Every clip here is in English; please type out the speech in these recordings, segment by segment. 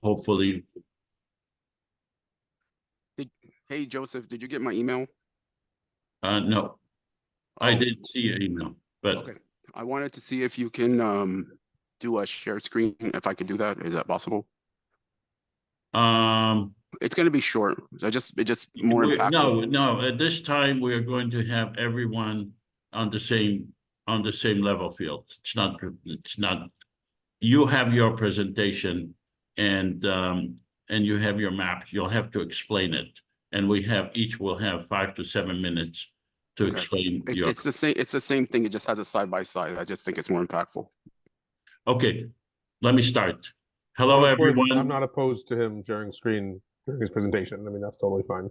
hopefully. Hey, Joseph, did you get my email? No, I didn't see your email, but okay. I wanted to see if you can do a share screen, if I could do that. Is that possible? It's going to be short. It's just more impactful. No. At this time, we are going to have everyone on the same level field. It's not. You have your presentation, and you have your maps. You'll have to explain it, and each will have 5 to 7 minutes to explain. It's the same. It's the same thing. It just has a side by side. I just think it's more impactful. Okay, let me start. Hello, everyone. I'm not opposed to him sharing screen during his presentation. I mean, that's totally fine.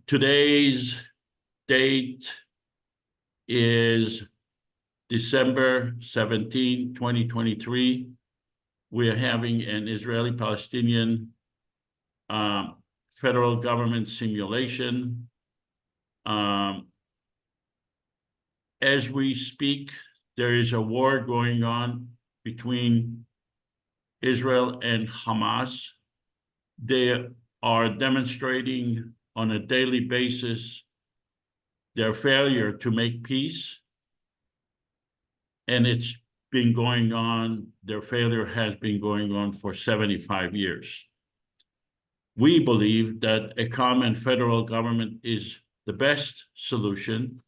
Today's date is December 17, 2023. We are having an Israeli-Palestinian federal government simulation. As we speak, there is a war going on between Israel and Hamas. They are demonstrating on a daily basis their failure to make peace. And it's been going on, their failure has been going on for 75 years. We believe that a common federal government is the best solution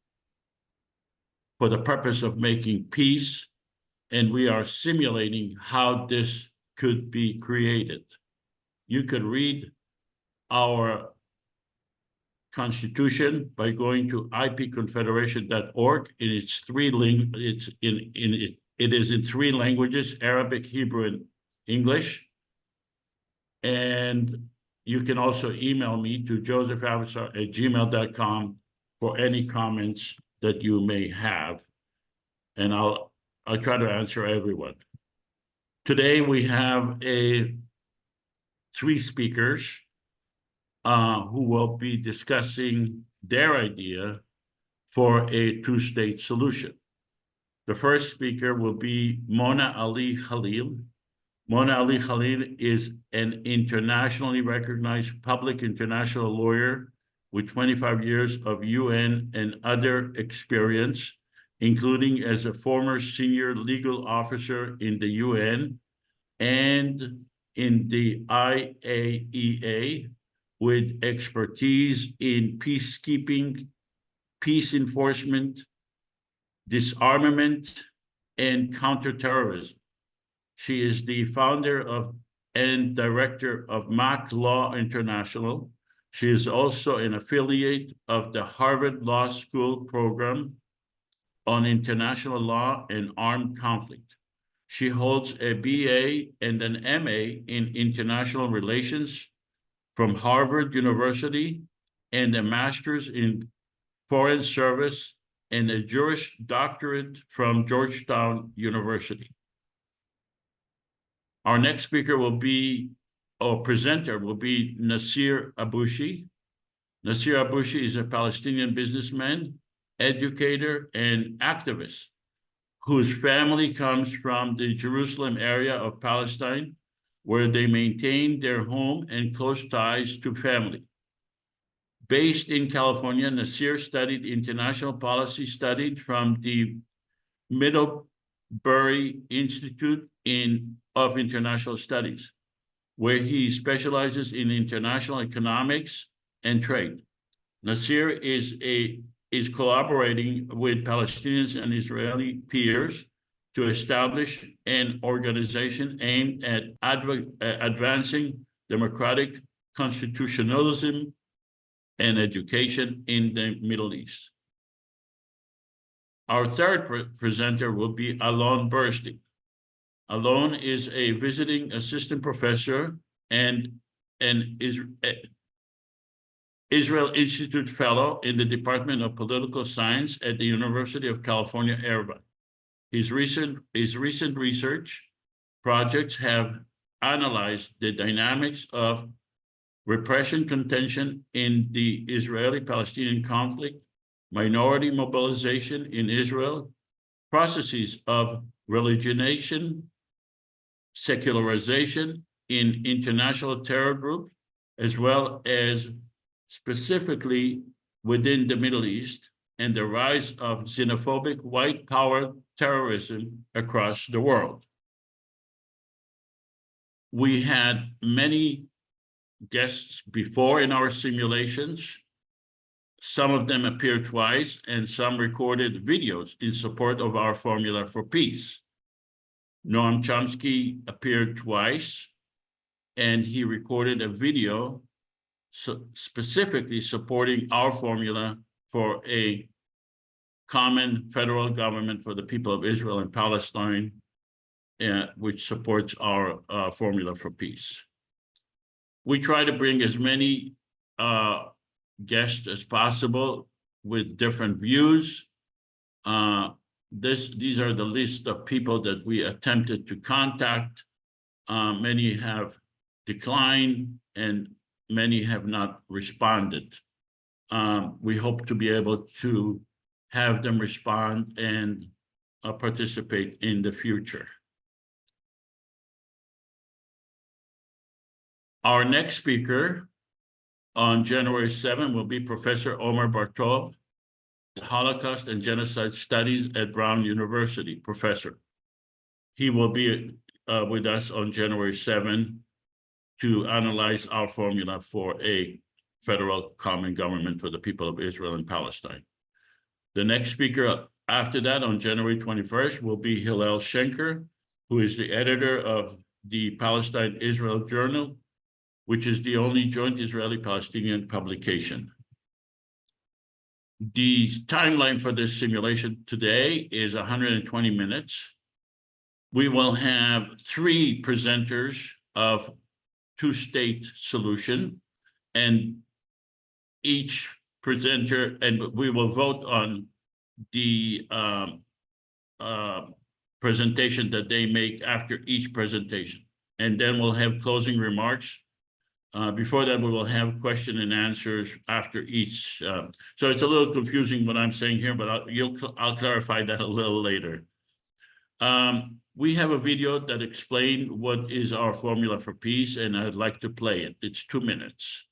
for the purpose of making peace, and we are simulating how this could be created. You could read our Constitution by going to ipconfederation.org. It is in 3 languages: Arabic, Hebrew, and English. And you can also email me to josephavasar@gmail.com for any comments that you may have, and I'll try to answer everyone. Today we have 3 speakers who will be discussing their idea for a 2-state solution. The first speaker will be Mona Ali Khalil. Mona Ali Khalil is an internationally recognized public international lawyer with 25 years of UN and other experience, including as a former senior legal officer in the UN and in the IAEA, with expertise in peacekeeping, peace enforcement, disarmament, and counterterrorism. She is the founder and director of Mac Law International. She is also an affiliate of the Harvard Law School program on international law and armed conflict. She holds a BA and an MA in international relations from Harvard University and a master's in foreign service and a Juris Doctorate from Georgetown University. Our next speaker presenter will be Naseer Aboushi. Naseer Aboushi is a Palestinian businessman, educator, and activist whose family comes from the Jerusalem area of Palestine, where they maintain their home and close ties to family. Based in California, Naseer studied international policy studies from the Middlebury Institute of International Studies, where he specializes in international economics and trade. Naseer is collaborating with Palestinians and Israeli peers to establish an organization aimed at advancing democratic constitutionalism and education in the Middle East. Our third presenter will be Alon Burstein. Alon is a visiting assistant professor and an Israel Institute Fellow in the Department of Political Science at the University of California, Irvine. His recent research projects have analyzed the dynamics of repression contention in the Israeli-Palestinian conflict, minority mobilization in Israel, processes of religionization, secularization in international terror groups, as well as specifically within the Middle East, and the rise of xenophobic white power terrorism across the world. We had many guests before in our simulations. Some of them appeared twice, and some recorded videos in support of our formula for peace. Noam Chomsky appeared twice, and he recorded a video specifically supporting our formula for a common federal government for the people of Israel and Palestine, which supports our formula for peace. We try to bring as many guests as possible with different views. These are the list of people that we attempted to contact. Many have declined and many have not responded. We hope to be able to have them respond and participate in the future. Our next speaker on January 7 will be Professor Omer Bartov, Holocaust and Genocide Studies at Brown University, professor. He will be with us on January 7 to analyze our formula for a federal common government for the people of Israel and Palestine. The next speaker after that on January 21st will be Hillel Schenker, who is the editor of the Palestine-Israel Journal, which is the only joint Israeli-Palestinian publication. The timeline for this simulation today is 120 minutes. We will have 3 presenters of two-state solution, and each presenter, and we will vote on the presentation that they make after each presentation. And then we'll have closing remarks. Before that, we will have question and answers after each. So it's a little confusing what I'm saying here, but I'll clarify that a little later. We have a video that explains what is our formula for peace, and I'd like to play it. It's 2 minutes.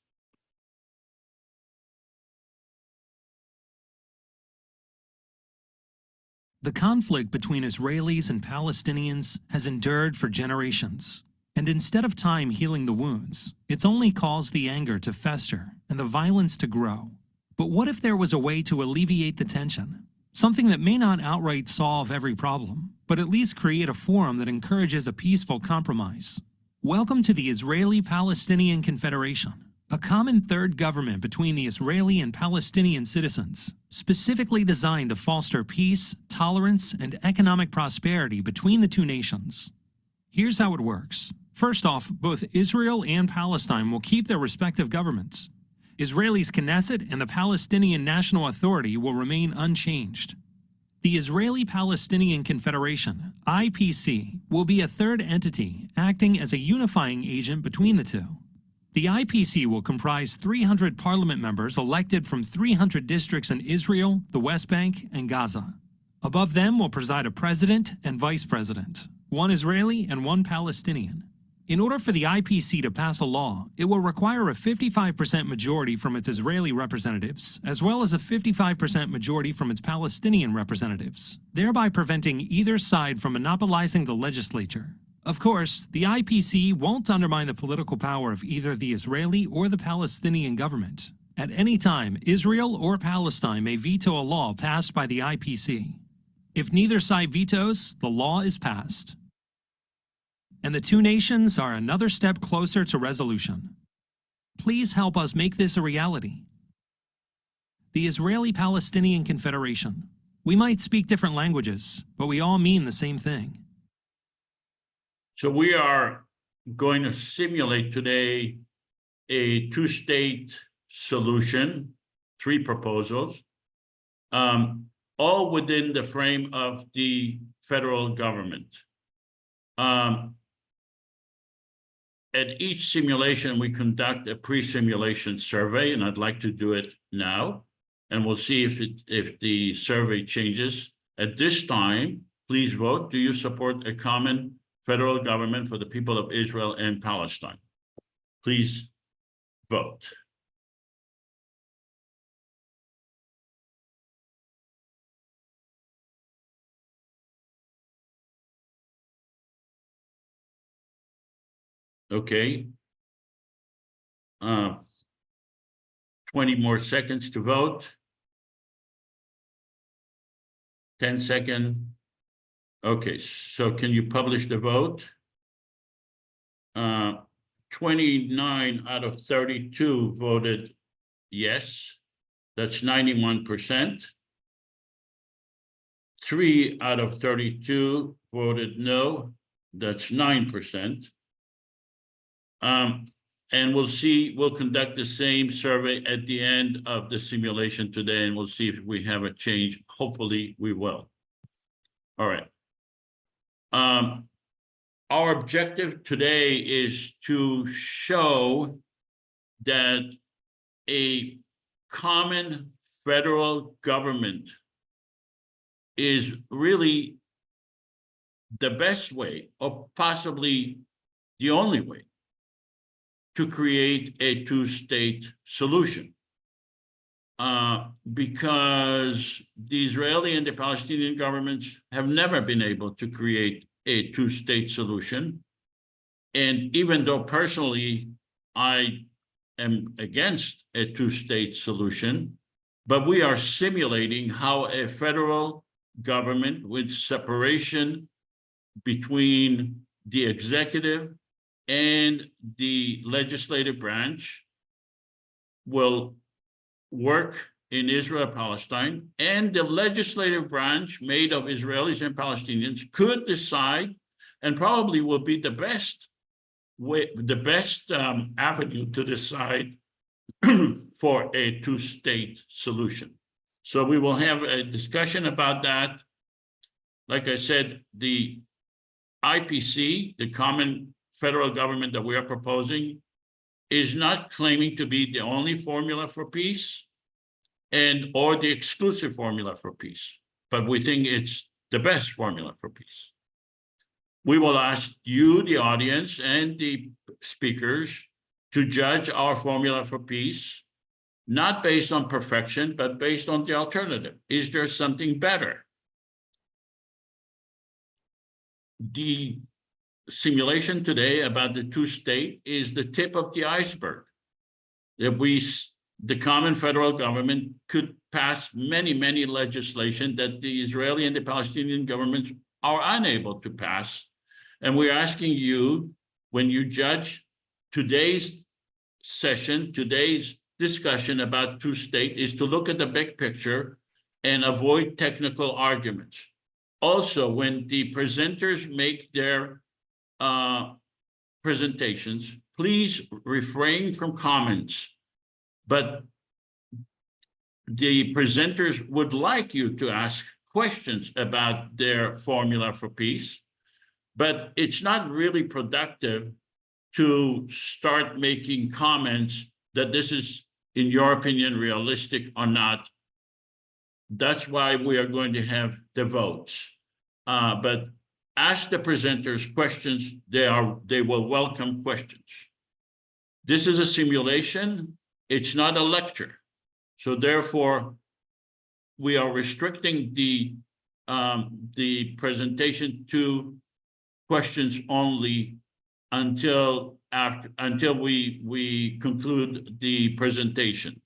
The conflict between Israelis and Palestinians has endured for generations. And instead of time healing the wounds, it's only caused the anger to fester and the violence to grow. But what if there was a way to alleviate the tension? Something that may not outright solve every problem, but at least create a forum that encourages a peaceful compromise. Welcome to the Israeli-Palestinian Confederation, a common third government between the Israeli and Palestinian citizens, specifically designed to foster peace, tolerance, and economic prosperity between the two nations. Here's how it works. First off, both Israel and Palestine will keep their respective governments. Israel's Knesset and the Palestinian National Authority will remain unchanged. The Israeli-Palestinian Confederation, IPC, will be a third entity acting as a unifying agent between the two. The IPC will comprise 300 parliament members elected from 300 districts in Israel, the West Bank, and Gaza. Above them will preside a president and vice president, one Israeli and one Palestinian. In order for the IPC to pass a law, it will require a 55% majority from its Israeli representatives, as well as a 55% majority from its Palestinian representatives, thereby preventing either side from monopolizing the legislature. Of course, the IPC won't undermine the political power of either the Israeli or the Palestinian government. At any time, Israel or Palestine may veto a law passed by the IPC. If neither side vetoes, the law is passed. And the two nations are another step closer to resolution. Please help us make this a reality. The Israeli-Palestinian Confederation. We might speak different languages, but we all mean the same thing. So we are going to simulate today a two-state solution, 3 proposals, all within the frame of the federal government. At each simulation, we conduct a pre-simulation survey, and I'd like to do it now. And we'll see if the survey changes. At this time, please vote. Do you support a common federal government for the people of Israel and Palestine. Please vote. Okay. 20 more seconds to vote. 10 seconds. Okay, so can you publish the vote? 29 out of 32 voted yes. That's 91%. 3 out of 32 voted no. That's 9%. And we'll conduct the same survey at the end of the simulation today, and we'll see if we have a change. Hopefully we will. All right. Our objective today is to show that a common federal government is really the best way, or possibly the only way, to create a two-state solution. Because the Israeli and the Palestinian governments have never been able to create a two-state solution. And even though personally I am against a two-state solution, but we are simulating how a federal government with separation between the executive and the legislative branch will work in Israel and Palestine, and the legislative branch made of Israelis and Palestinians could decide, and probably will be the best way, the best avenue to decide for a two-state solution. So we will have a discussion about that. Like I said, the IPC, the common federal government that we are proposing, is not claiming to be the only formula for peace or the exclusive formula for peace, but we think it's the best formula for peace. We will ask you, the audience, and the speakers to judge our formula for peace, not based on perfection, but based on the alternative. Is there something better? The simulation today about the two-state is the tip of the iceberg. That the common federal government could pass many legislation that the Israeli and the Palestinian governments are unable to pass. And we're asking you, when you judge today's session, today's discussion about two-state, is to look at the big picture and avoid technical arguments. Also, when the presenters make their presentations, please refrain from comments. But the presenters would like you to ask questions about their formula for peace, but it's not really productive to start making comments that this is, in your opinion, realistic or not. That's why we are going to have the votes. But ask the presenters questions. They will welcome questions. This is a simulation. It's not a lecture. So therefore, we are restricting the presentation to questions only until we conclude the presentations.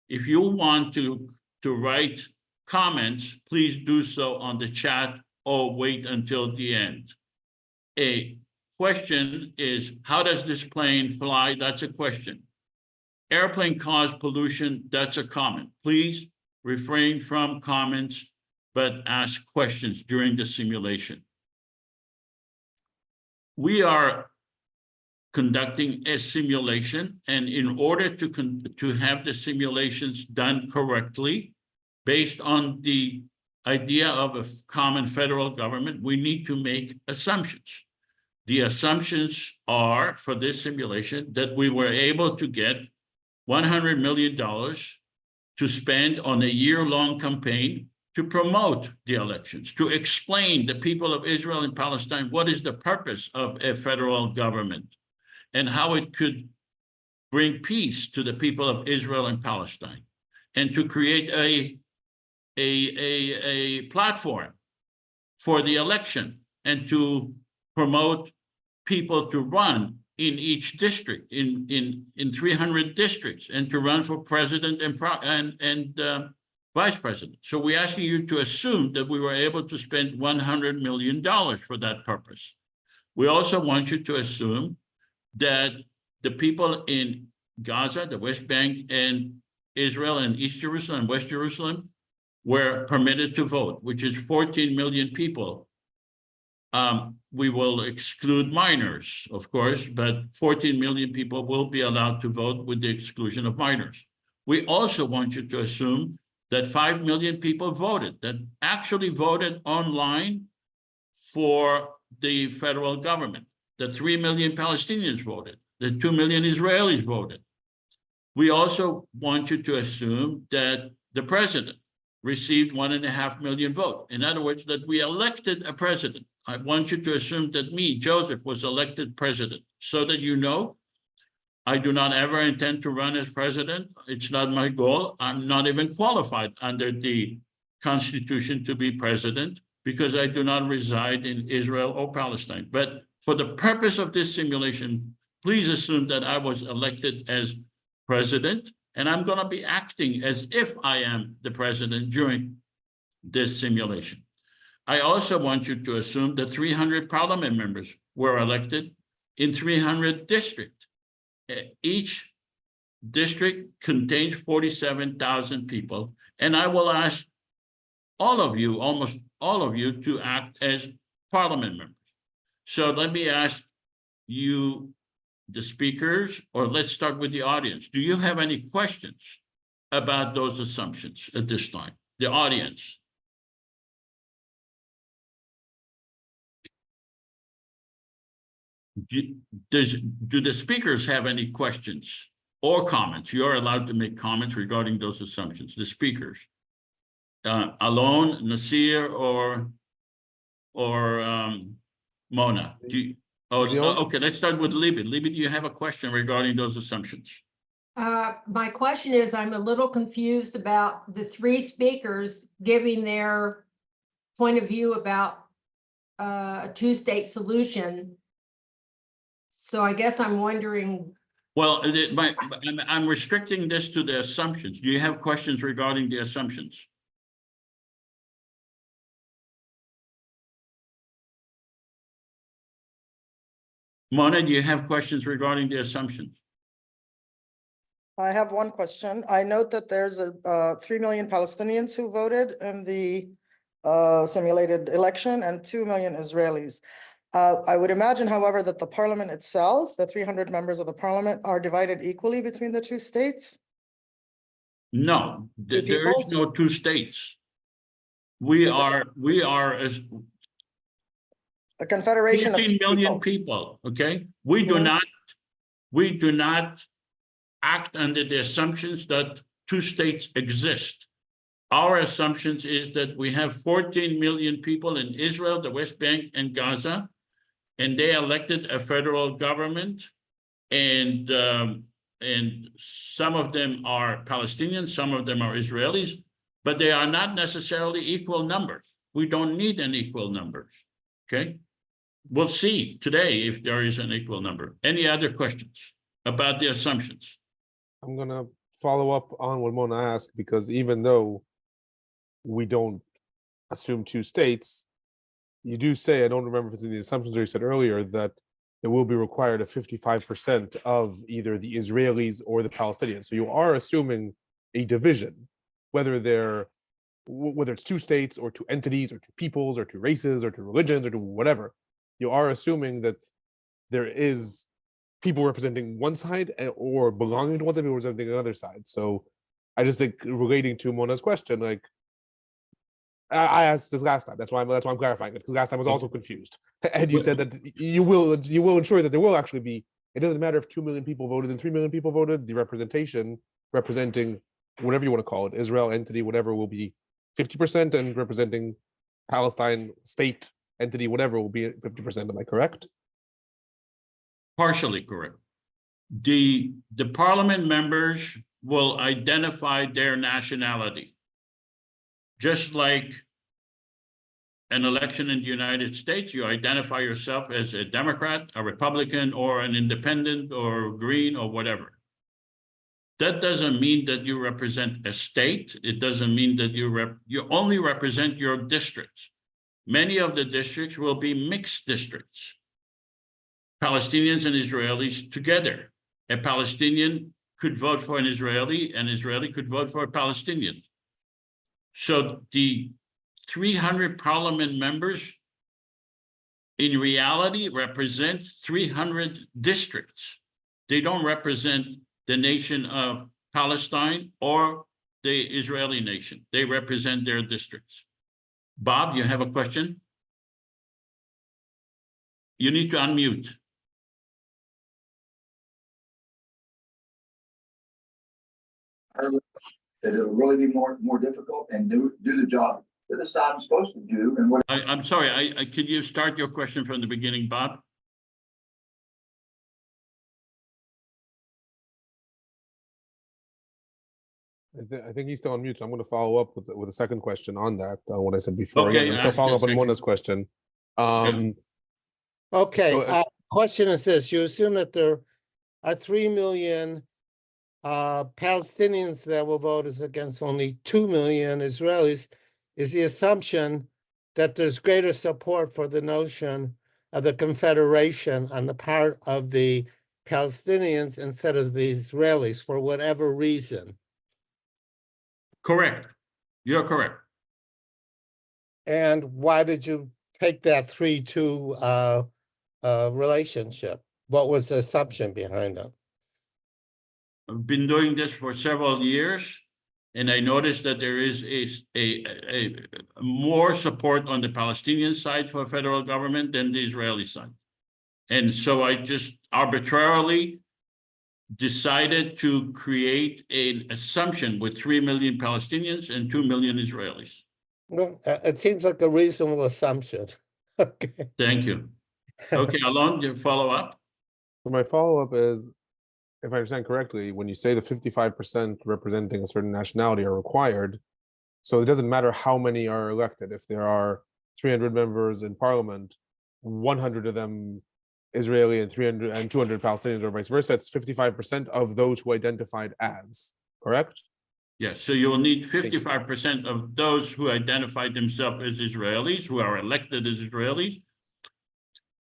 If you want to write comments, please do so on the chat or wait until the end. A question is, how does this plane fly? That's a question. Airplane cause pollution, that's a comment. Please refrain from comments, but ask questions during the simulation. We are conducting a simulation, and in order to have the simulations done correctly, based on the idea of a common federal government, we need to make assumptions. The assumptions are, for this simulation, that we were able to get $100 million to spend on a year-long campaign to promote the elections, to explain the people of Israel and Palestine what is the purpose of a federal government and how it could bring peace to the people of Israel and Palestine, and to create a platform for the election and to promote people to run in each district, in 300 districts, and to run for president and vice president. So we're asking you to assume that we were able to spend $100 million for that purpose. We also want you to assume that the people in Gaza, the West Bank, and Israel and East Jerusalem and West Jerusalem were permitted to vote, which is 14 million people. We will exclude minors, of course, but 14 million people will be allowed to vote with the exclusion of minors. We also want you to assume that 5 million people voted, that actually voted online for the federal government, that 3 million Palestinians voted, that 2 million Israelis voted. We also want you to assume that the president received 1.5 million votes. In other words, that we elected a president. I want you to assume that me, Joseph, was elected president, so that you know I do not ever intend to run as president. It's not my goal. I'm not even qualified under the Constitution to be president because I do not reside in Israel or Palestine. But for the purpose of this simulation, please assume that I was elected as president, and I'm going to be acting as if I am the president during this simulation. I also want you to assume that 300 parliament members were elected in 300 districts. Each district contains 47,000 people, and I will ask all of you, almost all of you, to act as parliament members. So let me ask you, the speakers, or let's start with the audience. Do you have any questions about those assumptions at this time? The audience. Do the speakers have any questions or comments? You're allowed to make comments regarding those assumptions, the speakers. Alon, Naseer, or Mona? Okay, let's start with Libby. Libby, do you have a question regarding those assumptions? My question is, I'm a little confused about the three speakers giving their point of view about a two-state solution. So I guess I'm wondering. Well, I'm restricting this to the assumptions. Do you have questions regarding the assumptions? Mona, do you have questions regarding the assumptions? I have one question. I note that there's 3 million Palestinians who voted in the simulated election and 2 million Israelis. I would imagine, however, that the parliament itself, the 300 members of the parliament, are divided equally between the two states? No, there is no two states. We are as a confederation of 15 million people, okay? We do not act under the assumptions that two states exist. Our assumptions is that we have 14 million people in Israel, the West Bank, and Gaza, and they elected a federal government, and some of them are Palestinians, some of them are Israelis, but they are not necessarily equal numbers. We don't need an equal numbers, okay? We'll see today if there is an equal number. Any other questions about the assumptions? I'm going to follow up on what Mona asked, because even though we don't assume two states, you do say, I don't remember if it's in the assumptions or you said earlier, that it will be required a 55% of either the Israelis or the Palestinians. So you are assuming a division, whether it's two states or two entities or two peoples or two races or two religions or two whatever. You are assuming that there is people representing one side or belonging to one side, people representing another side. So I just think, relating to Mona's question, like, I asked this last time. That's why I'm clarifying it, because last time I was also confused. And you said that you will ensure that there will actually be. It doesn't matter if 2 million people voted and 3 million people voted. The representing whatever you want to call it, Israel entity, whatever, will be 50%, and representing Palestine state entity, whatever, will be 50%. Am I correct? Partially correct. The parliament members will identify their nationality. Just like an election in the United States, you identify yourself as a Democrat, a Republican, or an independent, or green, or whatever. That doesn't mean that you represent a state. It doesn't mean that you only represent your districts. Many of the districts will be mixed districts. Palestinians and Israelis together. A Palestinian could vote for an Israeli could vote for a Palestinian. So the 300 parliament members in reality represent 300 districts. They don't represent the nation of Palestine or the Israeli nation. They represent their districts. Bob, you have a question? You need to unmute. That it'll really be more difficult and do the job that the side is supposed to do. And what I'm sorry, could you start your question from the beginning, Bob? I think he's still on mute, so I'm going to follow up with a second question on that. What I said before. Okay, Again, I'm still ask following your up on second. Mona's question. Okay, So, question is this, you assume that there are 3 million Palestinians that will vote as against only 2 million Israelis. Is the assumption that there's greater support for the notion of the confederation on the part of the Palestinians instead of the Israelis for whatever reason? Correct. You're correct. And why did you take that 3-2 relationship? What was the assumption behind it? I've been doing this for several years, and I noticed that there is a more support on the Palestinian side for federal government than the Israeli side. And so I just arbitrarily decided to create an assumption with 3 million Palestinians and 2 million Israelis. Well, it seems like a reasonable assumption. Okay. Thank you. Okay, Alon, do you follow up? So my follow-up is, if I understand correctly, when you say the 55% representing a certain nationality are required, so it doesn't matter how many are elected. If there are 300 members in parliament, 100 of them Israeli and 300 and 200 Palestinians, or vice versa, it's 55% of those who identified as, correct? Yes, so you will need 55% of those who identify themselves as Israelis, who are elected as Israelis.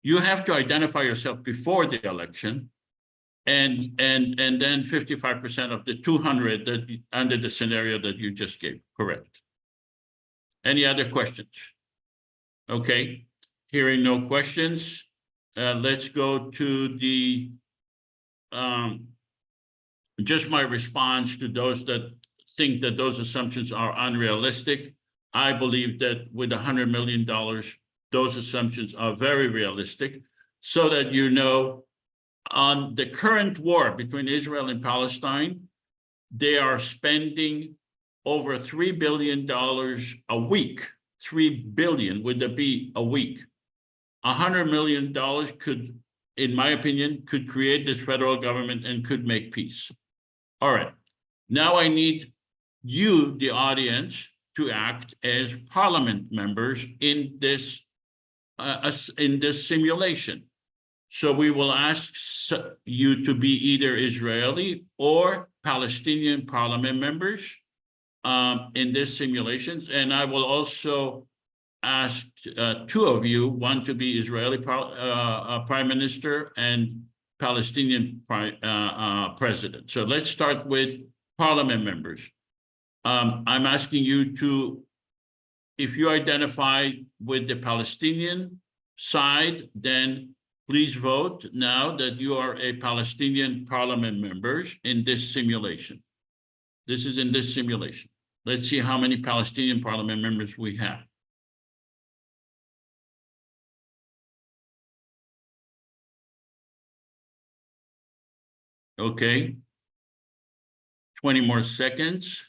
You have to identify yourself before the election, and then 55% of the 200 that under the scenario that you just gave. Correct. Any other questions? Okay, hearing no questions, let's go to the just my response to those that think that those assumptions are unrealistic. I believe that with $100 million, those assumptions are very realistic, so that you know, on the current war between Israel and Palestine, they are spending over $3 billion a week, 3 billion with the B a week. $100 million could, in my opinion, could create this federal government and could make peace. All right, now I need you, the audience, to act as parliament members in this simulation. So we will ask you to be either Israeli or Palestinian parliament members in this simulation. And I will also ask 2 of you, one to be Israeli prime minister and Palestinian president. So let's start with parliament members. I'm asking you to, if you identify with the Palestinian side, then please vote now that you are a Palestinian parliament members in this simulation. This is in this simulation. Let's see how many Palestinian parliament members we have. Okay. 20 more seconds.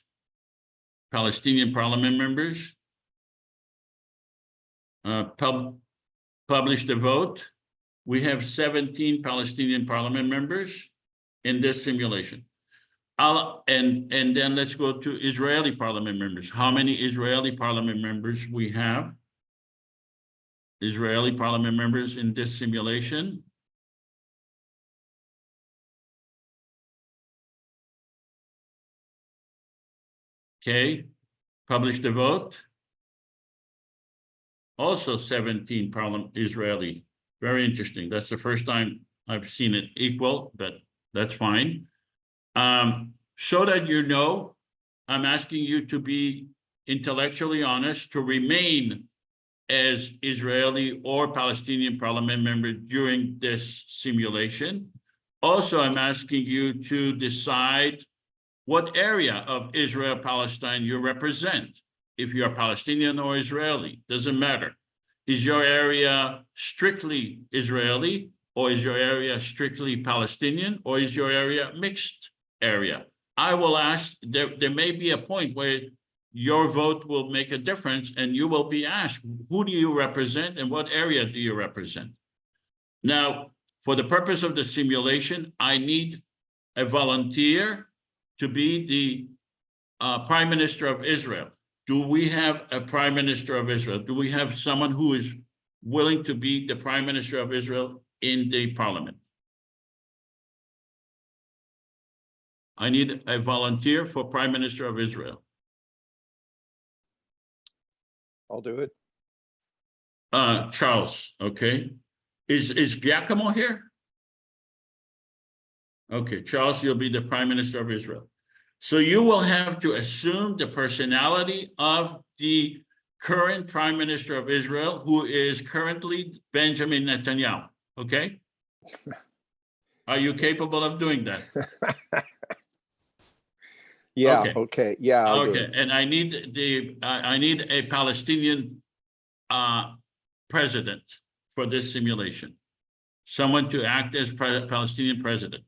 Palestinian parliament members published a vote. We have 17 Palestinian parliament members in this simulation. And then let's go to Israeli parliament members. How many Israeli parliament members we have? Israeli parliament members in this simulation. Okay, publish the vote. Also 17 Israeli. Very interesting. That's the first time I've seen it equal, but that's fine. So that you know, I'm asking you to be intellectually honest, to remain as Israeli or Palestinian parliament member during this simulation. Also, I'm asking you to decide what area of Israel, Palestine you represent. If you're Palestinian or Israeli, doesn't matter. Is your area strictly Israeli, or is your area strictly Palestinian, or is your area mixed area? I will ask, there may be a point where your vote will make a difference and you will be asked, who do you represent and what area do you represent? Now, for the purpose of the simulation, I need a volunteer to be the Prime Minister of Israel. Do we have a Prime Minister of Israel? Do we have someone who is willing to be the Prime Minister of Israel in the parliament? I need a volunteer for Prime Minister of Israel. I'll do it. Charles, okay. Is Giacomo here? Okay, Charles, you'll be the Prime Minister of Israel. So you will have to assume the personality of the current Prime Minister of Israel, who is currently Benjamin Netanyahu, okay? Are you capable of doing that? Yeah, Okay. okay, yeah, I'll do Okay, it. and I need a Palestinian president for this simulation. Someone to act as Palestinian president.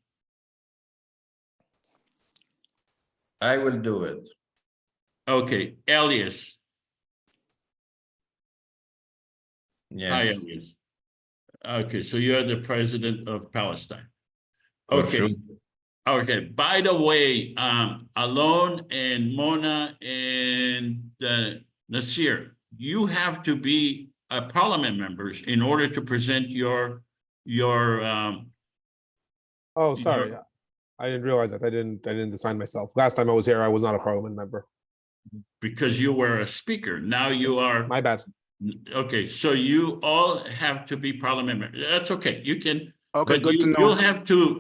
I will do it. Okay, Elias. Hi, Yes, Elias. Okay, so you're the president of Palestine. for Okay. sure. Okay, by the way, Alon and Mona and Naseer, you have to be parliament members in order to present your Oh, sorry. I didn't realize that. I didn't assign myself. Last time I was here, I was not a parliament member. because you were a speaker. Now you are. My bad. Okay, so you all have to be parliament members. That's okay. You can. Okay, But good to know.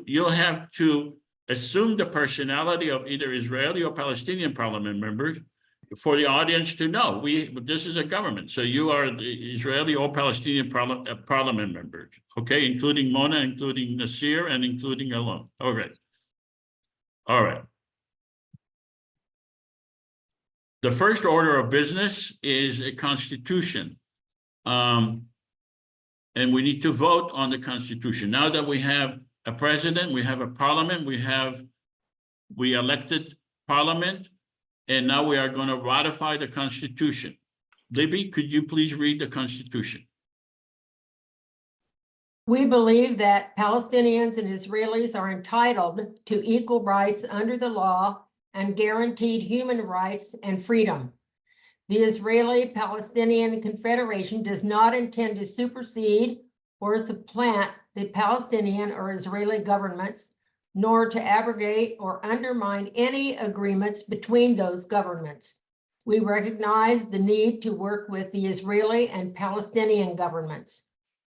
you'll have to assume the personality of either Israeli or Palestinian parliament members for the audience to know. This is a government, so you are the Israeli or Palestinian parliament members, okay, including Mona, including Naseer, and including Alon. All right. All right. The first order of business is a constitution. And we need to vote on the constitution. Now that we have a president, we have a parliament, we elected parliament, and now we are going to ratify the constitution. Libby, could you please read the constitution? We believe that Palestinians and Israelis are entitled to equal rights under the law and guaranteed human rights and freedom. The Israeli-Palestinian Confederation does not intend to supersede or supplant the Palestinian or Israeli governments, nor to abrogate or undermine any agreements between those governments. We recognize the need to work with the Israeli and Palestinian governments.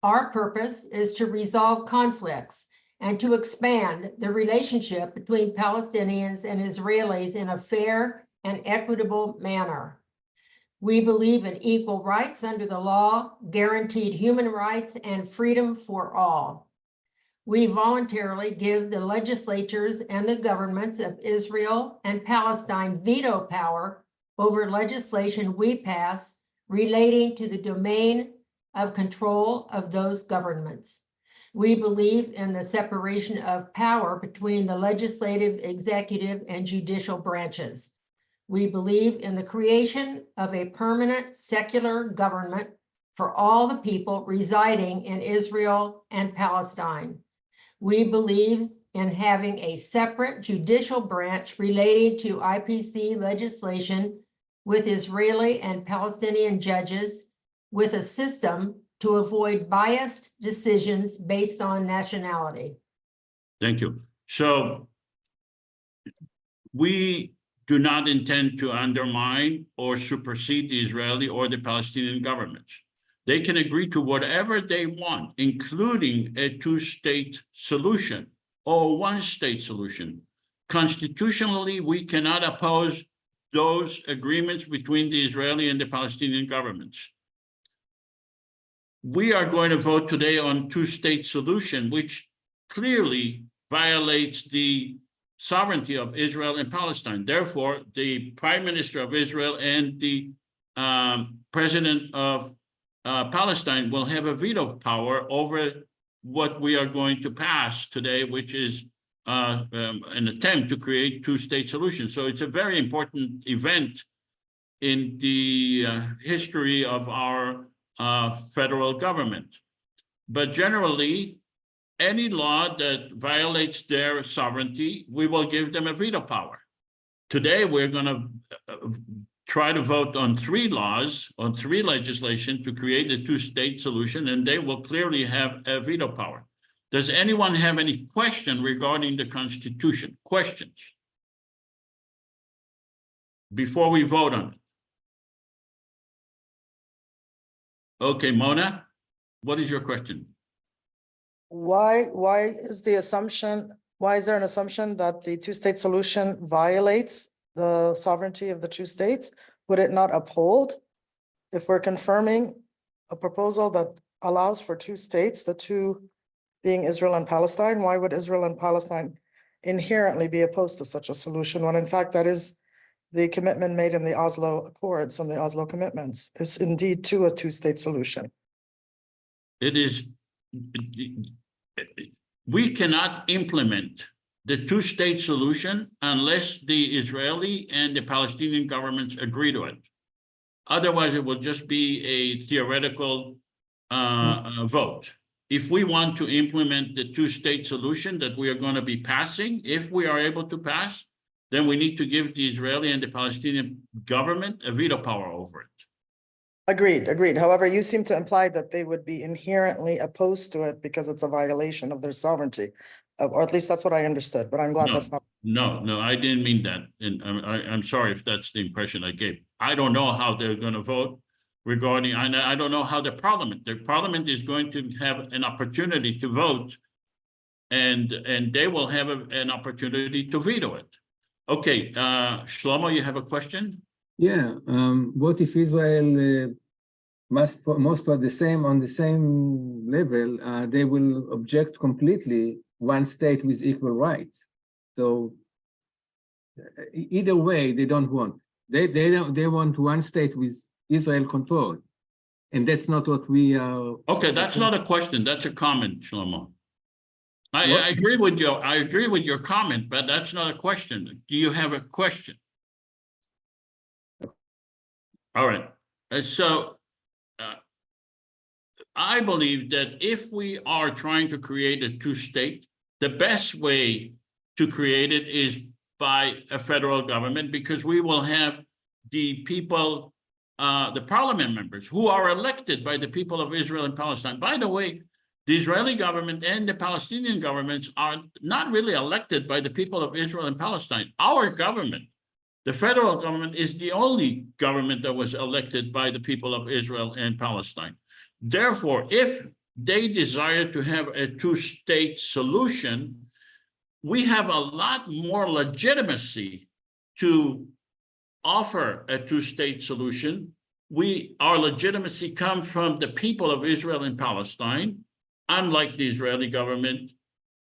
Our purpose is to resolve conflicts and to expand the relationship between Palestinians and Israelis in a fair and equitable manner. We believe in equal rights under the law, guaranteed human rights, and freedom for all. We voluntarily give the legislatures and the governments of Israel and Palestine veto power over legislation we pass relating to the domain of control of those governments. We believe in the separation of power between the legislative, executive, and judicial branches. We believe in the creation of a permanent secular government for all the people residing in Israel and Palestine. We believe in having a separate judicial branch relating to IPC legislation with Israeli and Palestinian judges, with a system to avoid biased decisions based on nationality. Thank you. So we do not intend to undermine or supersede the Israeli or the Palestinian governments. They can agree to whatever they want, including a two-state solution or one-state solution. Constitutionally, we cannot oppose those agreements between the Israeli and the Palestinian governments. We are going to vote today on two-state solution, which clearly violates the sovereignty of Israel and Palestine. Therefore, the Prime Minister of Israel and the President of Palestine will have a veto power over what we are going to pass today, which is an attempt to create two-state solution. So it's a very important event in the history of our federal government. But generally, any law that violates their sovereignty, we will give them a veto power. Today, we're going to try to vote on 3 laws, on 3 legislation to create a two-state solution, and they will clearly have a veto power. Does anyone have any question regarding the Constitution? Questions? Before we vote on it. Okay, Mona, what is your question? Why is the assumption, why is there an assumption that the two-state solution violates the sovereignty of the 2 states? Would it not uphold if we're confirming a proposal that allows for 2 states, the 2 being Israel and Palestine? Why would Israel and Palestine inherently be opposed to such a solution when in fact that is the commitment made in the Oslo Accords and the Oslo commitments is indeed to a 2-state solution? It is, we cannot implement the two-state solution unless the Israeli and the Palestinian governments agree to it. Otherwise, it will just be a theoretical vote. If we want to implement the two-state solution that we are going to be passing, if we are able to pass, then we need to give the Israeli and the Palestinian government a veto power over it. Agreed. However, you seem to imply that they would be inherently opposed to it because it's a violation of their sovereignty. Or at least that's what I understood, but I'm glad that's not. No, I didn't mean that. And I'm sorry if that's the impression I gave. I don't know how they're going to vote regarding, I don't know how the parliament is going to have an opportunity to vote, and they will have an opportunity to veto it. Okay, Shlomo, you have a question? Yeah, what if Israel most are the same on the same level? They will object completely one state with equal rights. So either way, they don't want. They want one state with Israel control, and that's not what we are. Okay, that's not a question. That's a comment, Shlomo. I agree with you. I agree with your comment, but that's not a question. Do you have a question? All right. I believe that if we are trying to create a two-state, the best way to create it is by a federal government, because we will have the people, the parliament members who are elected by the people of Israel and Palestine. By the way, the Israeli government and the Palestinian governments are not really elected by the people of Israel and Palestine. Our government, the federal government, is the only government that was elected by the people of Israel and Palestine. Therefore, if they desire to have a two-state solution, we have a lot more legitimacy to offer a two-state solution. Our legitimacy comes from the people of Israel and Palestine, unlike the Israeli government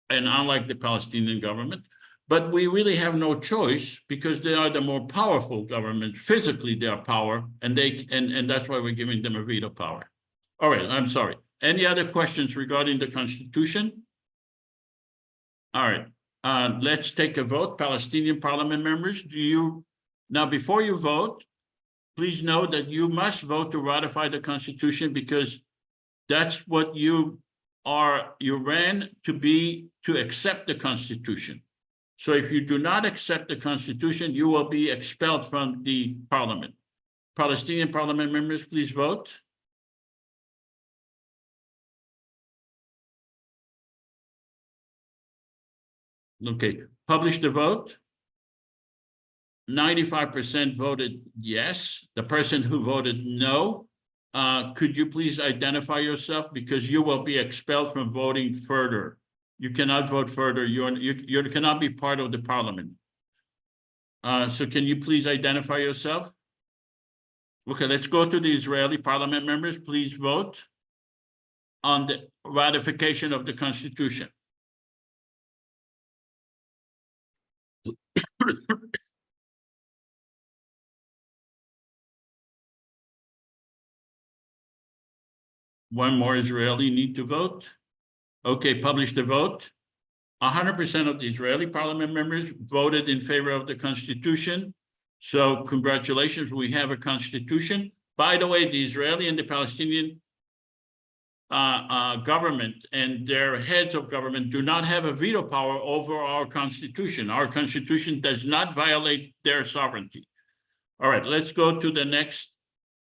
and unlike the Palestinian government. But we really have no choice because they are the more powerful government. Physically, they are power, and that's why we're giving them a veto power. All right, I'm sorry. Any other questions regarding the Constitution? All right, let's take a vote. Palestinian parliament members, do you Now, before you vote, please know that you must vote to ratify the Constitution because that's what you ran to be, to accept the Constitution. So if you do not accept the Constitution, you will be expelled from the parliament. Palestinian parliament members, please vote. Okay, publish the vote. 95% voted yes. The person who voted no, could you please identify yourself because you will be expelled from voting further. You cannot vote further. You cannot be part of the parliament. So can you please identify yourself? Okay, let's go to the Israeli parliament members. Please vote on the ratification of the Constitution. One more Israeli need to vote. Okay, publish the vote. 100% of the Israeli parliament members voted in favor of the Constitution. So congratulations, we have a Constitution. By the way, the Israeli and the Palestinian government and their heads of government do not have a veto power over our Constitution. Our Constitution does not violate their sovereignty. All right, let's go to the next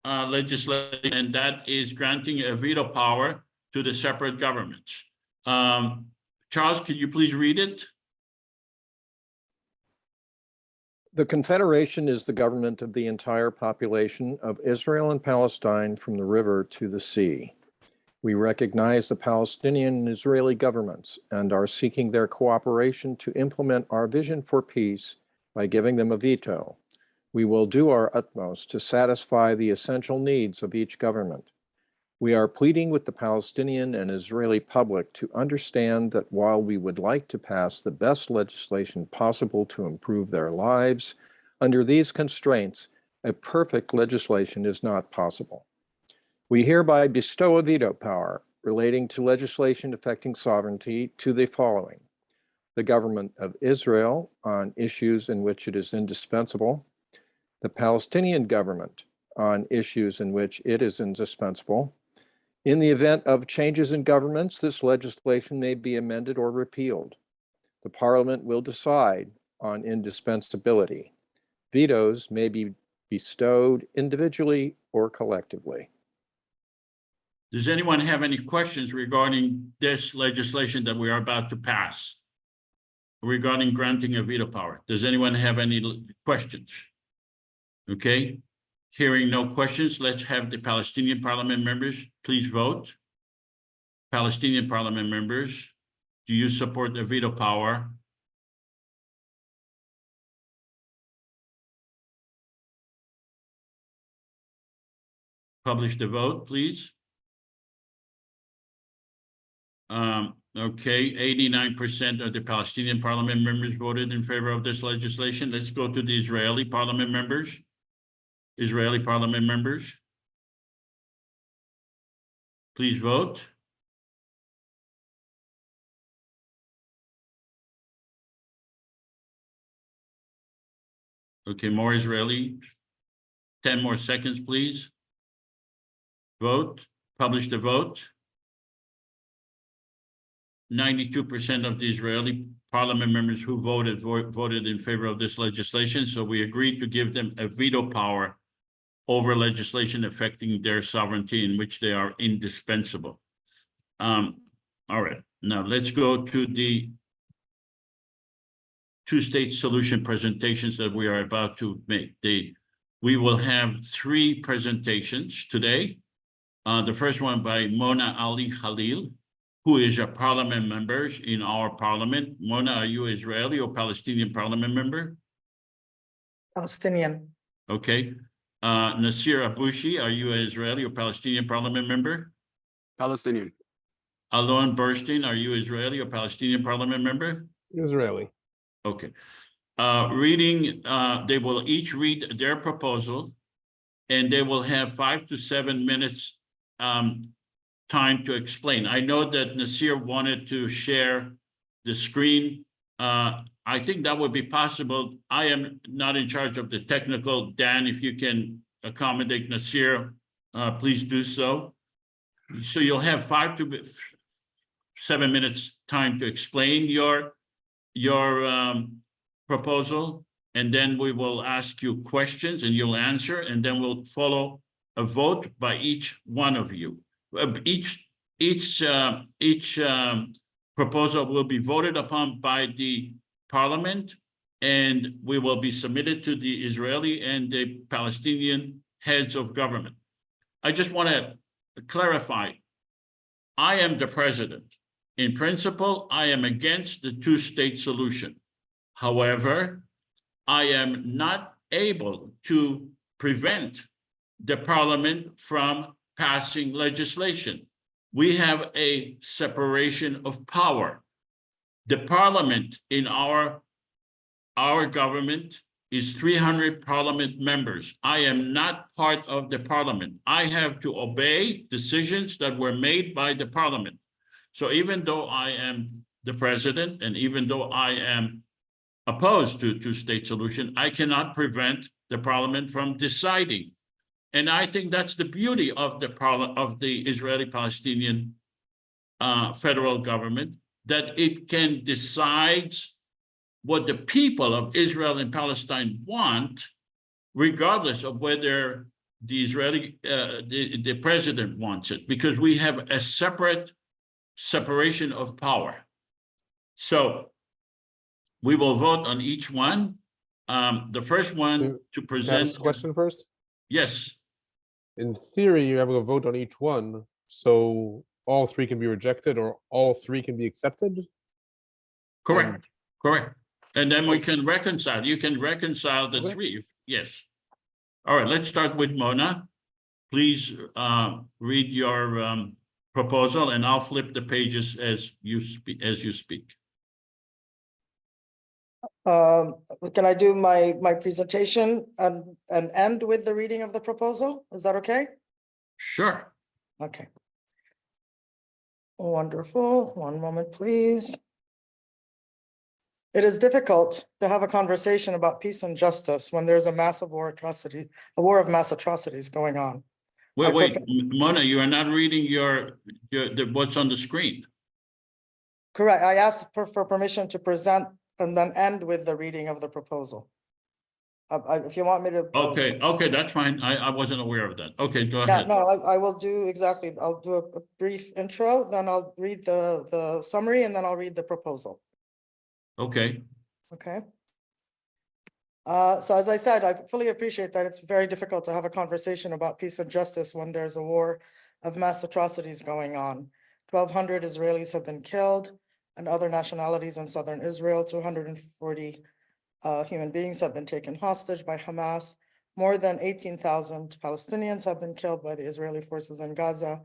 legislation, and that is granting a veto power to the separate governments. Charles, could you please read it? The Confederation is the government of the entire population of Israel and Palestine from the river to the sea. We recognize the Palestinian and Israeli governments and are seeking their cooperation to implement our vision for peace by giving them a veto. We will do our utmost to satisfy the essential needs of each government. We are pleading with the Palestinian and Israeli public to understand that while we would like to pass the best legislation possible to improve their lives, under these constraints, a perfect legislation is not possible. We hereby bestow a veto power relating to legislation affecting sovereignty to the following: the government of Israel on issues in which it is indispensable, the Palestinian government on issues in which it is indispensable. In the event of changes in governments, this legislation may be amended or repealed. The Parliament will decide on indispensability. Vetoes may be bestowed individually or collectively. Does anyone have any questions regarding this legislation that we are about to pass regarding granting a veto power? Does anyone have any questions? Okay. Hearing no questions, let's have the Palestinian parliament members please vote. Palestinian parliament members, do you support the veto power? Publish the vote, please. Okay, 89% of the Palestinian parliament members voted in favor of this legislation. Let's go to the Israeli parliament members. Israeli parliament members, please vote. Okay, more Israeli. 10 more seconds, please. Vote, publish the vote. 92% of the Israeli parliament members who voted in favor of this legislation. So we agreed to give them a veto power over legislation affecting their sovereignty in which they are indispensable. All right, now let's go to the two-state solution presentations that we are about to make. We will have 3 presentations today. The first one by Mona Ali Khalil, who is a parliament member in our parliament. Mona, are you Israeli or Palestinian parliament member? Palestinian. Okay. Naseer Aboushi, are you an Israeli or Palestinian parliament member? Palestinian. Alon Burstein, are you Israeli or Palestinian parliament member? Israeli. Okay. They will each read their proposal, and they will have 5 to 7 minutes time to explain. I know that Naseer wanted to share the screen I think that would be possible. I am not in charge of the technical. Dan, if you can accommodate Naseer, please do so. So you'll have 5 to 7 minutes time to explain your proposal, and then we will ask you questions and you'll answer, and then we'll follow a vote by each one of you. Each proposal will be voted upon by the parliament, and we will be submitted to the Israeli and the Palestinian heads of government. I just want to clarify, I am the president. In principle, I am against the two-state solution. However, I am not able to prevent the parliament from passing legislation. We have a separation of power. The parliament in our government is 300 parliament members. I am not part of the parliament. I have to obey decisions that were made by the parliament. So even though I am the president, and even though I am opposed to two-state solution, I cannot prevent the parliament from deciding. And I think that's the beauty of the Israeli-Palestinian federal government, that it can decide what the people of Israel and Palestine want, regardless of whether the the president wants it, because we have a separation of power. So we will vote on each one. The first one to Can I ask present. a question first? Yes, In theory, you're having a vote on each one, so all 3 can be rejected or all 3 can be accepted? correct, correct. And then we can reconcile. You can reconcile the Okay. 3. Yes. All right, let's start with Mona. Please read your proposal, and I'll flip the pages as you speak. Can I do my presentation and end with the reading of the proposal? Is that okay? Sure. Okay. Wonderful. One moment, please. It is difficult to have a conversation about peace and justice when there's a war of mass atrocities going on. Wait, Mona, you are not reading what's on the screen. Correct. I asked for permission to present and then end with the reading of the proposal. If you want me to. Okay, that's fine. I wasn't aware of that. Okay, go Yeah, ahead. no, I will do exactly. I'll do a brief intro, then I'll read the summary, and then I'll read the proposal. Okay. Okay. So as I said, I fully appreciate that it's very difficult to have a conversation about peace and justice when there's a war of mass atrocities going on. 1,200 Israelis have been killed and other nationalities in southern Israel. 240 human beings have been taken hostage by Hamas. More than 18,000 Palestinians have been killed by the Israeli forces in Gaza,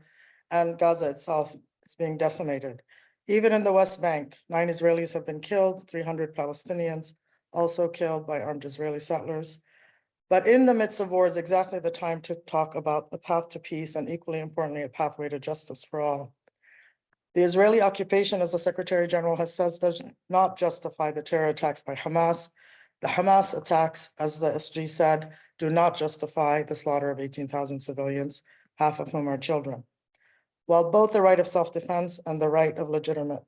and Gaza itself is being decimated. Even in the West Bank, 9 Israelis have been killed, 300 Palestinians also killed by armed Israeli settlers. But in the midst of war is exactly the time to talk about a path to peace and, equally importantly, a pathway to justice for all. The Israeli occupation, as the Secretary General has said, does not justify the terror attacks by Hamas. The Hamas attacks, as the SG said, do not justify the slaughter of 18,000 civilians, half of whom are children. While both the right of self-defense and the right of legitimate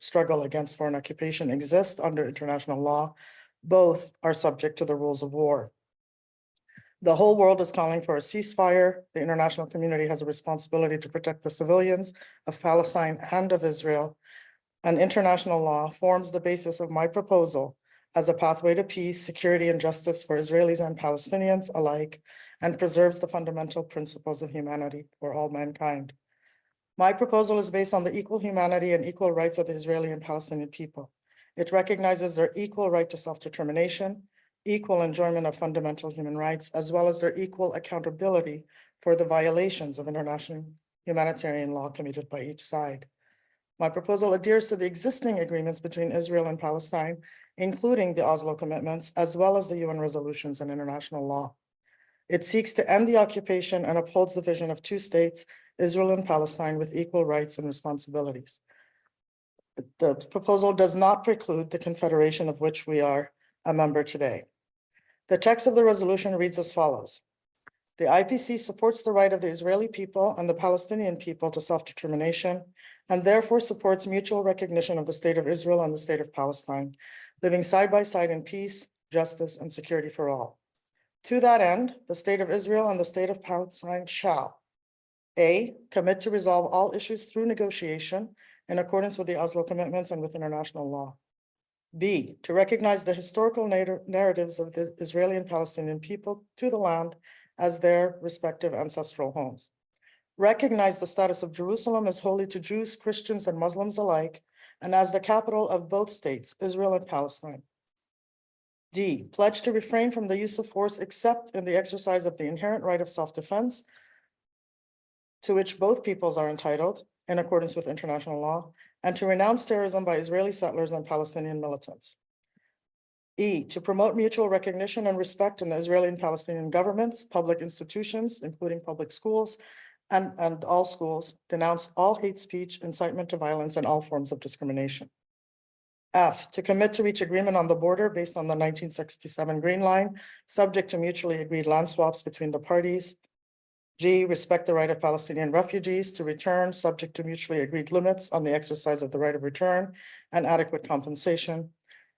struggle against foreign occupation exist under international law, both are subject to the rules of war. The whole world is calling for a ceasefire. The international community has a responsibility to protect the civilians of Palestine and of Israel. And international law forms the basis of my proposal as a pathway to peace, security, and justice for Israelis and Palestinians alike, and preserves the fundamental principles of humanity for all mankind. My proposal is based on the equal humanity and equal rights of the Israeli and Palestinian people. It recognizes their equal right to self-determination, equal enjoyment of fundamental human rights, as well as their equal accountability for the violations of international humanitarian law committed by each side. My proposal adheres to the existing agreements between Israel and Palestine, including the Oslo commitments, as well as the UN resolutions and international law. It seeks to end the occupation and upholds the vision of 2 states, Israel and Palestine, with equal rights and responsibilities. The proposal does not preclude the confederation of which we are a member today. The text of the resolution reads as follows. The IPC supports the right of the Israeli people and the Palestinian people to self-determination, and therefore supports mutual recognition of the state of Israel and the state of Palestine, living side by side in peace, justice, and security for all. To that end, the state of Israel and the state of Palestine shall A, commit to resolve all issues through negotiation in accordance with the Oslo commitments and with international law. B, to recognize the historical narratives of the Israeli and Palestinian people to the land as their respective ancestral homes. Recognize the status of Jerusalem as holy to Jews, Christians, and Muslims alike, and as the capital of both states, Israel and Palestine. D, pledge to refrain from the use of force except in the exercise of the inherent right of self-defense, to which both peoples are entitled in accordance with international law, and to renounce terrorism by Israeli settlers and Palestinian militants. E, to promote mutual recognition and respect in the Israeli and Palestinian governments, public institutions, including public schools, and all schools, denounce all hate speech, incitement to violence, and all forms of discrimination. F, to commit to reach agreement on the border based on the 1967 Green Line, subject to mutually agreed land swaps between the parties. G, respect the right of Palestinian refugees to return, subject to mutually agreed limits on the exercise of the right of return and adequate compensation.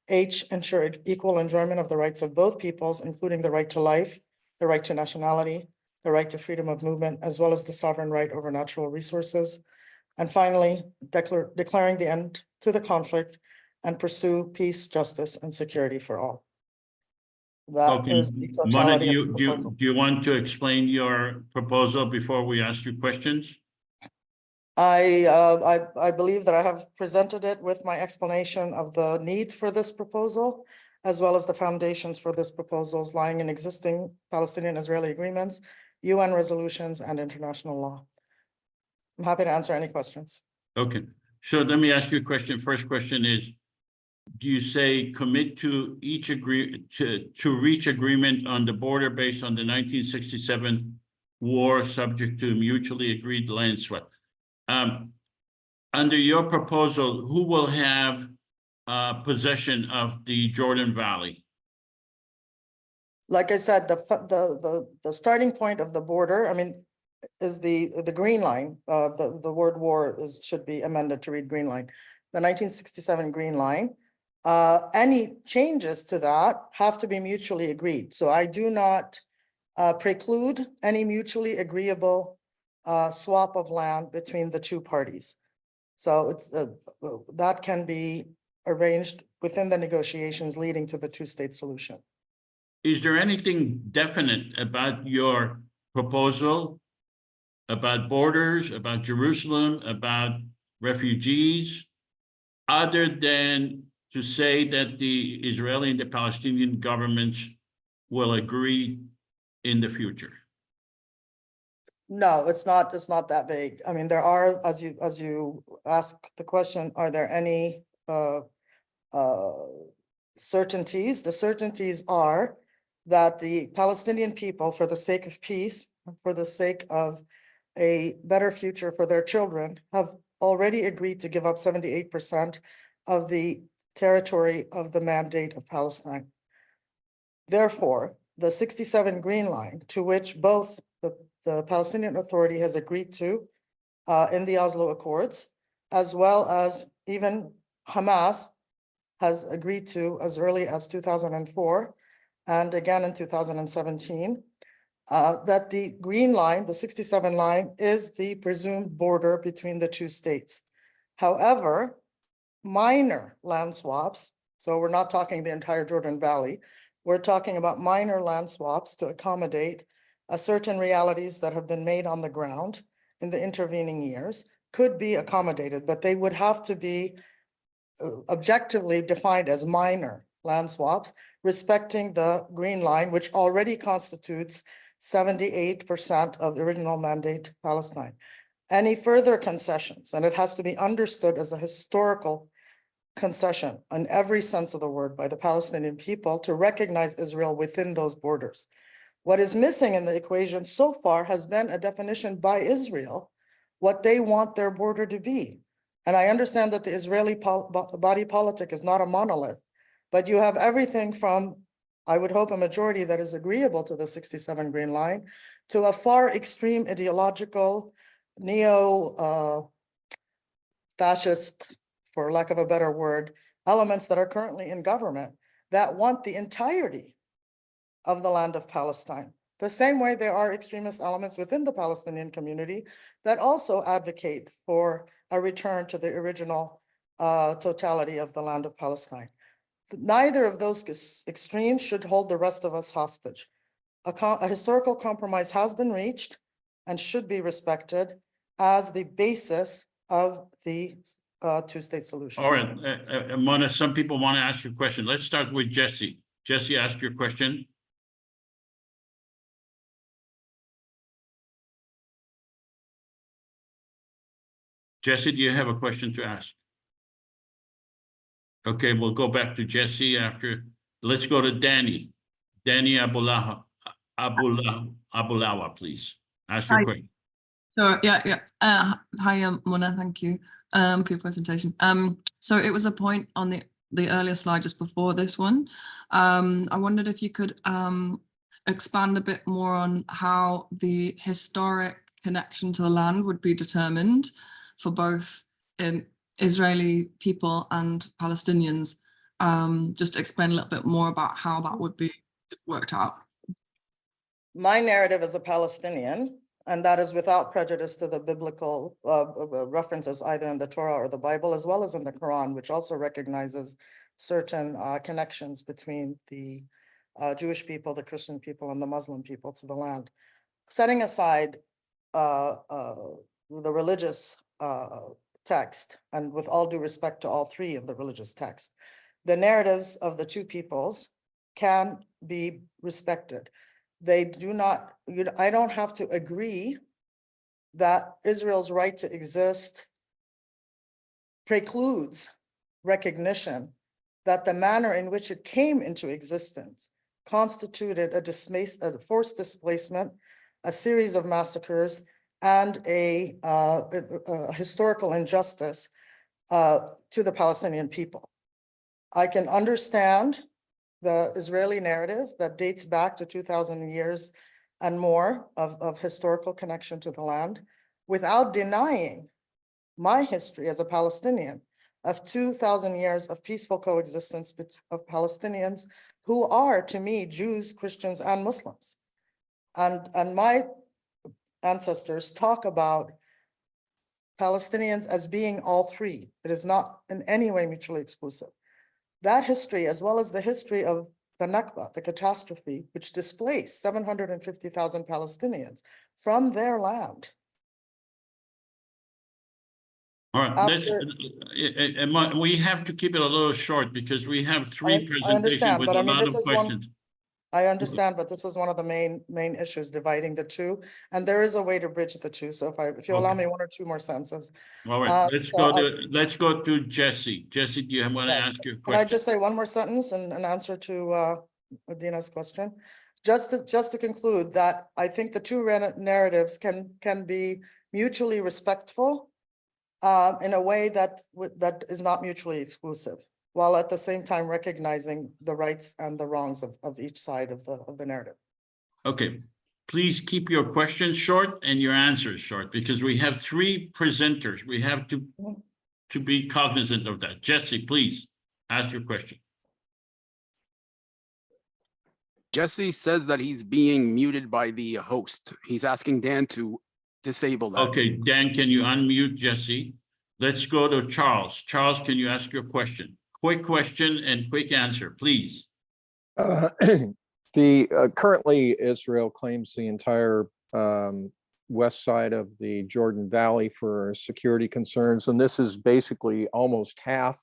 H, ensure equal enjoyment of the rights of both peoples, including the right to life, the right to nationality, the right to freedom of movement, as well as the sovereign right over natural resources. And finally, declaring the end to the conflict and pursue peace, justice, and security for all. That Okay, is the Mona, totality of the proposal. do you want to explain your proposal before we ask you questions? I believe that I have presented it with my explanation of the need for this proposal, as well as the foundations for this proposals lying in existing Palestinian-Israeli agreements, UN resolutions, and international law. I'm happy to answer any questions. Okay, so let me ask you a question. First question is, do you say commit to to reach agreement on the border based on the 1967 war subject to mutually agreed land swap? Under your proposal, who will have possession of the Jordan Valley? Like I said, the starting point of the border, I mean, is the green line. The word war should be amended to read green line. The 1967 Green Line. Any changes to that have to be mutually agreed. So I do not preclude any mutually agreeable swap of land between the two parties. So it's that can be arranged within the negotiations leading to the two-state solution. Is there anything definite about your proposal, about borders, about Jerusalem, about refugees, other than to say that the Israeli and the Palestinian governments will agree in the future? No, it's not that vague. I mean, there are, as you ask the question, are there any certainties? The certainties are that the Palestinian people, for the sake of peace, for the sake of a better future for their children, have already agreed to give up 78% of the territory of the Mandate of Palestine. Therefore, the 67 Green Line, to which both the Palestinian Authority has agreed to in the Oslo Accords, as well as even Hamas has agreed to as early as 2004 and again in 2017, that the Green Line, the 67 line, is the presumed border between the two states. However, minor land swaps, so we're not talking the entire Jordan Valley, we're talking about minor land swaps to accommodate certain realities that have been made on the ground in the intervening years, could be accommodated, but they would have to be objectively defined as minor land swaps, respecting the Green Line, which already constitutes 78% of the original Mandate Palestine. Any further concessions, and it has to be understood as a historical concession in every sense of the word by the Palestinian people to recognize Israel within those borders. What is missing in the equation so far has been a definition by Israel what they want their border to be. And I understand that the Israeli body politic is not a monolith, but you have everything from, I would hope, a majority that is agreeable to the 67 Green Line to a far extreme ideological neo-fascist, for lack of a better word, elements that are currently in government that want the entirety of the land of Palestine. The same way there are extremist elements within the Palestinian community that also advocate for a return to the original totality of the land of Palestine. Neither of those extremes should hold the rest of us hostage. A historical compromise has been reached and should be respected as the basis of the two-state solution. All right, Mona, some people want to ask you a question. Let's start with Jesse. Jesse, ask your question. Jesse, do you have a question to ask? Okay, we'll go back to Jesse after. Let's go to Danny. Danny Abulawa, please. Ask your question. Sure. Yeah. Hi, Mona. Thank you for your presentation. So it was a point on the earlier slide just before this one. I wondered if you could expand a bit more on how the historic connection to the land would be determined for both Israeli people and Palestinians. Just explain a little bit more about how that would be worked out. My narrative as a Palestinian, and that is without prejudice to the biblical references either in the Torah or the Bible, as well as in the Quran, which also recognizes certain connections between the Jewish people, the Christian people, and the Muslim people to the land. Setting aside the religious text, and with all due respect to all three of the religious texts, the narratives of the two peoples can be respected. They do not, I don't have to agree that Israel's right to exist precludes recognition that the manner in which it came into existence constituted a forced displacement, a series of massacres, and a historical injustice to the Palestinian people. I can understand the Israeli narrative that dates back to 2,000 years and more of historical connection to the land, without denying my history as a Palestinian of 2,000 years of peaceful coexistence of Palestinians who are, to me, Jews, Christians, and Muslims. And my ancestors talk about Palestinians as being all three. It is not in any way mutually exclusive. That history, as well as the history of the Nakba, the catastrophe, which displaced 750,000 Palestinians from their land. All right, we have to keep it a little short because we have three presentations with a lot of questions. I understand, but this is one of the main issues dividing the two, and there is a way to bridge the two. So if you allow me 1 or 2 more sentences. All right, let's go to Jesse. Jesse, do you want to ask your question? Can I just say one more sentence in answer to Adina's question? Just to conclude that I think the two narratives can be mutually respectful in a way that is not mutually exclusive, while at the same time recognizing the rights and the wrongs of each side of the narrative. Okay, please keep your questions short and your answers short, because we have 3 presenters. We have to be cognizant of that. Jesse, please ask your question. Jesse says that he's being muted by the host. He's asking Dan to disable that. Okay, Dan, can you unmute Jesse? Let's go to Charles. Charles, can you ask your question? Quick question and quick answer, please. Currently, Israel claims the entire west side of the Jordan Valley for security concerns, and this is basically almost half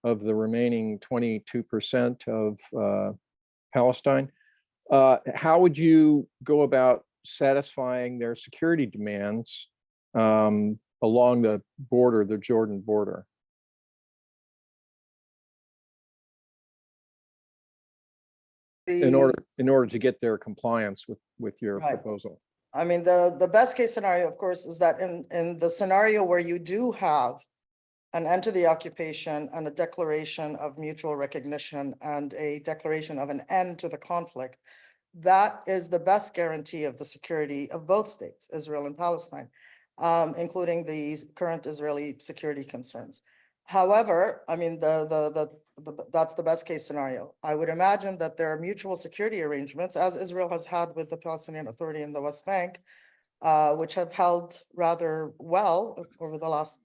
of the remaining 22% of Palestine. How would you go about satisfying their security demands along the border, the Jordan border? In order to get their compliance with your proposal. I mean, the best case scenario, of course, is that in the scenario where you do have an end to the occupation, and a declaration of mutual recognition and a declaration of an end to the conflict. That is the best guarantee of the security of both states, Israel and Palestine, including the current Israeli security concerns. However, I mean, that's the best case scenario. I would imagine that there are mutual security arrangements, as Israel has had with the Palestinian Authority in the West Bank, which have held rather well over the last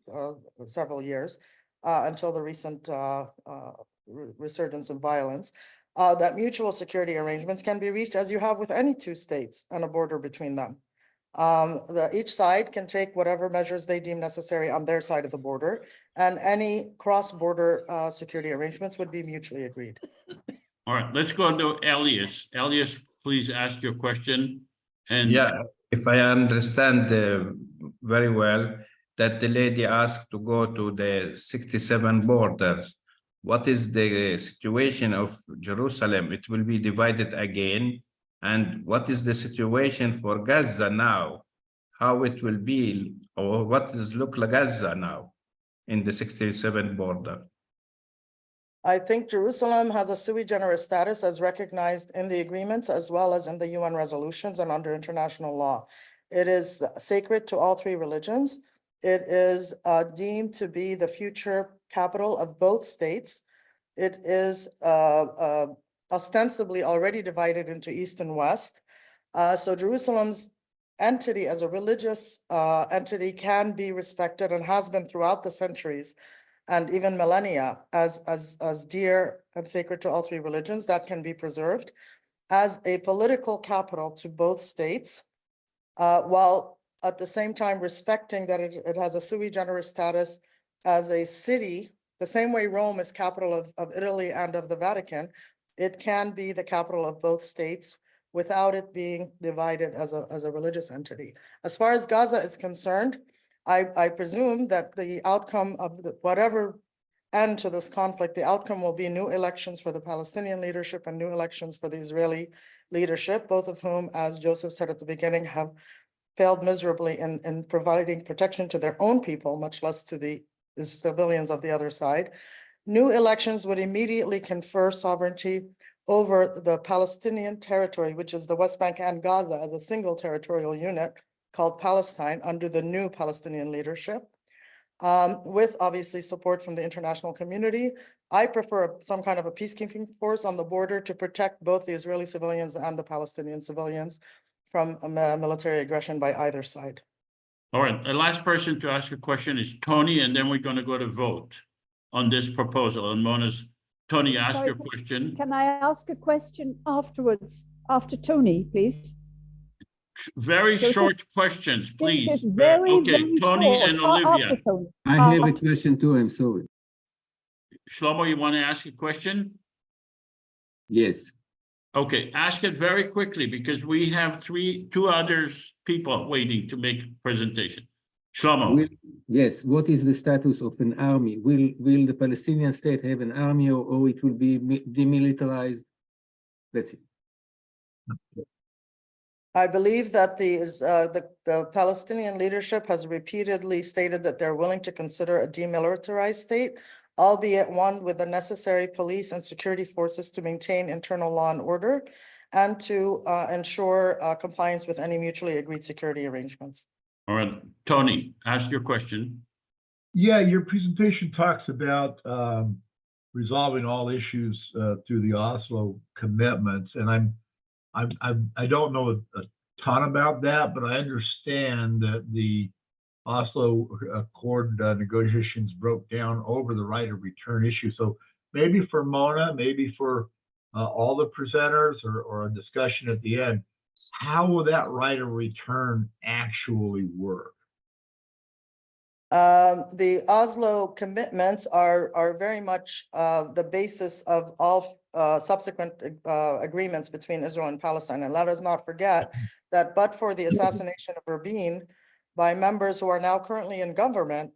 several years, until the recent resurgence in violence, that mutual security arrangements can be reached as you have with any two states and a border between them. Each side can take whatever measures they deem necessary on their side of the border, and any cross-border security arrangements would be mutually agreed. All right, let's go to Elias. Elias, please ask your question. And Yeah, if I understand very well, that the lady asked to go to the 67 borders. What is the situation of Jerusalem? It will be divided again. And what is the situation for Gaza now? How it will be, or what is look like Gaza now in the 67 border? I think Jerusalem has a sui generis status as recognized in the agreements as well as in the UN resolutions and under international law. It is sacred to all three religions. It is deemed to be the future capital of both states. It is ostensibly already divided into East and West. So Jerusalem's entity as a religious entity can be respected and has been throughout the centuries and even millennia as dear and sacred to all three religions. That can be preserved as a political capital to both states, while at the same time respecting that it has a sui generis status as a city. The same way Rome is capital of Italy and of the Vatican, it can be the capital of both states without it being divided as a religious entity. As far as Gaza is concerned, I presume that the outcome of whatever end to this conflict, the outcome will be new elections for the Palestinian leadership and new elections for the Israeli leadership, both of whom, as Joseph said at the beginning, have failed miserably in providing protection to their own people, much less to the civilians of the other side. New elections would immediately confer sovereignty over the Palestinian territory, which is the West Bank and Gaza, as a single territorial unit called Palestine under the new Palestinian leadership, with obviously support from the international community. I prefer some kind of a peacekeeping force on the border to protect both the Israeli civilians and the Palestinian civilians from military aggression by either side. all right, the last person to ask a question is Tony, and then we're going to go to vote on this proposal. And Mona's, Tony, ask Sorry, your question. Can I ask a question afterwards, after Tony, please? Very Joseph, short questions, please. This is very, Okay, very Tony short. and Olivia. After Tony. I have a question too, I'm sorry. Shlomo, you want to ask a question? Yes. Okay, ask it very quickly because we have two others people waiting to make presentation. Shlomo. Yes, what is the status of an army? Will the Palestinian state have an army, or it will be demilitarized? That's it. I believe that the Palestinian leadership has repeatedly stated that they're willing to consider a demilitarized state, albeit one with the necessary police and security forces to maintain internal law and order and to ensure compliance with any mutually agreed security arrangements. All right, Tony, ask your question. Yeah, your presentation talks about resolving all issues through the Oslo commitments, and I don't know a ton about that, but I understand that the Oslo Accord negotiations broke down over the right of return issue. So maybe for Mona, maybe for all the presenters, or a discussion at the end, how will that right of return actually work? The Oslo commitments are very much the basis of all subsequent agreements between Israel and Palestine. And let us not forget that but for the assassination of Rabin by members who are now currently in government,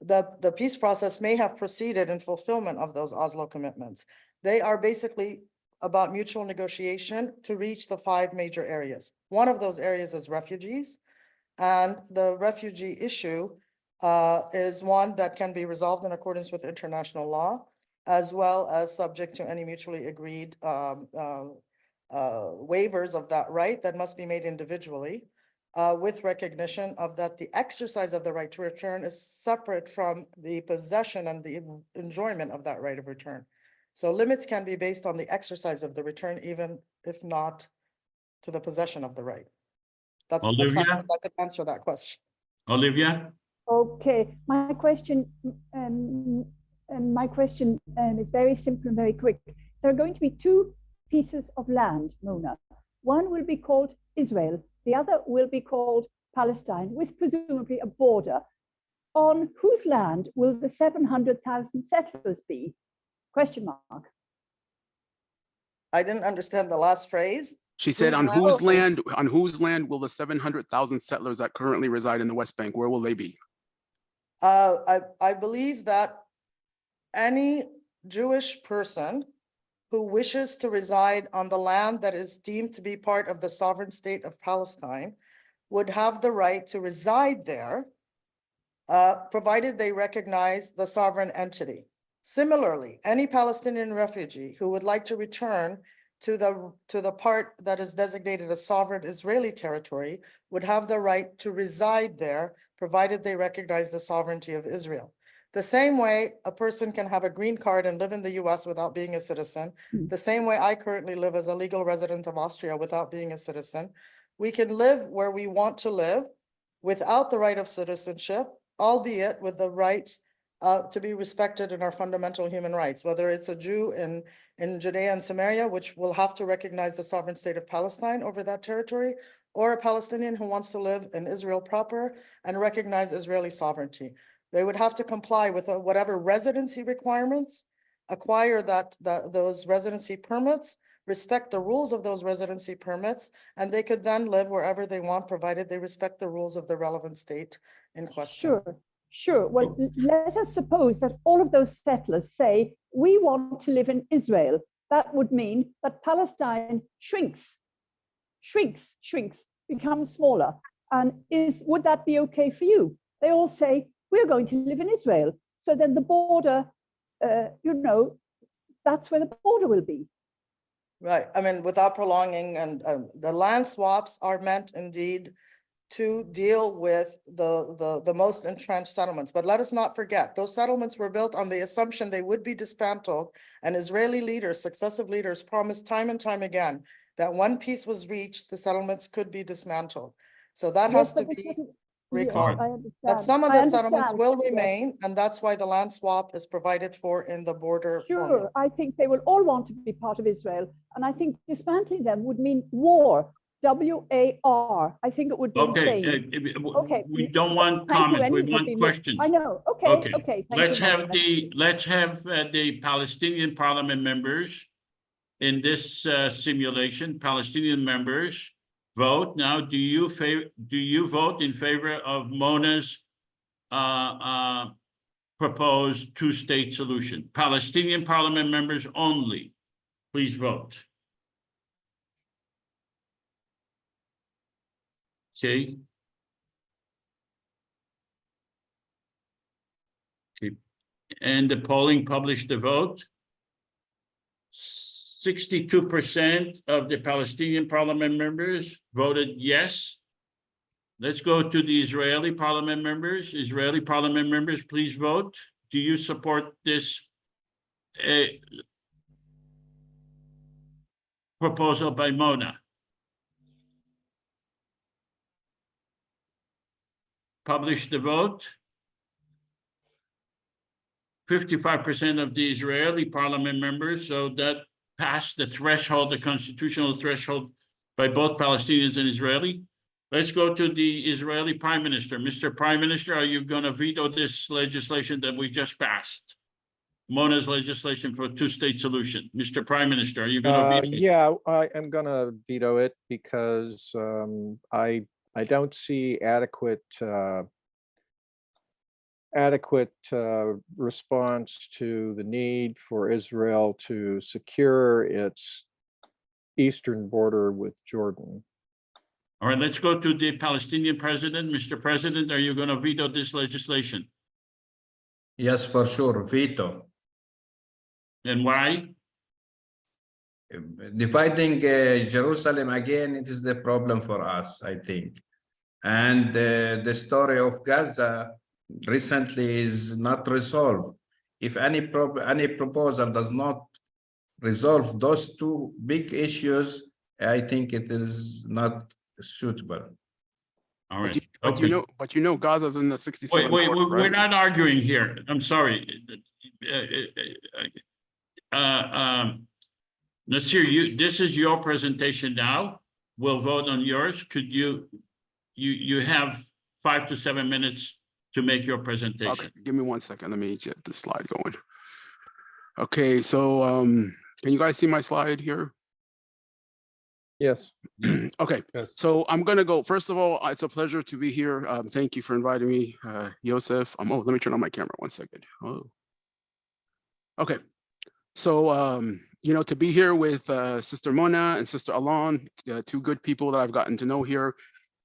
the peace process may have proceeded in fulfillment of those Oslo commitments. They are basically about mutual negotiation to reach the 5 major areas. One of those areas is refugees, and the refugee issue is one that can be resolved in accordance with international law, as well as subject to any mutually agreed waivers of that right that must be made individually, with recognition of that the exercise of the right to return is separate from the possession and the enjoyment of that right of return. So limits can be based on the exercise of the return, even if not to the possession of the right. That's as fast as I could answer that question. Olivia? Okay, my question is very simple and very quick. There are going to be two pieces of land, Mona. One will be called Israel. The other will be called Palestine, with presumably a border. On whose land will the 700,000 settlers be? Question mark. I didn't understand the last phrase. She said, Whose on land? whose land will the 700,000 settlers that currently reside in the West Bank, where will they be? I believe that any Jewish person who wishes to reside on the land that is deemed to be part of the sovereign state of Palestine would have the right to reside there, provided they recognize the sovereign entity. Similarly, any Palestinian refugee who would like to return to the part that is designated as sovereign Israeli territory would have the right to reside there, provided they recognize the sovereignty of Israel. The same way a person can have a green card and live in the US without being a citizen, the same way I currently live as a legal resident of Austria without being a citizen, we can live where we want to live without the right of citizenship, albeit with the rights to be respected in our fundamental human rights, whether it's a Jew in Judea and Samaria, which will have to recognize the sovereign state of Palestine over that territory, or a Palestinian who wants to live in Israel proper and recognize Israeli sovereignty. They would have to comply with whatever residency requirements, acquire those residency permits, respect the rules of those residency permits, and they could then live wherever they want, provided they respect the rules of the relevant state in question. Sure. Well, let us suppose that all of those settlers say, we want to live in Israel. That would mean that Palestine shrinks, becomes smaller. And would that be okay for you? They all say, we're going to live in Israel. So then the border, that's where the border will be. Right. I mean, without prolonging, and the land swaps are meant indeed to deal with the most entrenched settlements. But let us not forget, those settlements were built on the assumption they would be dismantled, and Israeli leaders, successive leaders, promised time and time again that when peace was reached, the settlements could be dismantled. So that has to be recalled. But some of the settlements will remain, and that's why the land swap is provided for in the border formula. Sure, I think they will all want to be part of Israel, and I think dismantling them would mean war. W-A-R. I think it would be insane. Okay, we don't want comments, we want questions. I know. Okay. Let's have the Palestinian parliament members in this simulation. Palestinian members vote now. Do you vote in favor of Mona's proposed two-state solution? Palestinian parliament members only. Please vote. Okay. And the polling published the vote. 62% of the Palestinian parliament members voted yes. Let's go to the Israeli parliament members. Israeli parliament members, please vote. Do you support this proposal by Mona? Publish the vote. 55% of the Israeli parliament members, so that passed the threshold, the constitutional threshold by both Palestinians and Israeli. Let's go to the Israeli Prime Minister. Mr. Prime Minister, are you going to veto this legislation that we just passed? Mona's legislation for a two-state solution. Mr. Prime Minister, are you going to veto it? Yeah, I am going to veto it because I don't see adequate response to the need for Israel to secure its eastern border with Jordan. All right, let's go to the Palestinian president. Mr. President, are you going to veto this legislation? Yes, for sure, veto. And why? Dividing Jerusalem again, it is the problem for us, I think. And the story of Gaza recently is not resolved. If any proposal does not resolve those two big issues, I think it is not suitable. All right. But you know, Gaza's in the 67. Wait, border, we're right? not arguing here. I'm sorry. Naseer, this is your presentation now. We'll vote on yours. Could you have 5 to 7 minutes to make your presentation? Okay, give me 1 second. Let me get the slide going. Okay, so can you guys see my slide here? Yes. Okay, Yes. so I'm gonna go. First of all, it's a pleasure to be here. Thank you for inviting me, Yosef. Oh, let me turn on my camera 1 second. Oh. Okay, so you know, to be here with Sister Mona and Sister Alon, two good people that I've gotten to know here.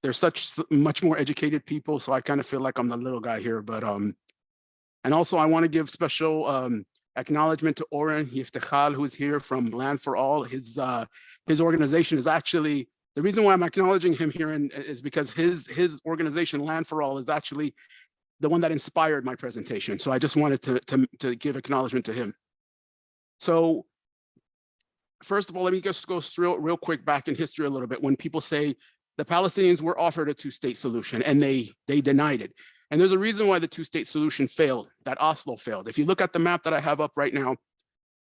They're such much more educated people, so I kind of feel like I'm the little guy here. But and also I want to give special acknowledgement to Oren Yiftechal, who's here from Land for All. His organization is actually, the reason why I'm acknowledging him here is because his organization, Land for All, is actually the one that inspired my presentation. So I just wanted to give acknowledgement to him. So first of all, let me just go real quick back in history a little bit. When people say the Palestinians were offered a two-state solution and they denied it. And there's a reason why the two-state solution failed, that Oslo failed. If you look at the map that I have up right now,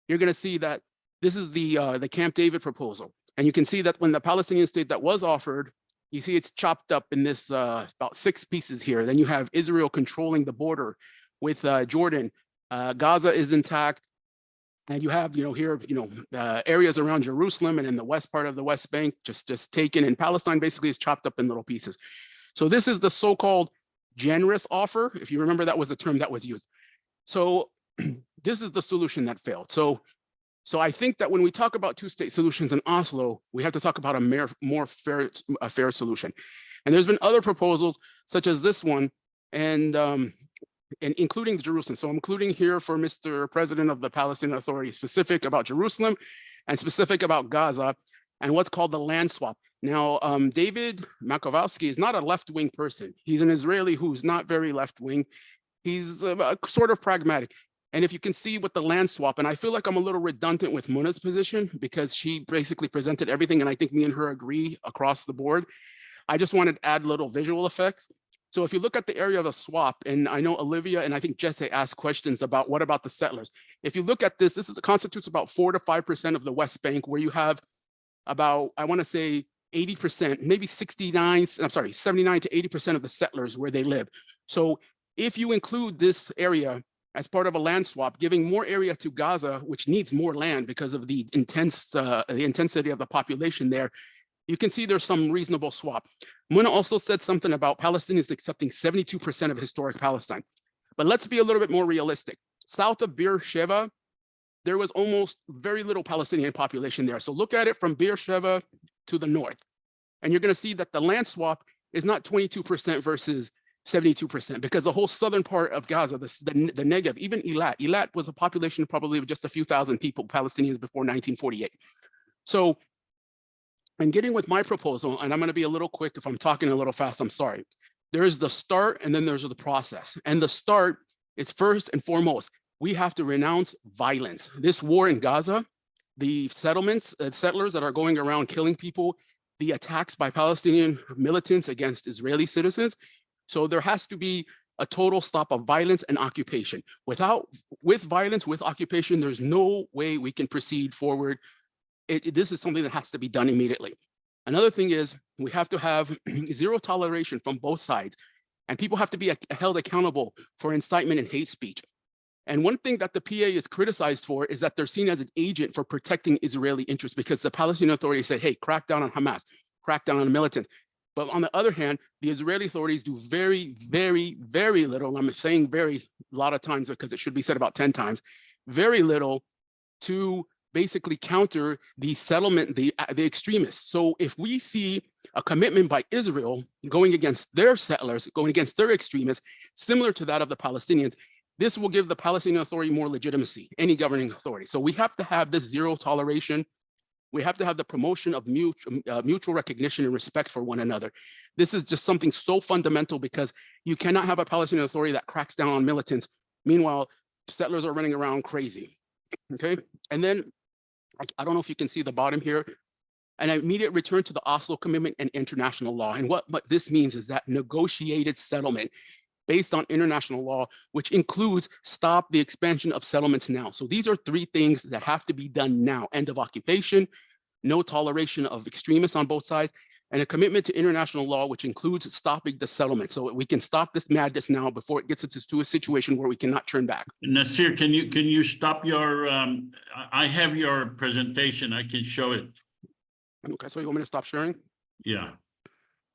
you're gonna see that this is the Camp David proposal. And you can see that when the Palestinian state that was offered, you see it's chopped up in this about 6 pieces here. Then you have Israel controlling the border with Jordan. Gaza is intact. And you have, here, areas around Jerusalem and in the west part of the West Bank just taken, and Palestine basically is chopped up in little pieces. So this is the so-called generous offer. If you remember, that was the term that was used. So this is the solution that failed. So I think that when we talk about two-state solutions in Oslo, we have to talk about a fair solution. And there's been other proposals such as this one, and including Jerusalem. So I'm including here for Mr. President of the Palestinian Authority, specific about Jerusalem and specific about Gaza and what's called the land swap. Now, David Makovsky is not a left-wing person. He's an Israeli who's not very left-wing. He's sort of pragmatic. And if you can see with the land swap, and I feel like I'm a little redundant with Muna's position because she basically presented everything, and I think me and her agree across the board. I just wanted to add little visual effects. So if you look at the area of a swap, and I know Olivia and I think Jesse asked questions about what about the settlers. If you look at this constitutes about 4 to 5% of the West Bank, where you have about, I want to say 80%, maybe 79 to 80% of the settlers where they live. So if you include this area as part of a land swap, giving more area to Gaza, which needs more land because of the intensity of the population there, you can see there's some reasonable swap. Muna also said something about Palestinians accepting 72% of historic Palestine. But let's be a little bit more realistic. South of Beersheba, there was almost very little Palestinian population there. So look at it from Beersheba to the north. And you're gonna see that the land swap is not 22% versus 72%, because the whole southern part of Gaza, the Negev, even Eilat was a population probably of just a few thousand people, Palestinians, before 1948. So, and getting with my proposal, and I'm going to be a little quick if I'm talking a little fast, I'm sorry. There is the start and then there's the process. And the start is first and foremost, we have to renounce violence. This war in Gaza, the settlements, settlers that are going around killing people, the attacks by Palestinian militants against Israeli citizens. So there has to be a total stop of violence and occupation. With violence, with occupation, there's no way we can proceed forward. This is something that has to be done immediately. Another thing is we have to have zero toleration from both sides, and people have to be held accountable for incitement and hate speech. And one thing that the PA is criticized for is that they're seen as an agent for protecting Israeli interests, because the Palestinian Authority said, hey, crack down on Hamas, crack down on the militants. But on the other hand, the Israeli authorities do very, very, very little. I'm saying very a lot of times because it should be said about 10 times, very little to basically counter the settlement, the extremists. So if we see a commitment by Israel going against their settlers, going against their extremists, similar to that of the Palestinians, this will give the Palestinian Authority more legitimacy, any governing authority. So we have to have this zero toleration. We have to have the promotion of mutual recognition and respect for one another. This is just something so fundamental because you cannot have a Palestinian Authority that cracks down on militants. Meanwhile, settlers are running around crazy, okay? And then, I don't know if you can see the bottom here, an immediate return to the Oslo Commitment and international law. And what this means is that negotiated settlement based on international law, which includes stop the expansion of settlements now. So these are three things that have to be done now: end of occupation, no toleration of extremists on both sides, and a commitment to international law, which includes stopping the settlement. So we can stop this madness now before it gets us to a situation where we cannot turn back. Naseer, can you stop your, I have your presentation, I can show it. Okay, so you want me to stop sharing? Yeah.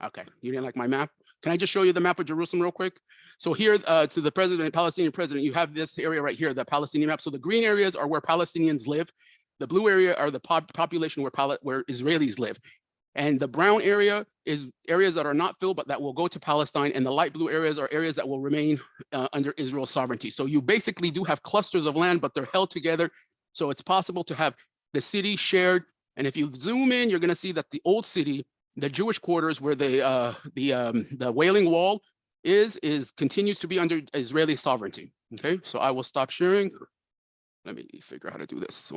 Okay, you didn't like my map? Can I just show you the map of Jerusalem real quick? So here to the president, Palestinian president, you have this area right here, the Palestinian map. So the green areas are where Palestinians live. The blue area are the population where Israelis live. And the brown area is areas that are not filled, but that will go to Palestine. And the light blue areas are areas that will remain under Israel's sovereignty. So you basically do have clusters of land, but they're held together. So it's possible to have the city shared. And if you zoom in, you're going to see that the old city, the Jewish quarters where the Wailing Wall continues to be under Israeli sovereignty. Okay, so I will stop sharing. Let me figure out how to do this.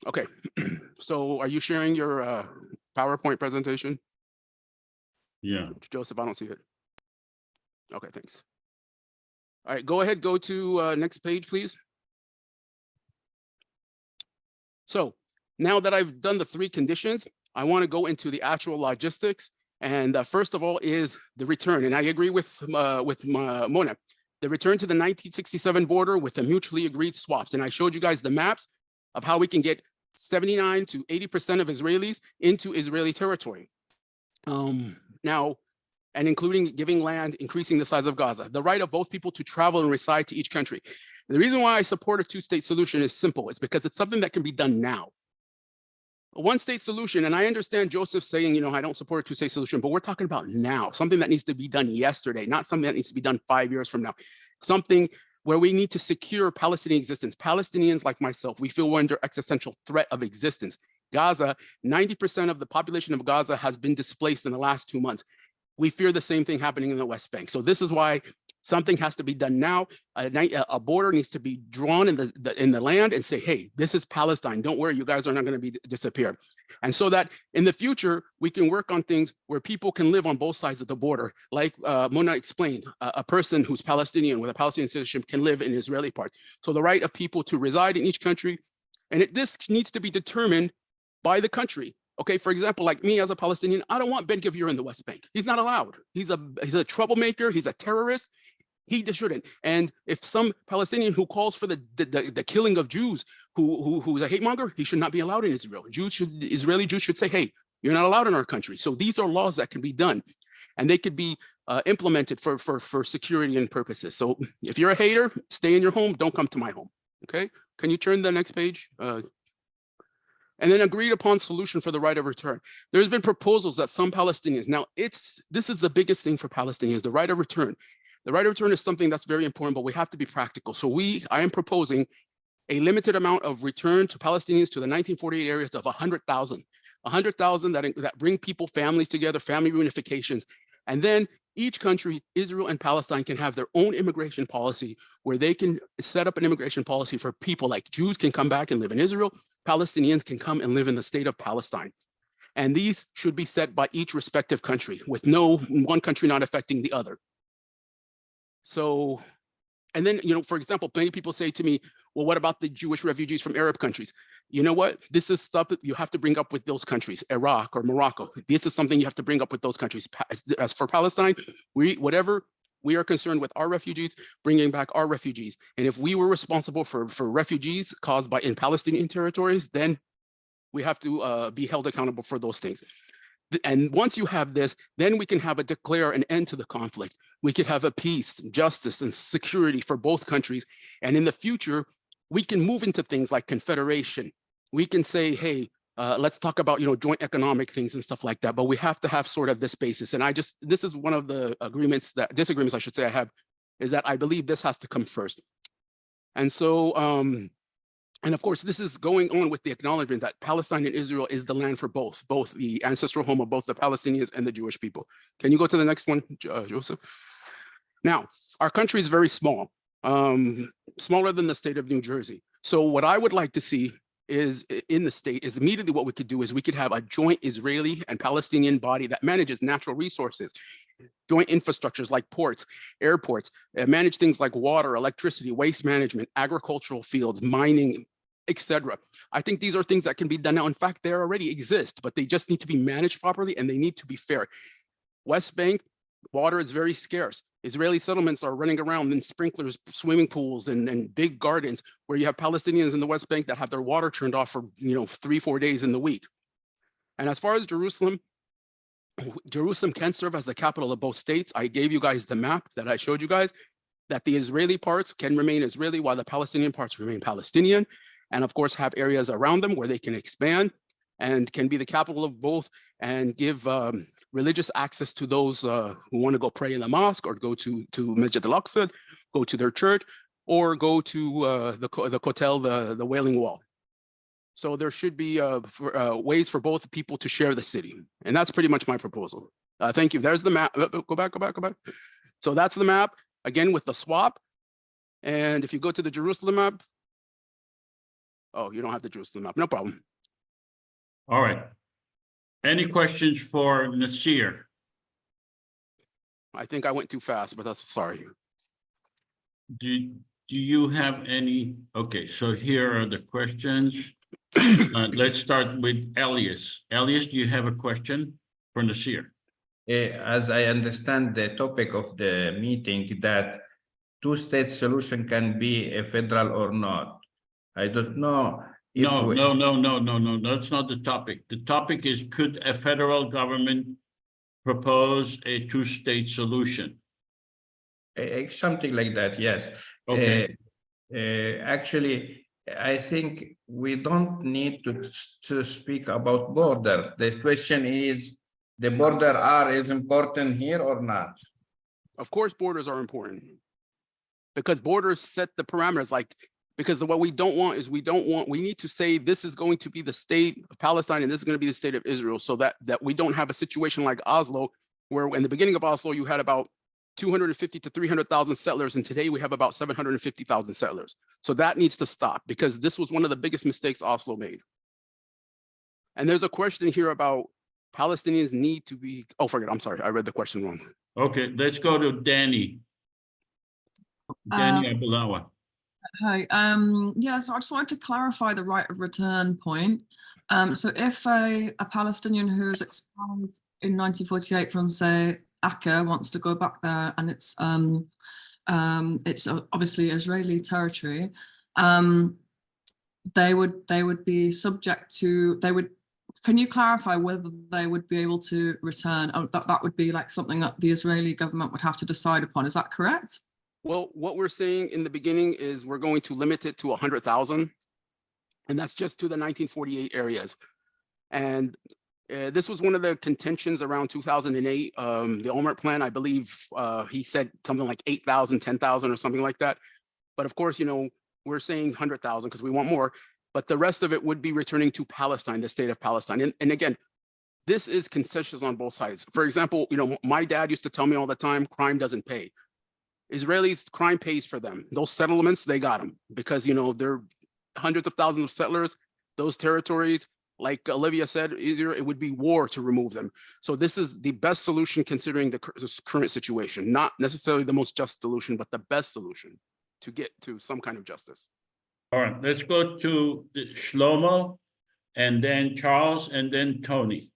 Okay, so are you sharing your PowerPoint presentation? Yeah. Joseph, I don't see it. Okay, thanks. All right, go ahead, go to next page, please. So now that I've done the three conditions, I want to go into the actual logistics. And first of all is the return. And I agree with Mona, the return to the 1967 border with the mutually agreed swaps. And I showed you guys the maps of how we can get 79 to 80% of Israelis into Israeli territory. Now, and including giving land, increasing the size of Gaza, the right of both people to travel and reside to each country. The reason why I support a two-state solution is simple. It's because it's something that can be done now. A one-state solution, and I understand Joseph saying, you know, I don't support a two-state solution, but we're talking about now, something that needs to be done yesterday, not something that needs to be done 5 years from now, something where we need to secure Palestinian existence. Palestinians like myself, we feel we're under existential threat of existence. Gaza, 90% of the population of Gaza has been displaced in the last 2 months. We fear the same thing happening in the West Bank. So this is why something has to be done now. A border needs to be drawn in the land and say, hey, this is Palestine. Don't worry, you guys are not going to disappear. And so that in the future, we can work on things where people can live on both sides of the border. Like Mona explained, a person who's Palestinian with a Palestinian citizenship can live in Israeli part. So the right of people to reside in each country, and this needs to be determined by the country. Okay, for example, like me as a Palestinian, I don't want Ben Gvir in the West Bank. He's not allowed. He's a troublemaker. He's a terrorist. He shouldn't. And if some Palestinian who calls for the killing of Jews, who's a hate monger, he should not be allowed in Israel. Israeli Jews should say, hey, you're not allowed in our country. So these are laws that can be done, and they could be implemented for security and purposes. So if you're a hater, stay in your home. Don't come to my home. Okay. Can you turn the next page? And then agreed upon solution for the right of return. There's been proposals that some Palestinians, now this is the biggest thing for Palestinians, the right of return. The right of return is something that's very important, but we have to be practical. So I am proposing a limited amount of return to Palestinians to the 1948 areas of 100,000 that bring people, families together, family reunifications. And then each country, Israel and Palestine, can have their own immigration policy where they can set up an immigration policy for people like Jews can come back and live in Israel, Palestinians can come and live in the state of Palestine. And these should be set by each respective country with no one country not affecting the other. So, and then, you know, for example, many people say to me, well, what about the Jewish refugees from Arab countries? You know what? This is stuff that you have to bring up with those countries, Iraq or Morocco. This is something you have to bring up with those countries. As for Palestine, whatever we are concerned with our refugees, bringing back our refugees. And if we were responsible for refugees caused in Palestinian territories, then we have to be held accountable for those things. And once you have this, then we can declare an end to the conflict. We could have a peace, justice, and security for both countries. And in the future, we can move into things like confederation. We can say, hey, let's talk about, joint economic things and stuff like that, but we have to have sort of this basis. And this is one of the disagreements I should say I have, is that I believe this has to come first. And so, and of course, this is going on with the acknowledgement that Palestine and Israel is the land for both the ancestral home of both the Palestinians and the Jewish people. Can you go to the next one, Joseph? Now, our country is very small, smaller than the state of New Jersey. So what I would like to see is in the state is immediately what we could do is we could have a joint Israeli and Palestinian body that manages natural resources, joint infrastructures like ports, airports, manage things like water, electricity, waste management, agricultural fields, mining, etc. I think these are things that can be done now. In fact, they already exist, but they just need to be managed properly and they need to be fair. West Bank, water is very scarce. Israeli settlements are running around in sprinklers, swimming pools, and big gardens where you have Palestinians in the West Bank that have their water turned off for 3-4 days in the week. And as far as Jerusalem can serve as the capital of both states. I gave you guys the map that I showed you guys, that the Israeli parts can remain Israeli while the Palestinian parts remain Palestinian, and of course have areas around them where they can expand and can be the capital of both and give religious access to those who want to go pray in the mosque or go to Masjid al-Aqsa, go to their church, or go to the Kotel, the Wailing Wall. So there should be ways for both people to share the city. And that's pretty much my proposal. Thank you. There's the map. Go back. So that's the map, again, with the swap. And if you go to the Jerusalem map, oh, you don't have the Jerusalem map. No problem. All right. Any questions for Naseer? I think I went too fast, but that's sorry. Do you have any? Okay, so here are the questions. Let's start with Elias. Elias, do you have a question for Naseer? As I understand the topic of the meeting, that two-state solution can be a federal or not. I don't know. No, that's not the topic. The topic is, could a federal government propose a two-state solution? Something like that, yes. Okay. Actually, I think we don't need to speak about border. The question is, the border is important here or not? Of course, borders are important because borders set the parameters. Because what we don't want is we need to say this is going to be the state of Palestine and this is going to be the state of Israel, so that we don't have a situation like Oslo, where in the beginning of Oslo, you had about 250 to 300,000 settlers, and today we have about 750,000 settlers. So that needs to stop, because this was one of the biggest mistakes Oslo made. And there's a question here about Palestinians need to be, I'm sorry, I read the question wrong. Okay, let's go to Danny. Danny Abulawa. Hi, yeah, so I just wanted to clarify the right of return point. So if a Palestinian who's expelled in 1948 from, say, Acre wants to go back there, and it's obviously Israeli territory, they would be subject to, can you clarify whether they would be able to return? That would be like something that the Israeli government would have to decide upon. Is that correct? Well, what we're saying in the beginning is we're going to limit it to 100,000, and that's just to the 1948 areas. And this was one of the contentions around 2008. The Olmert plan, I believe he said something like 8,000, 10,000 or something like that. But of course, we're saying 100,000 because we want more, but the rest of it would be returning to Palestine, the state of Palestine. And again, this is concessions on both sides. For example, my dad used to tell me all the time, crime doesn't pay. Israelis, crime pays for them. Those settlements, they got them because, they're hundreds of thousands of settlers. Those territories, like Olivia said, it would be war to remove them. So this is the best solution considering the current situation, not necessarily the most just solution, but the best solution to get to some kind of justice. All right, let's go to Shlomo, and then Charles, and then Tony.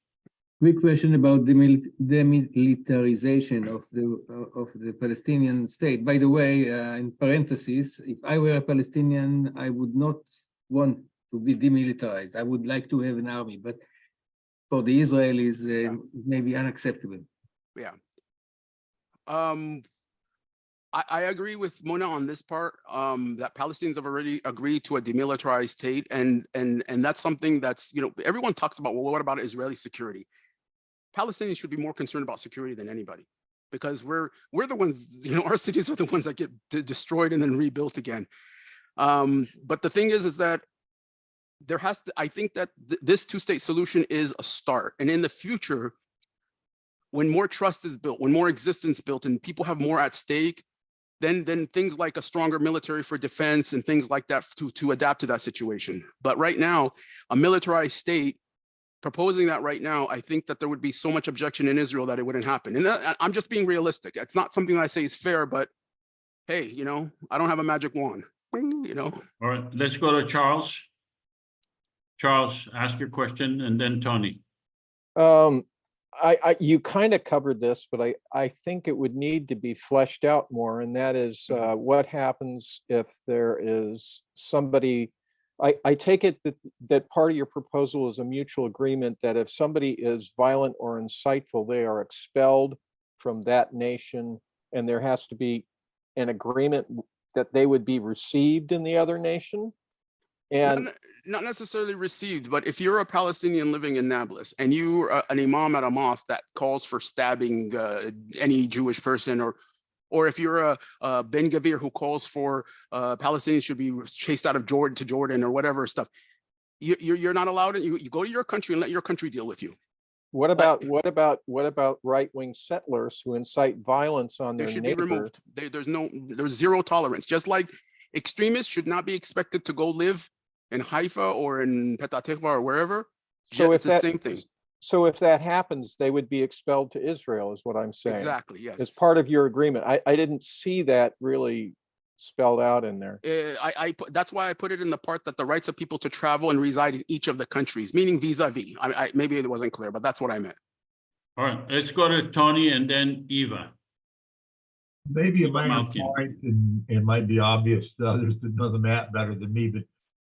Quick question about the demilitarization of the Palestinian state. By the way, in parentheses, if I were a Palestinian, I would not want to be demilitarized. I would like to have an army, but for the Israelis, it may be unacceptable. Yeah. I agree with Mona on this part, that Palestinians have already agreed to a demilitarized state, and that's something that's, everyone talks about, well, what about Israeli security? Palestinians should be more concerned about security than anybody, because we're the ones, our cities are the ones that get destroyed and then rebuilt again. But the thing is that there has to, I think that this two-state solution is a start, and in the future, when more trust is built, when more existence built, and people have more at stake, then things like a stronger military for defense and things like that to adapt to that situation. But right now, a militarized state, proposing that right now, I think that there would be so much objection in Israel that it wouldn't happen. And I'm just being realistic. It's not something that I say is fair, but hey, I don't have a magic wand, All right, let's go to Charles. Charles, ask your question, and then Tony. You kind of covered this, but I think it would need to be fleshed out more, and that is what happens if there is somebody. I take it that part of your proposal is a mutual agreement that if somebody is violent or insightful, they are expelled from that nation, and there has to be an agreement that they would be received in the other nation. And not necessarily received, but if you're a Palestinian living in Nablus and you're an imam at a mosque that calls for stabbing any Jewish person, or if you're a Ben Gavir who calls for Palestinians should be chased out of Jordan or whatever stuff, you're not allowed it. You go to your country and let your country deal with you. What about right-wing settlers who incite violence on their They should neighbor? be removed. There's zero tolerance. Just like extremists should not be expected to go live in Haifa or in Petah Tikva or wherever. So it's the same thing. So if that happens, they would be expelled to Israel, is what I'm saying. Exactly, yes. As part of your agreement. I didn't see that really spelled out in there. That's why I put it in the part that the rights of people to travel and reside in each of the countries, meaning vis-a-vis. Maybe it wasn't clear, but that's what I meant. All right, let's go to Tony and then Eva. Maybe a Eva minor Malkin. point, and it might be obvious to others that know the map better than me, but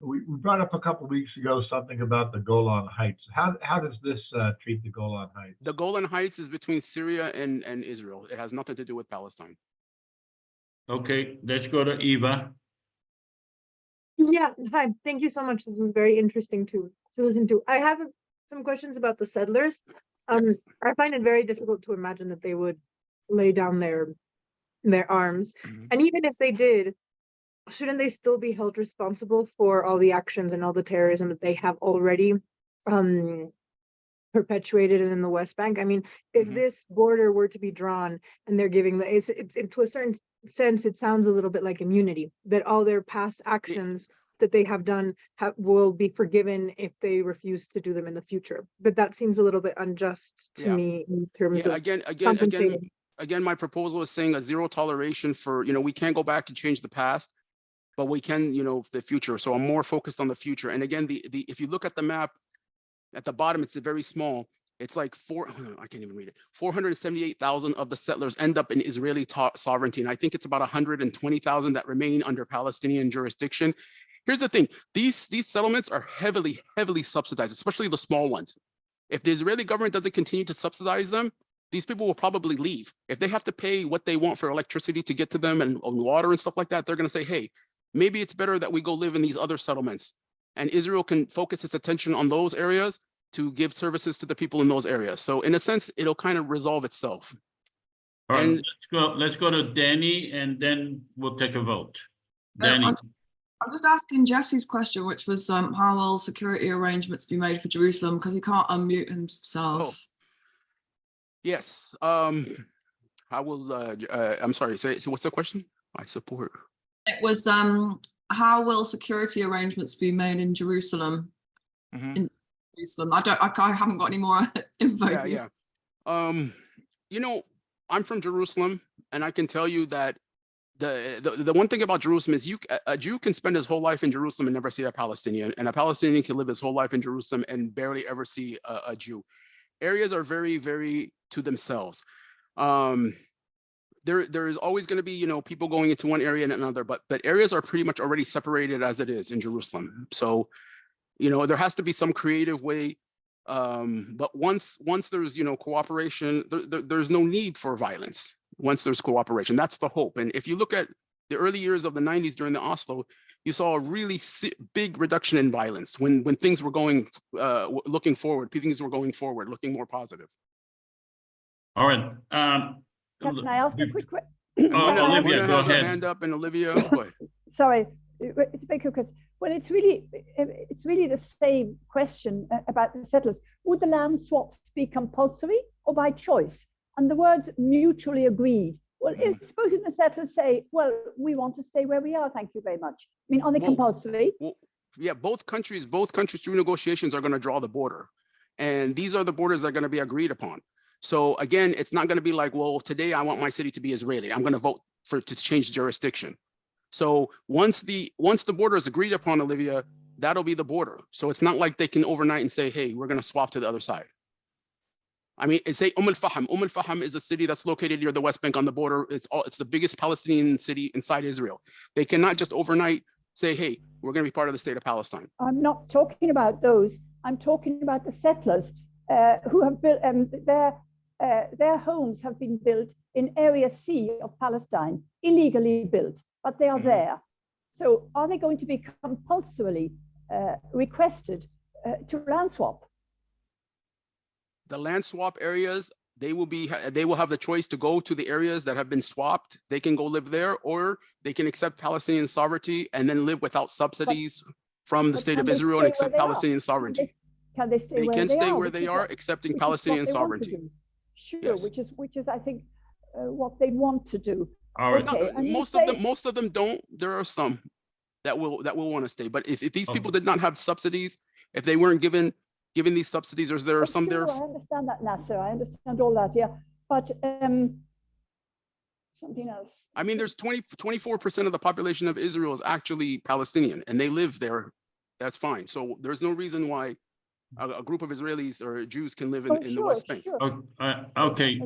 we brought up a couple of weeks ago something about the Golan Heights. How does this treat the Golan Heights? The Golan Heights is between Syria and Israel. It has nothing to do with Palestine. Okay, let's go to Eva. Yeah, hi. Thank you so much. This was very interesting to listen to. I have some questions about the settlers. I find it very difficult to imagine that they would lay down their arms. And even if they did, shouldn't they still be held responsible for all the actions and all the terrorism that they have already perpetuated in the West Bank? I mean, if this border were to be drawn and they're giving it's to a certain sense, it sounds a little bit like immunity, that all their past actions that they have done will be forgiven if they refuse to do them in the future. But that seems a little bit unjust to me in terms of again, my proposal is saying a zero toleration for, we can't go back and change the past, but we can, the future. So I'm more focused on the future. And again, if you look at the map at the bottom, it's very small. It's like I can't even read it. 478,000 of the settlers end up in Israeli sovereignty. And I think it's about 120,000 that remain under Palestinian jurisdiction. Here's the thing. These settlements are heavily, heavily subsidized, especially the small ones. If the Israeli government doesn't continue to subsidize them, these people will probably leave. If they have to pay what they want for electricity to get to them and water and stuff like that, they're going to say, hey, maybe it's better that we go live in these other settlements. And Israel can focus its attention on those areas to give services to the people in those areas. So in a sense, it'll kind of resolve itself. All right, let's go to Danny, and then we'll take a vote. Danny. I'm just asking Jesse's question, which was how will security arrangements be made for Jerusalem, because he can't unmute himself. Yes. How will I'm sorry, so what's the question? I support. It was how will security arrangements be made in Jerusalem? In Jerusalem. I haven't got any more info. Yeah. I'm from Jerusalem, and I can tell you that the one thing about Jerusalem is a Jew can spend his whole life in Jerusalem and never see a Palestinian, and a Palestinian can live his whole life in Jerusalem and barely ever see a Jew. Areas are very, very to themselves. There is always going to be, people going into one area and another, but areas are pretty much already separated as it is in Jerusalem. So, there has to be some creative way. But once there's, cooperation, there's no need for violence. once there's cooperation. That's the hope. And if you look at the early years of the 90s during the Oslo, you saw a really big reduction in violence when things were going, looking forward, things were going forward, looking more positive. All right. Can I ask a quick question? Olivia, go has her ahead. hand up, and Olivia, go ahead. Sorry, it's very quick. Well, it's really the same question about the settlers. Would the land swaps be compulsory or by choice? And the words mutually agreed. Well, supposing the settlers say, well, we want to stay where we are, thank you very much. I mean, are they compulsory? Well, yeah, both countries through negotiations are going to draw the border. And these are the borders that are going to be agreed upon. So again, it's not going to be like, well, today I want my city to be Israeli. I'm going to vote to change jurisdiction. So once the border is agreed upon, Olivia, that'll be the border. So it's not like they can overnight and say, hey, we're going to swap to the other side. I mean, say al-Faham. Al-Faham is a city that's located near the West Bank on the border. It's the biggest Palestinian city inside Israel. They cannot just overnight say, hey, we're going to be part of the state of Palestine. I'm not talking about those. I'm talking about the settlers who have built their homes have been built in Area C of Palestine, illegally built, but they are there. So are they going to be compulsorily requested to land swap? The land swap areas, they will have the choice to go to the areas that have been swapped. They can go live there, or they can accept Palestinian sovereignty and then live without subsidies from the state of Israel and accept Palestinian sovereignty. Can they stay They where can they stay are? where they are, accepting Palestinian sovereignty. Sure, Yes. which is I think what they want to do. All right. Okay, No, most of them don't. There are some that will want to stay. But if these people did not have subsidies, if they weren't given these subsidies, or there are some there. I understand that, Naseer. I understand all that, yeah. But something else. I mean, there's 24% of the population of Israel is actually Palestinian, and they live there. That's fine. So there's no reason why a group of Israelis or Jews can live in the West Bank. Sure. Okay.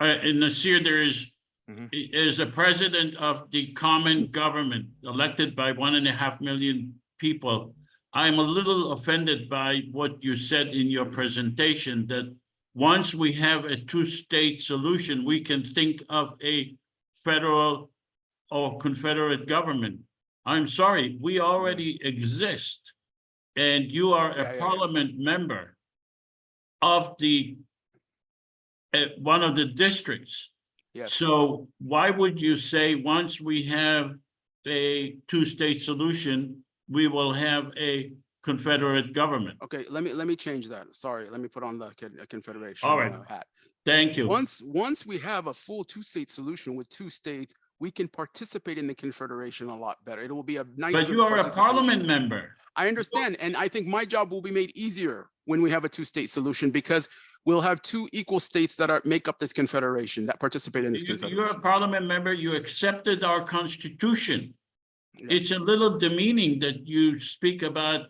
Naseer, there is the president of the common government elected by 1.5 million people. I'm a little offended by what you said in your presentation, that once we have a two-state solution, we can think of a federal or confederate government. I'm sorry, we already exist. And you are a parliament member of the one of the districts. Yes. So why would you say once we have a two-state solution, we will have a confederate government? Okay, let me change that. Sorry, let me put on the confederation All right. hat. Thank you. Once we have a full two-state solution with two states, we can participate in the confederation a lot better. It will be a nicer. But you are a parliament member. I understand, and I think my job will be made easier when we have a two-state solution, because we'll have two equal states that make up this confederation, that participate in this confederation. You're a parliament member. You accepted our constitution. Yes. It's a little demeaning that you speak about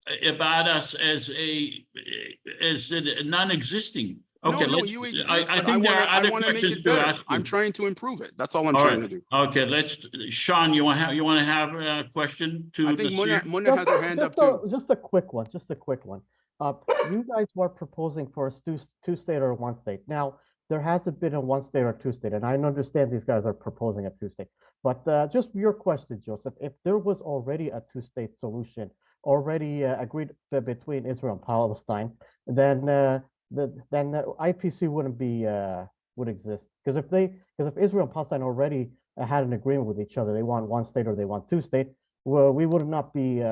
us as a non-existing. Okay, no, you exist, I think there are other questions to ask. I'm trying to improve it. That's all I'm trying to do. Okay, Sean, you want to have a question to? I think Mona has her hand up too. Just a quick one. You guys were proposing for a two-state or one-state. Now, there hasn't been a one-state or two-state, and I understand these guys are proposing a two-state. But just your question, Joseph, if there was already a two-state solution already agreed between Israel and Palestine, then the IPC would exist. Because if Israel and Palestine already had an agreement with each other, they want one state or they want two state, well, we would not be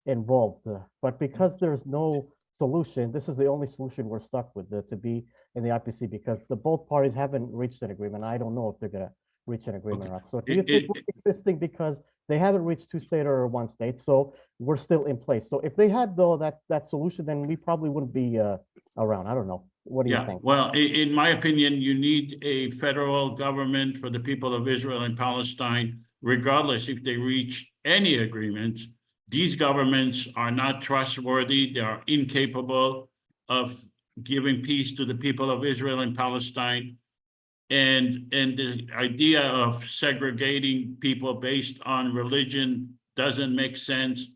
involved. But because there's no solution, this is the only solution we're stuck with, to be in the IPC, because both parties haven't reached an agreement. I don't know if they're gonna reach an agreement or not. So do you think we're existing because they haven't reached two-state or one state, so we're still in place? So if they had though that solution, then we probably wouldn't be around. I don't know. What do you think? Well, in my opinion, you need a federal government for the people of Israel and Palestine, regardless if they reach any agreements. These governments are not trustworthy. They are incapable of giving peace to the people of Israel and Palestine. And the idea of segregating people based on religion doesn't make sense.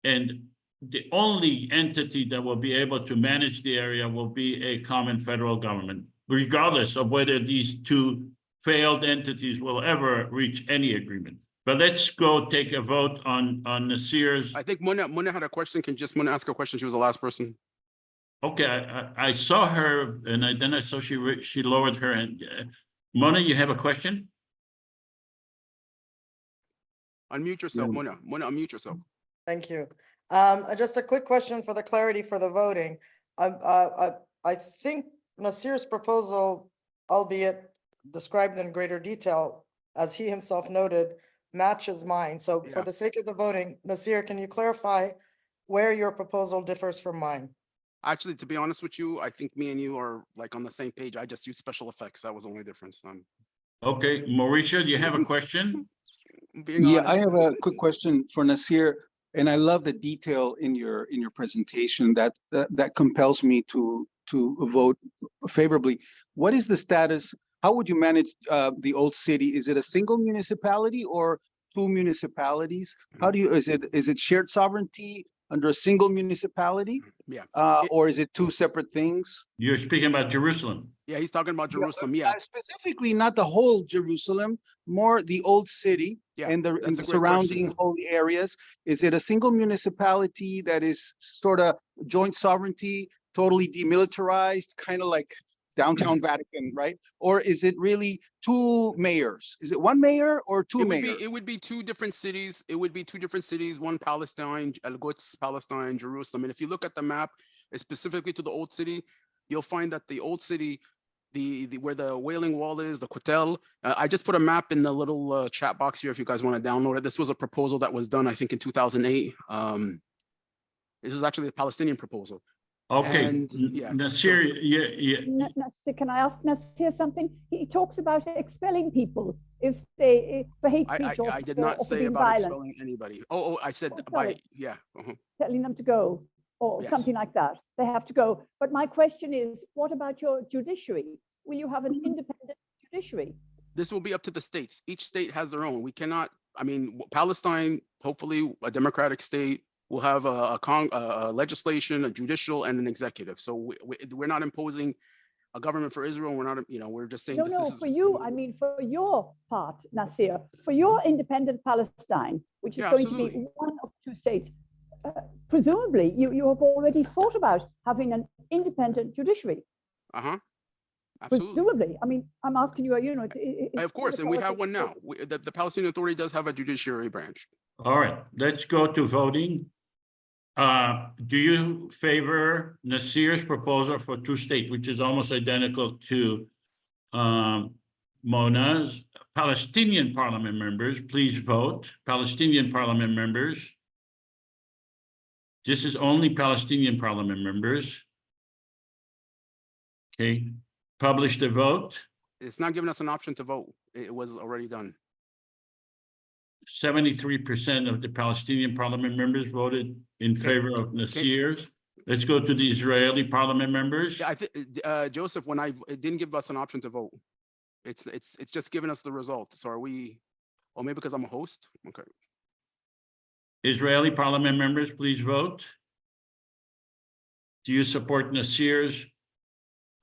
And the only entity that will be able to manage the area will be a common federal government. regardless of whether these two failed entities will ever reach any agreement. But let's go take a vote on Naseer's. I think Mona had a question. Can just Mona ask a question? She was the last person. Okay, I saw her, and then I saw she lowered her hand. Mona, you have a question? Unmute yourself, Mona. Mona, unmute yourself. Thank you. Just a quick question for the clarity for the voting. I think Naseer's proposal, albeit described in greater detail, as he himself noted, matches mine. So for Yeah. the sake of the voting, Naseer, can you clarify where your proposal differs from mine? Actually, to be honest with you, I think me and you are like on the same page. I just use special effects. That was the only difference. Okay, Mauricio, do you have a question? Being Yeah, honest. I have a quick question for Naseer, and I love the detail in your presentation that compels me to vote favorably. What is the status? How would you manage the old city? Is it a single municipality or two municipalities? How do you, is it shared sovereignty under a single municipality? Yeah. Or is it two separate things? You're speaking about Jerusalem. Yeah, he's talking about Jerusalem. Yeah. Specifically, not the whole Jerusalem, more the old city and the that's a great surrounding question. holy areas. Is it a single municipality that is sort of joint sovereignty, totally demilitarized, kind of like downtown Vatican, right? Or is it really two mayors? Is it one mayor or two mayors? It would be two different cities. It would be two different cities, one Palestine, Al-Quds, Palestine, Jerusalem. And if you look at the map, specifically to the old city, you'll find that the old city, where the Wailing Wall is, the Kotel. I just put a map in the little chat box here if you guys want to download it. This was a proposal that was done, I think, in 2008. This was actually a Palestinian proposal. Okay, And, yeah, Naseer, Naseer, can I ask Naseer something? He talks about expelling people if they for hate speech or I did for- not or for say being about violent, expelling anybody. Oh, I said Oh, by, sorry. yeah. telling them to go or Yes. something like that. They have to go. But my question is, what about your judiciary? Will you have an independent judiciary? This will be up to the states. Each state has their own. We cannot, I mean, Palestine, hopefully a democratic state, will have a legislation, a judicial, and an executive. So we're not imposing a government for Israel. We're not, we're just saying No, that no, this is. for you, I mean, for your part, Naseer, for your independent Palestine, which is Yeah, going to absolutely. be one of two states, presumably you have already thought about having an independent judiciary. Uh-huh. Absolutely. Presumably, I mean, I'm asking you, Of course, and we have one now. The Palestinian Authority does have a judiciary branch. all right, let's go to voting. Do you favor Naseer's proposal for two-state, which is almost identical to Mona's? Palestinian parliament members, please vote. Palestinian parliament members. This is only Palestinian parliament members. Okay, publish the vote. It's not giving us an option to vote. It was already done. 73% of the Palestinian parliament members voted in favor of Naseer's. Let's go to the Israeli parliament members. Yeah, I think Joseph, it didn't give us an option to vote. It's just giving us the result. So are we? Or maybe because I'm a host. Okay. Israeli parliament members, please vote. Do you support Naseer's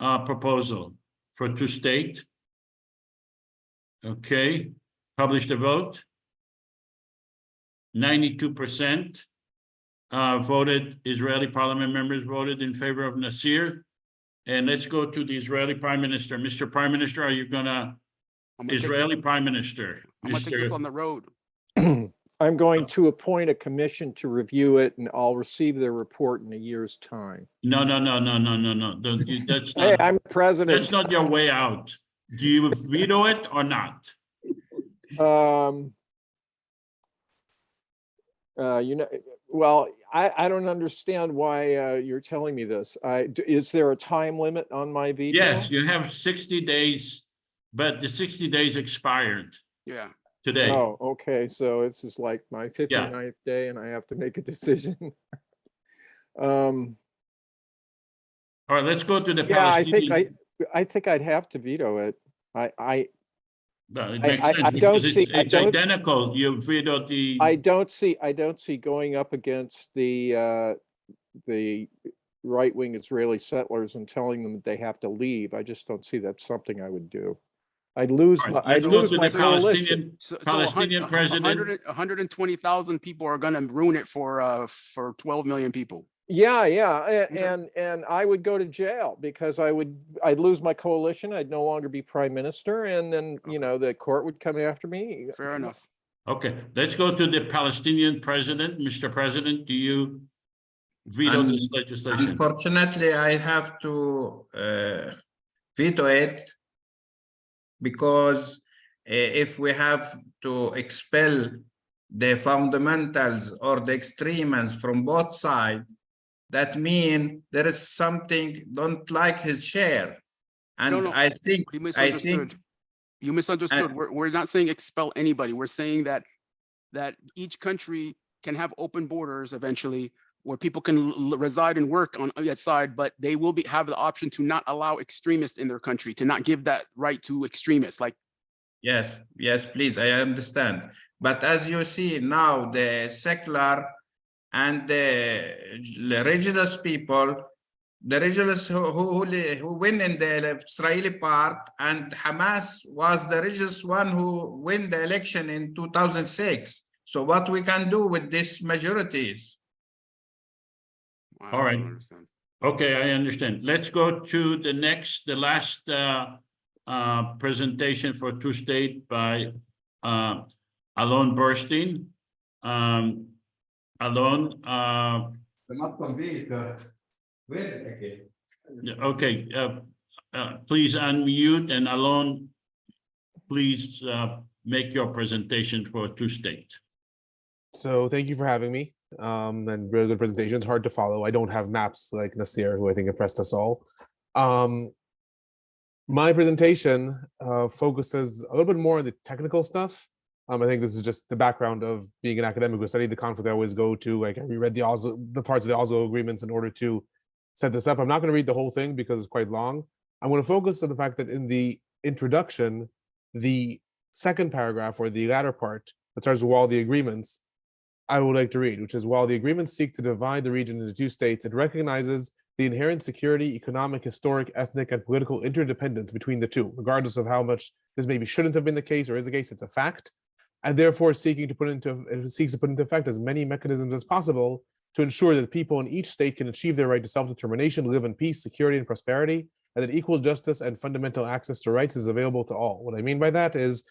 proposal for two-state? Okay, publish the vote. 92% voted, Israeli parliament members voted in favor of Naseer. And let's go to the Israeli Prime Minister. Mr. Prime Minister, are you gonna, Israeli Prime Minister? I'm gonna take this on the road. I'm going to appoint a commission to review it, and I'll receive their report in a year's time. No. That's Hey, not, I'm president. that's not your way out. Do you veto it or not? Well, I don't understand why you're telling me this. Is there a time limit on my veto? Yes, you have 60 days, but the 60 days expired. Yeah. Today. Oh, okay. So this is like my 59th day and I have to make a decision. All right, let's go to the Yeah, Palestinian. I think I'd have to veto it. No, it makes I sense don't because see- it's identical. You vetoed the. I don't see going up against the right-wing Israeli settlers and telling them that they have to leave. I just don't see that's something I would do. I'd lose All right, I'd let's go lose to my the coalition. Palestinian president. 120,000 people are going to ruin it for 12 million people. Yeah, and I would go to jail because I'd lose my coalition. I'd no longer be prime minister, and then the court would come after me. Fair enough. Okay, let's go to the Palestinian president. Mr. President, do you veto this legislation? Unfortunately, I have to veto it because if we have to expel the fundamentals or the extremists from both sides, that means there is something don't like his chair. And No, I think you misunderstood. You misunderstood. We're not saying expel anybody. We're saying that each country can have open borders eventually, where people can reside and work on that side, but they will have the option to not allow extremists in their country, to not give that right to extremists. Like, yes, please, I understand. But as you see now, the secular and the religious people, the religious who win in the Israeli part, and Hamas was the religious one who win the election in 2006. So what we can do with these majorities? All right. Okay, I understand. Let's go to the last presentation for two-state by Alon Burstein. Alon, okay, please unmute, and Alon, please make your presentation for two-state. So thank you for having me. And really good presentation. It's hard to follow. I don't have maps like Naseer, who I think impressed us all. My presentation focuses a little bit more on the technical stuff. I think this is just the background of being an academic who studied the conflict. I always go to, like, I reread the parts of the Oslo agreements in order to set this up. I'm not going to read the whole thing because it's quite long. I'm going to focus on the fact that in the introduction, the second paragraph, or the latter part that starts with all the agreements, I would like to read, which is, while the agreements seek to divide the region into two states, it recognizes the inherent security, economic, historic, ethnic, and political interdependence between the two, regardless of how much this maybe shouldn't have been the case or is the case. It's a fact, and therefore seeks to put into effect as many mechanisms as possible to ensure that people in each state can achieve their right to self-determination, live in peace, security, and prosperity, and that equal justice and fundamental access to rights is available to all. What I mean by that is,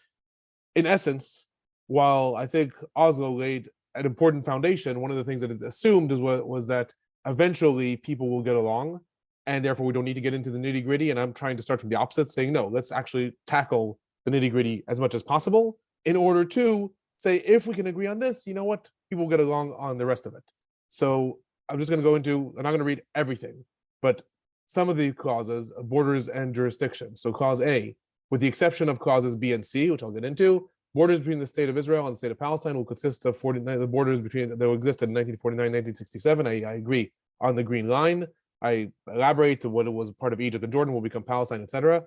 in essence, while I think Oslo laid an important foundation, one of the things that it assumed was that eventually people will get along, and therefore we don't need to get into the nitty-gritty. And I'm trying to start from the opposite, saying, no, let's actually tackle the nitty-gritty as much as possible in order to say, if we can agree on this, you know what, people will get along on the rest of it. So I'm just going to go into, I'm not going to read everything, but some of the clauses, borders and jurisdictions. So clause A, with the exception of clauses B and C, which I'll get into, borders between the state of Israel and the state of Palestine will consist of 49, the borders between that existed in 1949-1967. I agree on the green line. I elaborate to what it was part of Egypt and Jordan will become Palestine, etc.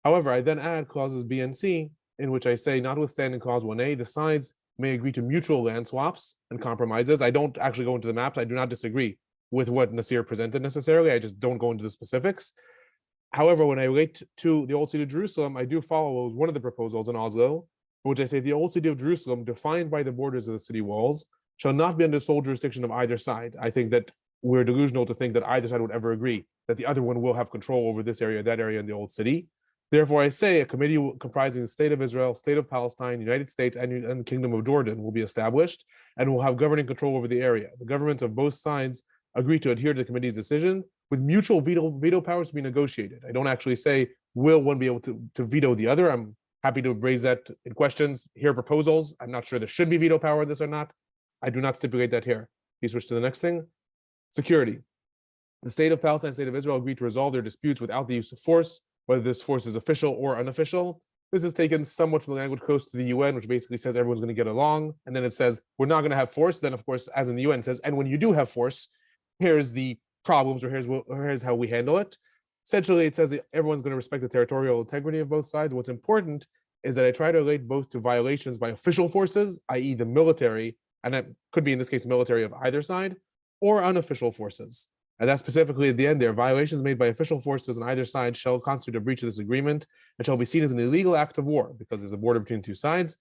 However, I then add clauses B and C, in which I say, notwithstanding clause 1A, the sides may agree to mutual land swaps and compromises. I don't actually go into the maps. I do not disagree with what Naseer presented necessarily. I just don't go into the specifics. However, when I relate to the Old City of Jerusalem, I do follow one of the proposals in Oslo, in which I say the Old City of Jerusalem, defined by the borders of the city walls, shall not be under sole jurisdiction of either side. I think that we're delusional to think that either side would ever agree that the other one will have control over this area, that area in the Old City. Therefore, I say a committee comprising the state of Israel, state of Palestine, United States, and the Kingdom of Jordan will be established and will have governing control over the area. The governments of both sides agree to adhere to the committee's decision with mutual veto powers to be negotiated. I don't actually say, will one be able to veto the other? I'm happy to raise that in questions, hear proposals. I'm not sure there should be veto power in this or not. I do not stipulate that here. Please switch to the next thing. Security. The state of Palestine and state of Israel agreed to resolve their disputes without the use of force, whether this force is official or unofficial. This is taken somewhat from the language close to the UN, which basically says everyone's going to get along. And then it says, we're not going to have force. Then, of course, as in the UN, it says, and when you do have force, here's the problems, or here's how we handle it. Essentially, it says that everyone's going to respect the territorial integrity of both sides. What's important is that I try to relate both to violations by official forces, i.e. the military, and that could be in this case military of either side, or unofficial forces. And that's specifically at the end there. Violations made by official forces on either side shall constitute a breach of this agreement and shall be seen as an illegal act of war because there's a border between two sides.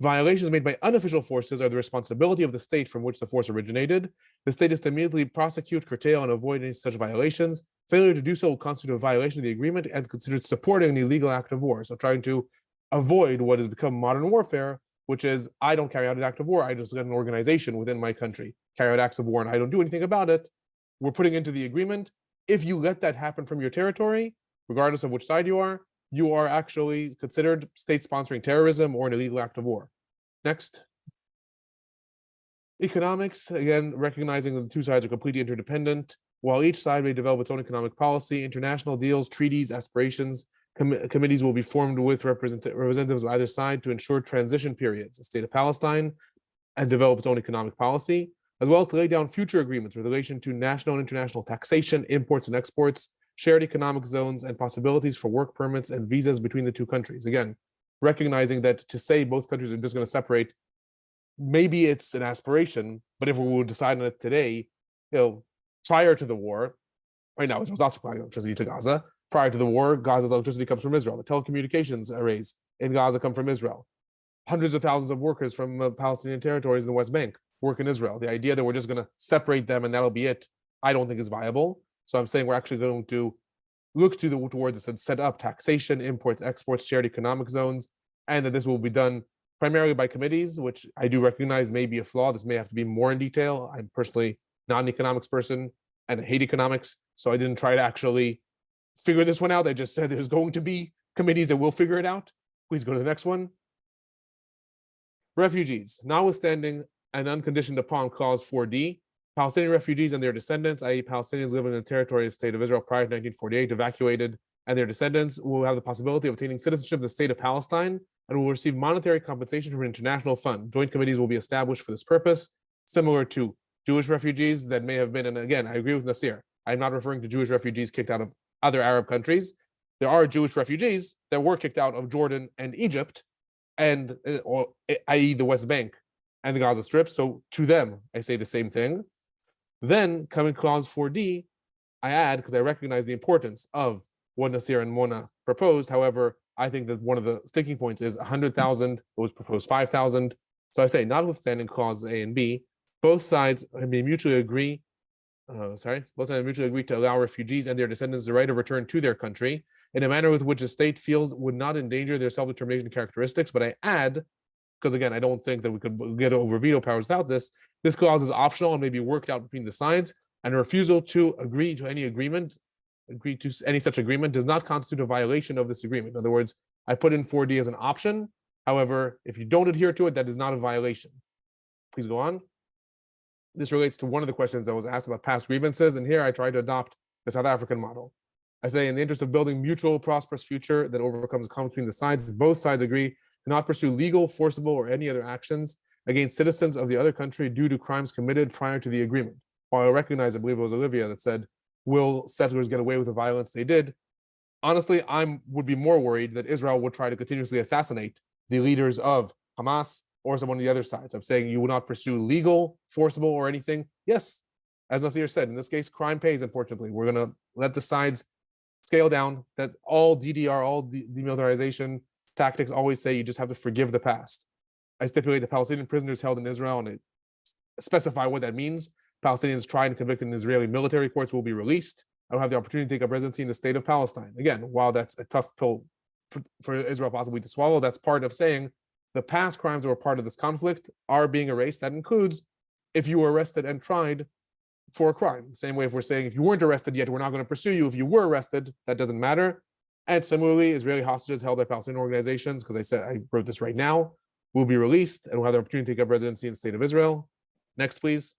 Violations made by unofficial forces are the responsibility of the state from which the force originated. The state is to immediately prosecute, curtail, and avoid any such violations. Failure to do so will constitute a violation of the agreement and considered supporting an illegal act of war. So trying to avoid what has become modern warfare, which is I don't carry out an act of war. I just let an organization within my country carry out acts of war and I don't do anything about it. We're putting into the agreement, if you let that happen from your territory, regardless of which side you are actually considered state sponsoring terrorism or an illegal act of war. Next. Economics, again, recognizing that the two sides are completely interdependent. While each side may develop its own economic policy, international deals, treaties, aspirations, committees will be formed with representatives of either side to ensure transition periods, the state of Palestine, and develop its own economic policy, as well as to lay down future agreements with relation to national and international taxation, imports and exports, shared economic zones, and possibilities for work permits and visas between the two countries. Again, recognizing that to say both countries are just going to separate, maybe it's an aspiration, but if we will decide on it today, prior to the war, right now Israel's not supplying electricity to Gaza. Prior to the war, Gaza's electricity comes from Israel. The telecommunications arrays in Gaza come from Israel. Hundreds of thousands of workers from Palestinian territories in the West Bank work in Israel. The idea that we're just going to separate them and that'll be it, I don't think is viable. So I'm saying we're actually going to look towards this and set up taxation, imports, exports, shared economic zones, and that this will be done primarily by committees, which I do recognize may be a flaw. This may have to be more in detail. I'm personally not an economics person and I hate economics, so I didn't try to actually figure this one out. I just said there's going to be committees that will figure it out. Please go to the next one. Refugees, notwithstanding an unconditioned upon clause 4D, Palestinian refugees and their descendants, i.e. Palestinians living in the territory of the state of Israel prior to 1948, evacuated, and their descendants will have the possibility of obtaining citizenship in the state of Palestine and will receive monetary compensation from an international fund. Joint committees will be established for this purpose, similar to Jewish refugees that may have been, and again, I agree with Naseer. I'm not referring to Jewish refugees kicked out of other Arab countries. There are Jewish refugees that were kicked out of Jordan and Egypt, and i.e. the West Bank and the Gaza Strip. So to them, I say the same thing. Then coming clause 4D, I add, because I recognize the importance of what Naseer and Mona proposed. However, I think that one of the sticking points is 100,000. It was proposed 5,000. So I say, notwithstanding clause A and B, both sides may mutually agree. Both sides mutually agree to allow refugees and their descendants the right of return to their country in a manner with which the state feels would not endanger their self-determination characteristics. But I add, because again, I don't think that we could get over veto powers without this. This clause is optional and may be worked out between the sides, and a refusal to agree to any agreement, agree to any such agreement, does not constitute a violation of this agreement. In other words, I put in 4D as an option. However, if you don't adhere to it, that is not a violation. Please go on. This relates to one of the questions that was asked about past grievances, and here I try to adopt the South African model. I say, in the interest of building mutual prosperous future that overcomes conflict between the sides, both sides agree to not pursue legal, forcible, or any other actions against citizens of the other country due to crimes committed prior to the agreement. While I recognize, I believe it was Olivia that said, will settlers get away with the violence they did? Honestly, I would be more worried that Israel would try to continuously assassinate the leaders of Hamas or someone on the other side. So I'm saying you will not pursue legal, forcible, or anything. Yes, as Naseer said, in this case, crime pays, unfortunately. We're going to let the sides scale down. That's all DDR, all demilitarization tactics always say you just have to forgive the past. I stipulate the Palestinian prisoners held in Israel, and I specify what that means. Palestinians tried and convicted in Israeli military courts will be released. I will have the opportunity to take up residency in the state of Palestine. Again, while that's a tough pill for Israel possibly to swallow, that's part of saying the past crimes that were part of this conflict are being erased. That includes if you were arrested and tried for a crime. Same way if we're saying if you weren't arrested yet, we're not going to pursue you. If you were arrested, that doesn't matter. And similarly, Israeli hostages held by Palestinian organizations, because I said I wrote this right now, will be released and will have the opportunity to take up residency in the state of Israel. Next, please.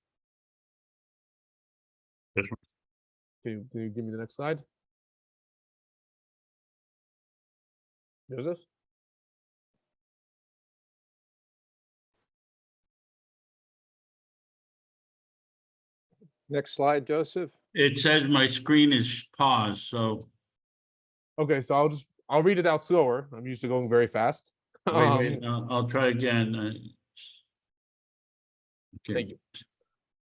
Can you give me the next slide? Joseph? Next slide, Joseph. It says my screen is paused, so. Okay, so I'll read it out slower. I'm used to going very fast. Wait, I'll try again. Okay. Thank you.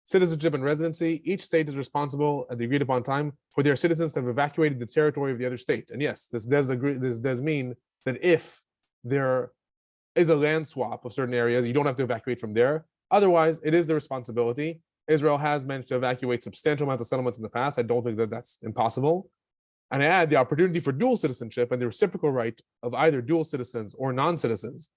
citizenship and residency, each state is responsible at the agreed upon time for their citizens to have evacuated the territory of the other state. And yes, this does mean that if there is a land swap of certain areas, you don't have to evacuate from there. Otherwise, it is the responsibility. Israel has managed to evacuate substantial amounts of settlements in the past. I don't think that that's impossible. And I add the opportunity for dual citizenship and the reciprocal right of either dual citizens or non-citizens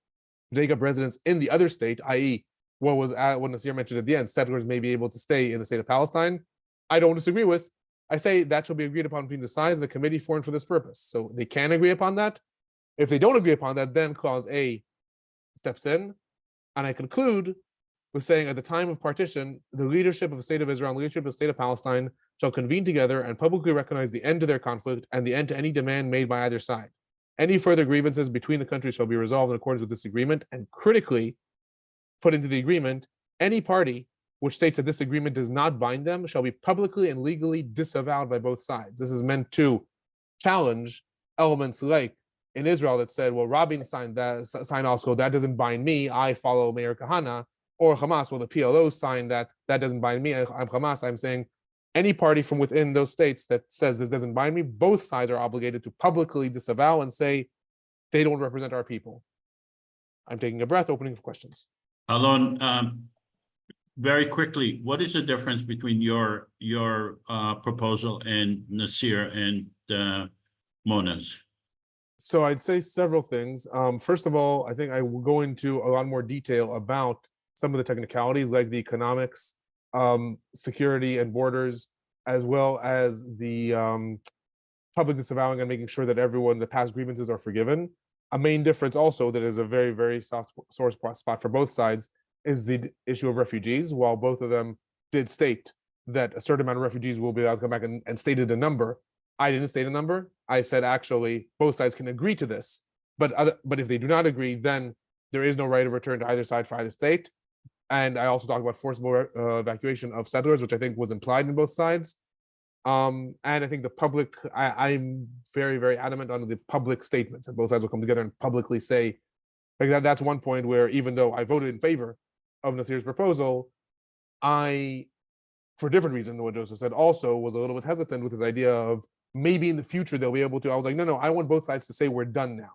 to take up residence in the other state, i.e., what Naseer mentioned at the end, settlers may be able to stay in the state of Palestine. I don't disagree with. I say that shall be agreed upon between the sides of the committee formed for this purpose. So they can agree upon that. If they don't agree upon that, then clause A steps in. And I conclude with saying at the time of partition, the leadership of the state of Israel and leadership of the state of Palestine shall convene together and publicly recognize the end to their conflict and the end to any demand made by either side. Any further grievances between the countries shall be resolved in accordance with this agreement, and critically put into the agreement, any party which states that this agreement does not bind them shall be publicly and legally disavowed by both sides. This is meant to challenge elements like in Israel that said, well, Rabin signed also, that doesn't bind me, I follow Meir Kahana, or Hamas, well, the PLO signed that doesn't bind me, I'm Hamas. I'm saying any party from within those states that says this doesn't bind me, both sides are obligated to publicly disavow and say they don't represent our people. I'm taking a breath, opening for questions. Alon, very quickly, what is the difference between your proposal and Naseer and Mona's? So I'd say several things. First of all, I think I will go into a lot more detail about some of the technicalities like the economics, security and borders, as well as the public disavowing and making sure that everyone, the past grievances are forgiven. A main difference also that is a very, very soft sore spot for both sides is the issue of refugees. While both of them did state that a certain amount of refugees will be allowed to come back and stated a number, I didn't state a number. I said actually both sides can agree to this, but if they do not agree, then there is no right of return to either side for either state. And I also talked about forcible evacuation of settlers, which I think was implied in both sides. And I think the public, I'm very, very adamant on the public statements that both sides will come together and publicly say, like that's one point where even though I voted in favor of Naseer's proposal, I, for a different reason than what Joseph said, also was a little bit hesitant with his idea of maybe in the future they'll be able to. I was like, no, I want both sides to say we're done now.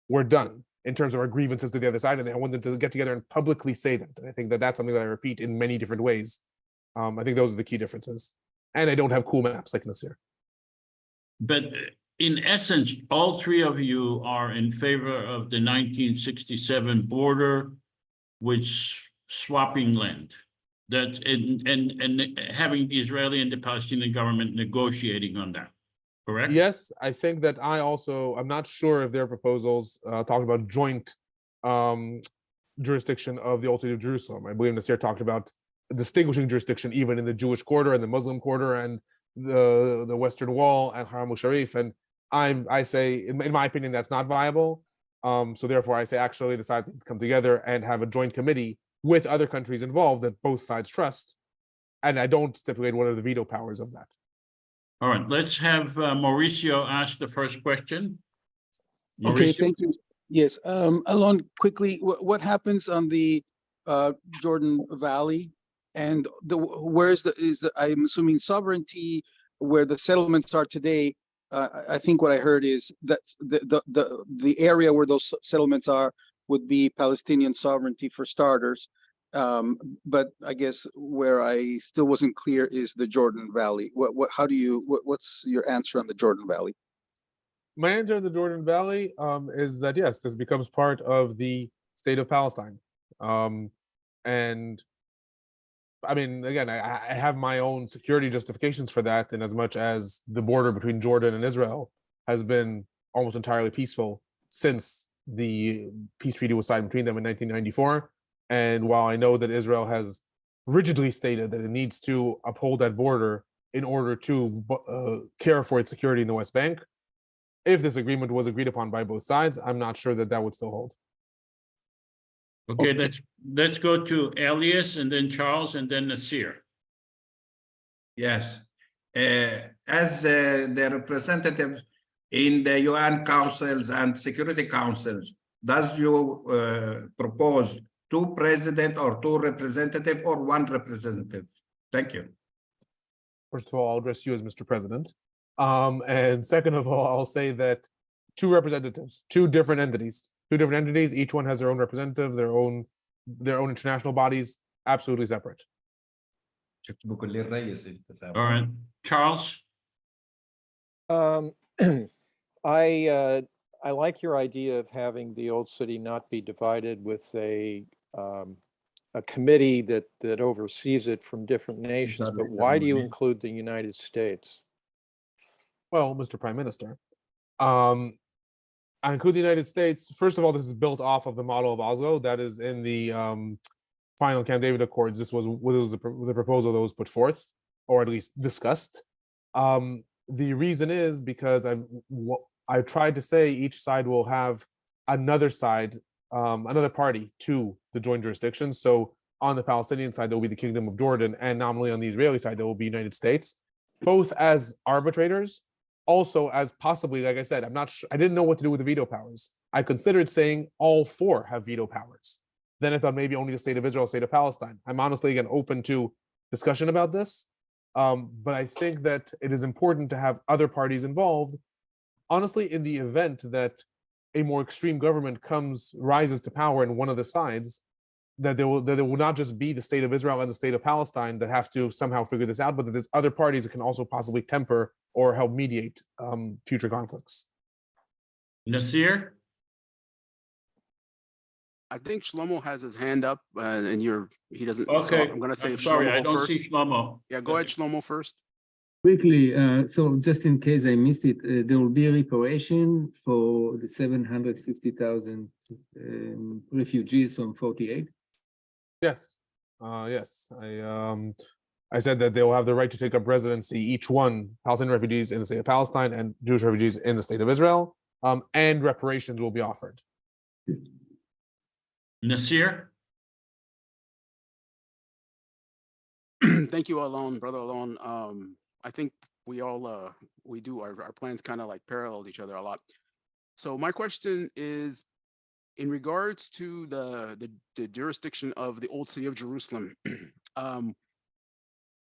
We're done in terms of our grievances to the other side, and I want them to get together and publicly say that. And I think that that's something that I repeat in many different ways. I think those are the key differences. And I don't have cool maps like Naseer. But in essence, all three of you are in favor of the 1967 border, which swapping land. That and having the Israeli and the Palestinian government negotiating on that. Correct? Yes, I think that I'm not sure if their proposals talk about joint jurisdiction of the old city of Jerusalem. I believe Naseer talked about distinguishing jurisdiction even in the Jewish quarter and the Muslim quarter and the Western Wall and Haram al-Sharif. And I say, in my opinion, that's not viable. So therefore, I say actually the sides come together and have a joint committee with other countries involved that both sides trust. And I don't stipulate what are the veto powers of that. All right, let's have Mauricio ask the first question. Okay, Mauricio? thank you. Yes, Alon, quickly, what happens on the Jordan Valley, and I'm assuming sovereignty where the settlements are today? I think what I heard is that the area where those settlements are would be Palestinian sovereignty for starters. But I guess where I still wasn't clear is the Jordan Valley. What's your answer on the Jordan Valley? My answer in the Jordan Valley is that yes, this becomes part of the state of Palestine. And I mean, again, I have my own security justifications for that, in as much as the border between Jordan and Israel has been almost entirely peaceful since the peace treaty was signed between them in 1994. And while I know that Israel has rigidly stated that it needs to uphold that border in order to care for its security in the West Bank, if this agreement was agreed upon by both sides, I'm not sure that that would still hold. Okay, let's go to Elias and then Charles and then Naseer. Yes. As the representative in the UN councils and security councils, does you propose two president or two representative or one representative? Thank you. First of all, I'll address you as Mr. President. And second of all, I'll say that two representatives, two different entities, each one has their own representative, their own international bodies, absolutely separate. All right, Charles? I like your idea of having the old city not be divided with a committee that oversees it from different nations, but why do you include the United States? Well, Mr. Prime Minister, I include the United States. First of all, this is built off of the model of Oslo that is in the final Camp David Accords. This was the proposal that was put forth, or at least discussed. The reason is because I tried to say each side will have another side, another party to the joint jurisdiction. So on the Palestinian side, there will be the Kingdom of Jordan, and nominally on the Israeli side, there will be United States, both as arbitrators, also as possibly, like I said, I'm not sure, I didn't know what to do with the veto powers. I considered saying all four have veto powers. Then I thought maybe only the state of Israel, state of Palestine. I'm honestly, again, open to discussion about this. But I think that it is important to have other parties involved. Honestly, in the event that a more extreme government rises to power in one of the sides, that there will not just be the state of Israel and the state of Palestine that have to somehow figure this out, but that there's other parties that can also possibly temper or help mediate future conflicts. Naseer? I think Shlomo has his hand up, and he doesn't. So Okay, I'm gonna say I'm sorry, Shlomo I don't first. see Shlomo. Yeah, go ahead, Shlomo first. Quickly, so just in case I missed it, there will be a reparation for the 750,000 refugees from 48. Yes, yes. I said that they will have the right to take up residency, each one, Palestinian refugees in the state of Palestine and Jewish refugees in the state of Israel, and reparations will be offered. Naseer? Thank you, Alon, brother Alon. I think we all our plans kind of like parallel each other a lot. So my question is, in regards to the jurisdiction of the old city of Jerusalem,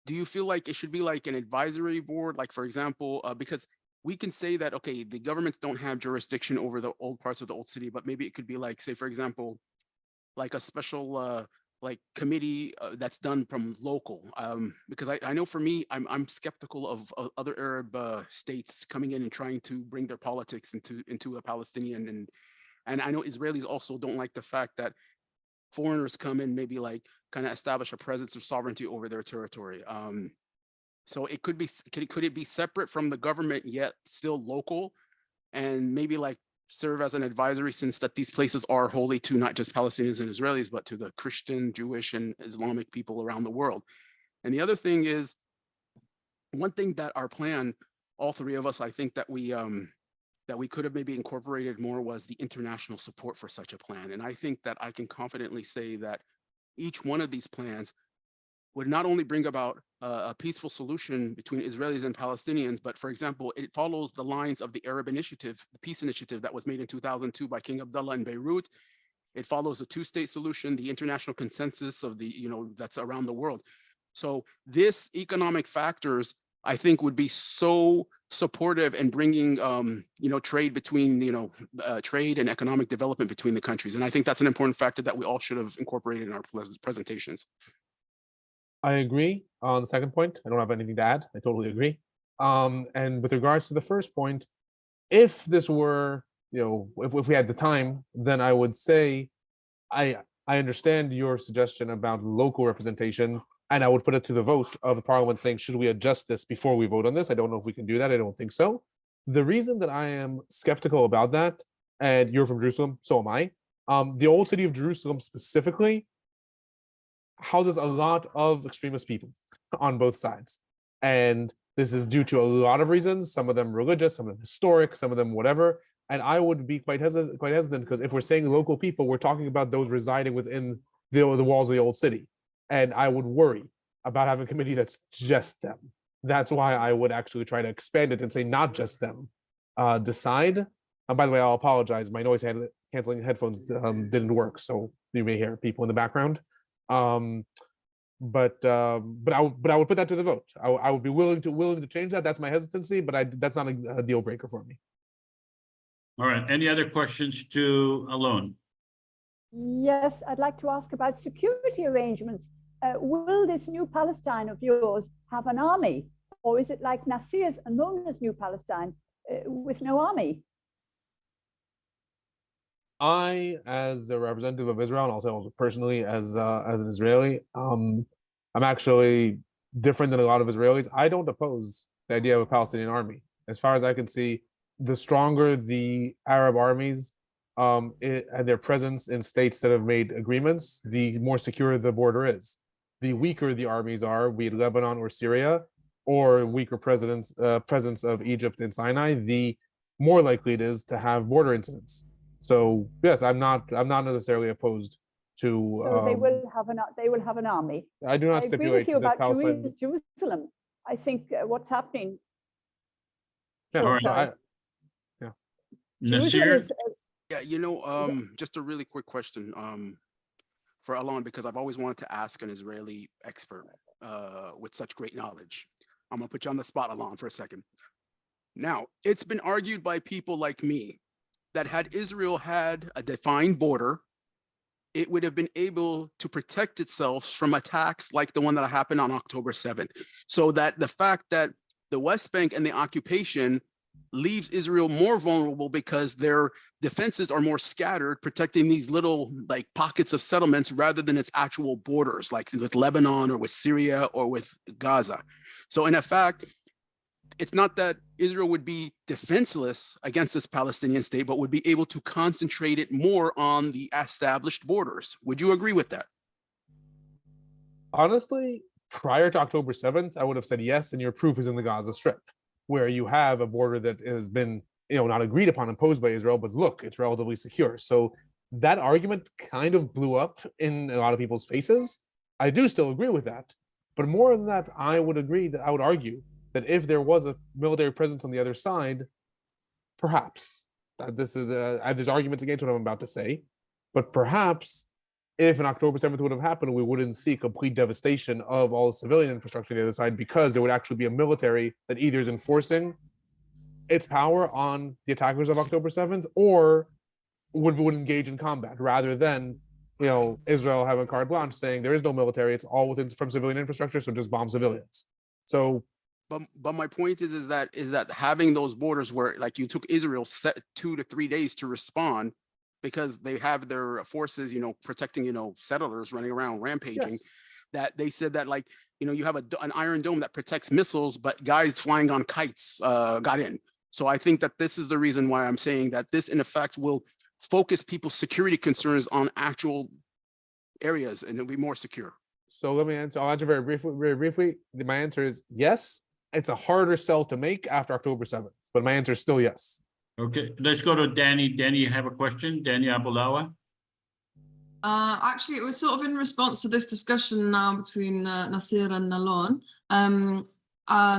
do you feel like it should be like an advisory board, like for example, because we can say that, okay, the governments don't have jurisdiction over the old parts of the old city, but maybe it could be like, say, for example, like a special like committee that's done from local, because I know for me, I'm skeptical of other Arab states coming in and trying to bring their politics into a Palestinian, and I know Israelis also don't like the fact that foreigners come in, maybe like kind of establish a presence of sovereignty over their territory. So it could be, could it be separate from the government yet still local, and maybe like serve as an advisory, since that these places are holy to not just Palestinians and Israelis, but to the Christian, Jewish, and Islamic people around the world. And the other thing is, one thing that our plan, all three of us, I think that we could have maybe incorporated more was the international support for such a plan. And I think that I can confidently say that each one of these plans would not only bring about a peaceful solution between Israelis and Palestinians, but for example, it follows the lines of the Arab Initiative, the peace initiative that was made in 2002 by King Abdullah in Beirut. It follows a two-state solution, the international consensus of the, that's around the world. So this economic factors, I think, would be so supportive in bringing, trade between, trade and economic development between the countries. And I think that's an important factor that we all should have incorporated in our presentations. I agree on the second point. I don't have anything to add. I totally agree. And with regards to the first point, if this were, if we had the time, then I would say I understand your suggestion about local representation, and I would put it to the vote of the parliament saying, should we adjust this before we vote on this? I don't know if we can do that. I don't think so. The reason that I am skeptical about that, and you're from Jerusalem, so am I, the old city of Jerusalem specifically houses a lot of extremist people on both sides. And this is due to a lot of reasons, some of them religious, some of them historic, some of them whatever. And I would be quite hesitant because if we're saying local people, we're talking about those residing within the walls of the old city. And I would worry about having a committee that's just them. That's why I would actually try to expand it and say not just them. Decide. And by the way, I'll apologize. My noise canceling headphones didn't work, so you may hear people in the background. but I would put that to the vote. I would be willing to change that. That's my hesitancy, but that's not a deal breaker for me. All right, any other questions to Alon? Yes, I'd like to ask about security arrangements. Will this new Palestine of yours have an army, or is it like Naseer's and Mona's new Palestine with no army? I, as a representative of Israel, and also personally as an Israeli, I'm actually different than a lot of Israelis. I don't oppose the idea of a Palestinian army. As far as I can see, the stronger the Arab armies and their presence in states that have made agreements, the more secure the border is. The weaker the armies are, be it Lebanon or Syria, or weaker presence of Egypt and Sinai, the more likely it is to have border incidents. So yes, I'm not necessarily opposed to. So they will have an army. I do not I agree stipulate with you that about Palestine. Jerusalem. I think what's happening. Yeah, Sure, so sorry. Jerusalem Naseer? is, Yeah, just a really quick question for Alon, because I've always wanted to ask an Israeli expert with such great knowledge. I'm gonna put you on the spot, Alon, for a second. Now, it's been argued by people like me that had Israel had a defined border, it would have been able to protect itself from attacks like the one that happened on October 7th. So that the fact that the West Bank and the occupation leaves Israel more vulnerable because their defenses are more scattered, protecting these little like pockets of settlements rather than its actual borders, like with Lebanon or with Syria or with Gaza. So in effect, it's not that Israel would be defenseless against this Palestinian state, but would be able to concentrate it more on the established borders. Would you agree with that? Honestly, prior to October 7th, I would have said yes, and your proof is in the Gaza Strip, where you have a border that has been, not agreed upon, imposed by Israel, but look, it's relatively secure. So that argument kind of blew up in a lot of people's faces. I do still agree with that, but more than that, I would argue that if there was a military presence on the other side, perhaps there's arguments against what I'm about to say, but perhaps if an October 7th would have happened, we wouldn't see complete devastation of all the civilian infrastructure on the other side, because there would actually be a military that either is enforcing its power on the attackers of October 7th or would engage in combat, rather than Israel having carte blanche saying there is no military, it's all from civilian infrastructure, so just bomb civilians. So But my point is that having those borders where, like, you took Israel 2 to 3 days to respond because they have their forces, protecting, settlers running around rampaging. Yes. That they said that, like, you have an Iron Dome that protects missiles, but guys flying on kites got in. So I think that this is the reason why I'm saying that this, in effect, will focus people's security concerns on actual areas, and it'll be more secure. So let me answer. I'll answer very briefly. My answer is yes. It's a harder sell to make after October 7th, but my answer is still yes. Okay, let's go to Danny. Danny, you have a question? Danny Abulawa? Actually, it was sort of in response to this discussion now between Naseer and Alon. And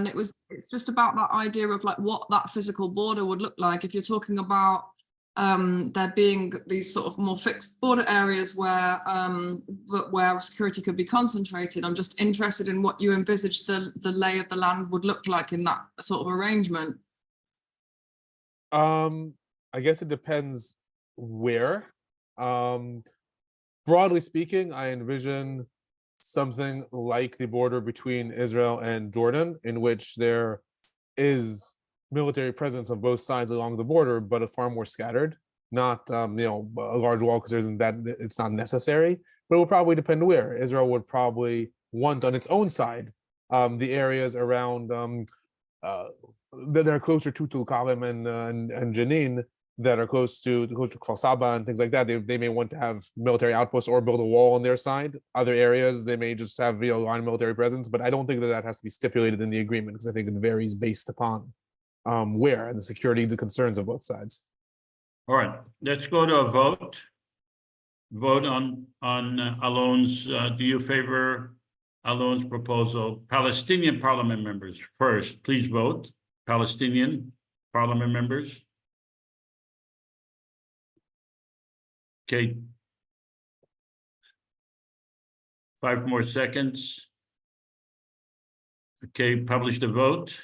it's just about that idea of like what that physical border would look like if you're talking about there being these sort of more fixed border areas where security could be concentrated. I'm just interested in what you envisage the lay of the land would look like in that sort of arrangement. I guess it depends where. Broadly speaking, I envision something like the border between Israel and Jordan, in which there is military presence on both sides along the border, but a far more scattered, not a large wall, because it's not necessary, but it would probably depend where. Israel would probably want on its own side the areas around that are closer to Tulkarem and Jenin, that are close to Kfar Saba and things like that. They may want to have military outposts or build a wall on their side. Other areas they may just have line military presence, but I don't think that has to be stipulated in the agreement, because I think it varies based upon where and the security, the concerns of both sides. All right, let's go to a vote. Vote on Alon's. Do you favor Alon's proposal? Palestinian parliament members first, please vote. Palestinian parliament members. Okay. 5 more seconds. Okay, publish the vote.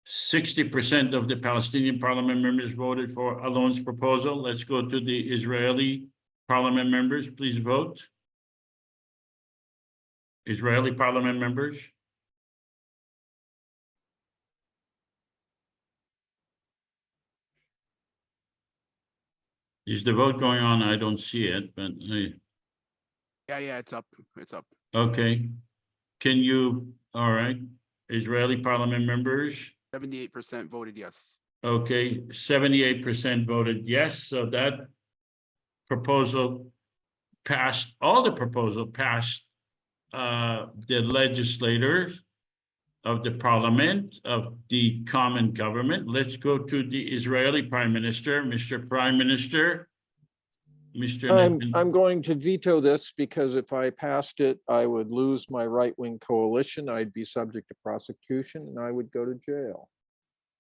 60% of the Palestinian parliament members voted for Alon's proposal. Let's go to the Israeli parliament members. Please vote. Israeli parliament members. Is the vote going on? I don't see it, but Yeah, it's up. It's up. okay. Can you, all right, Israeli parliament members? 78% voted yes. Okay, 78% voted yes, so that proposal passed, all the proposal passed the legislators of the parliament, of the common government. Let's go to the Israeli Prime Minister. Mr. Prime Minister, I'm going to veto this because if I passed it, I would lose my right-wing coalition. I'd be subject to prosecution and I would go to jail.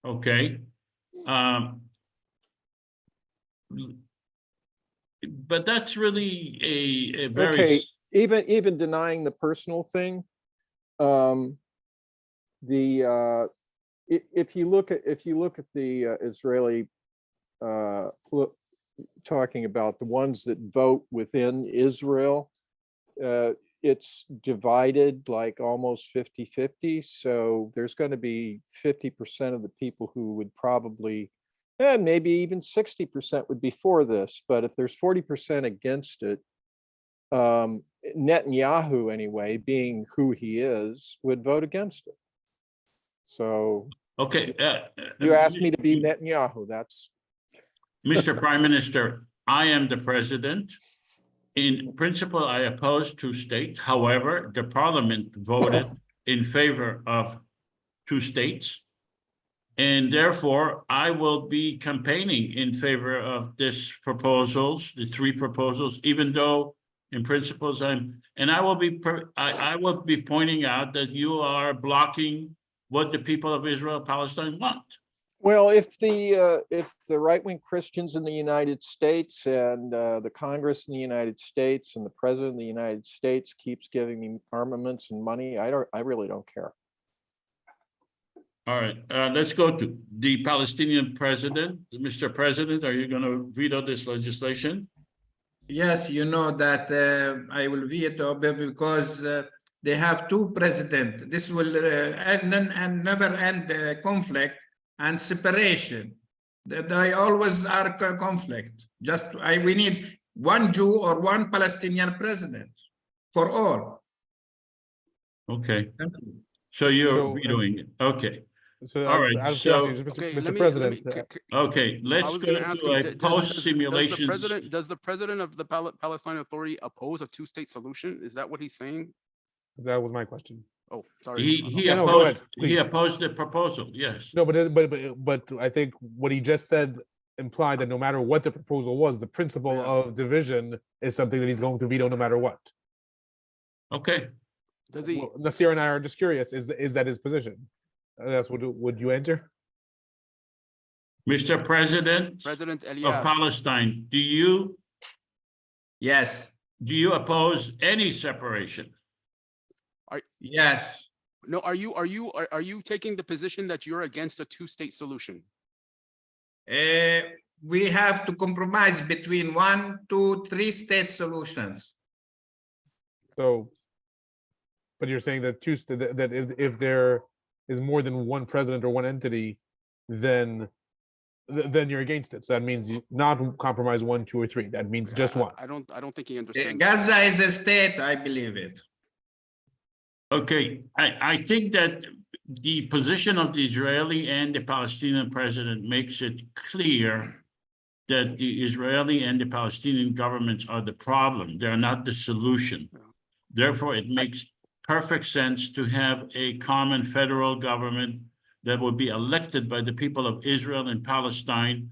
Okay. But that's really a very... Okay, even denying the personal thing, if you look at the Israeli talking about the ones that vote within Israel, it's divided like almost 50-50. So there's going to be 50% of the people who would probably, and maybe even 60% would be for this. But if there's 40% against it, Netanyahu anyway, being who he is, would vote against it. So okay, you asked me to be Netanyahu. That's Mr. Prime Minister, I am the president. In principle, I oppose two states. However, the parliament voted in favor of two states. And therefore, I will be campaigning in favor of this proposals, the three proposals, even though in principles I will be pointing out that you are blocking what the people of Israel Palestine want. well, if the right-wing Christians in the United States and the Congress in the United States and the President of the United States keeps giving me armaments and money, I really don't care. All right, let's go to the Palestinian president. Mr. President, are you going to veto this legislation? Yes, you know that I will veto because they have two presidents. This will end and never end conflict and separation. They always are conflict. We need one Jew or one Palestinian president for all. Okay. Thank you. So you're vetoing it. Okay. So, all right. Mr. President. Okay, let's go to a post-simulation. Does the president of the Palestine Authority oppose a two-state solution? Is that what he's saying? That was my question. Oh, sorry. He opposed the proposal. Yes. No, but I think what he just said implied that no matter what the proposal was, the principle of division is something that he's going to veto no matter what. Okay. Does he? Well, Naseer and I are just curious. Is that his position? That's would you answer? Mr. President of Palestine, do you oppose any separation? Yes. No, are you taking the position that you're against a two-state solution? We have to compromise between 1, 2, 3 state solutions. So, but you're saying that that if there is more than one president or one entity, then you're against it. So that means not compromise 1, 2, or 3. That means just one. I don't think he understands. Gaza is a state, I believe it. Okay, I think that the position of the Israeli and the Palestinian president makes it clear that the Israeli and the Palestinian governments are the problem. They're not the solution. Therefore, it makes perfect sense to have a common federal government that will be elected by the people of Israel and Palestine,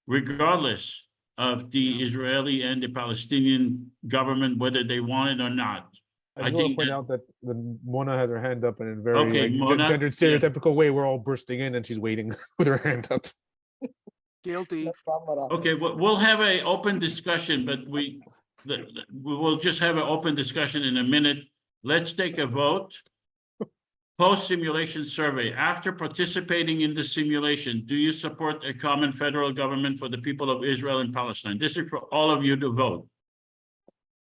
regardless of the Israeli and the Palestinian government, whether they want it or not. I just want to point out that Mona has her hand up in a very gendered, stereotypical way. We're all bursting in and she's waiting with her hand up. Guilty. Okay, we'll have an open discussion, but we will just have an open discussion in a minute. Let's take a vote. Post-simulation survey. After participating in the simulation, do you support a common federal government for the people of Israel and Palestine? This is for all of you to vote.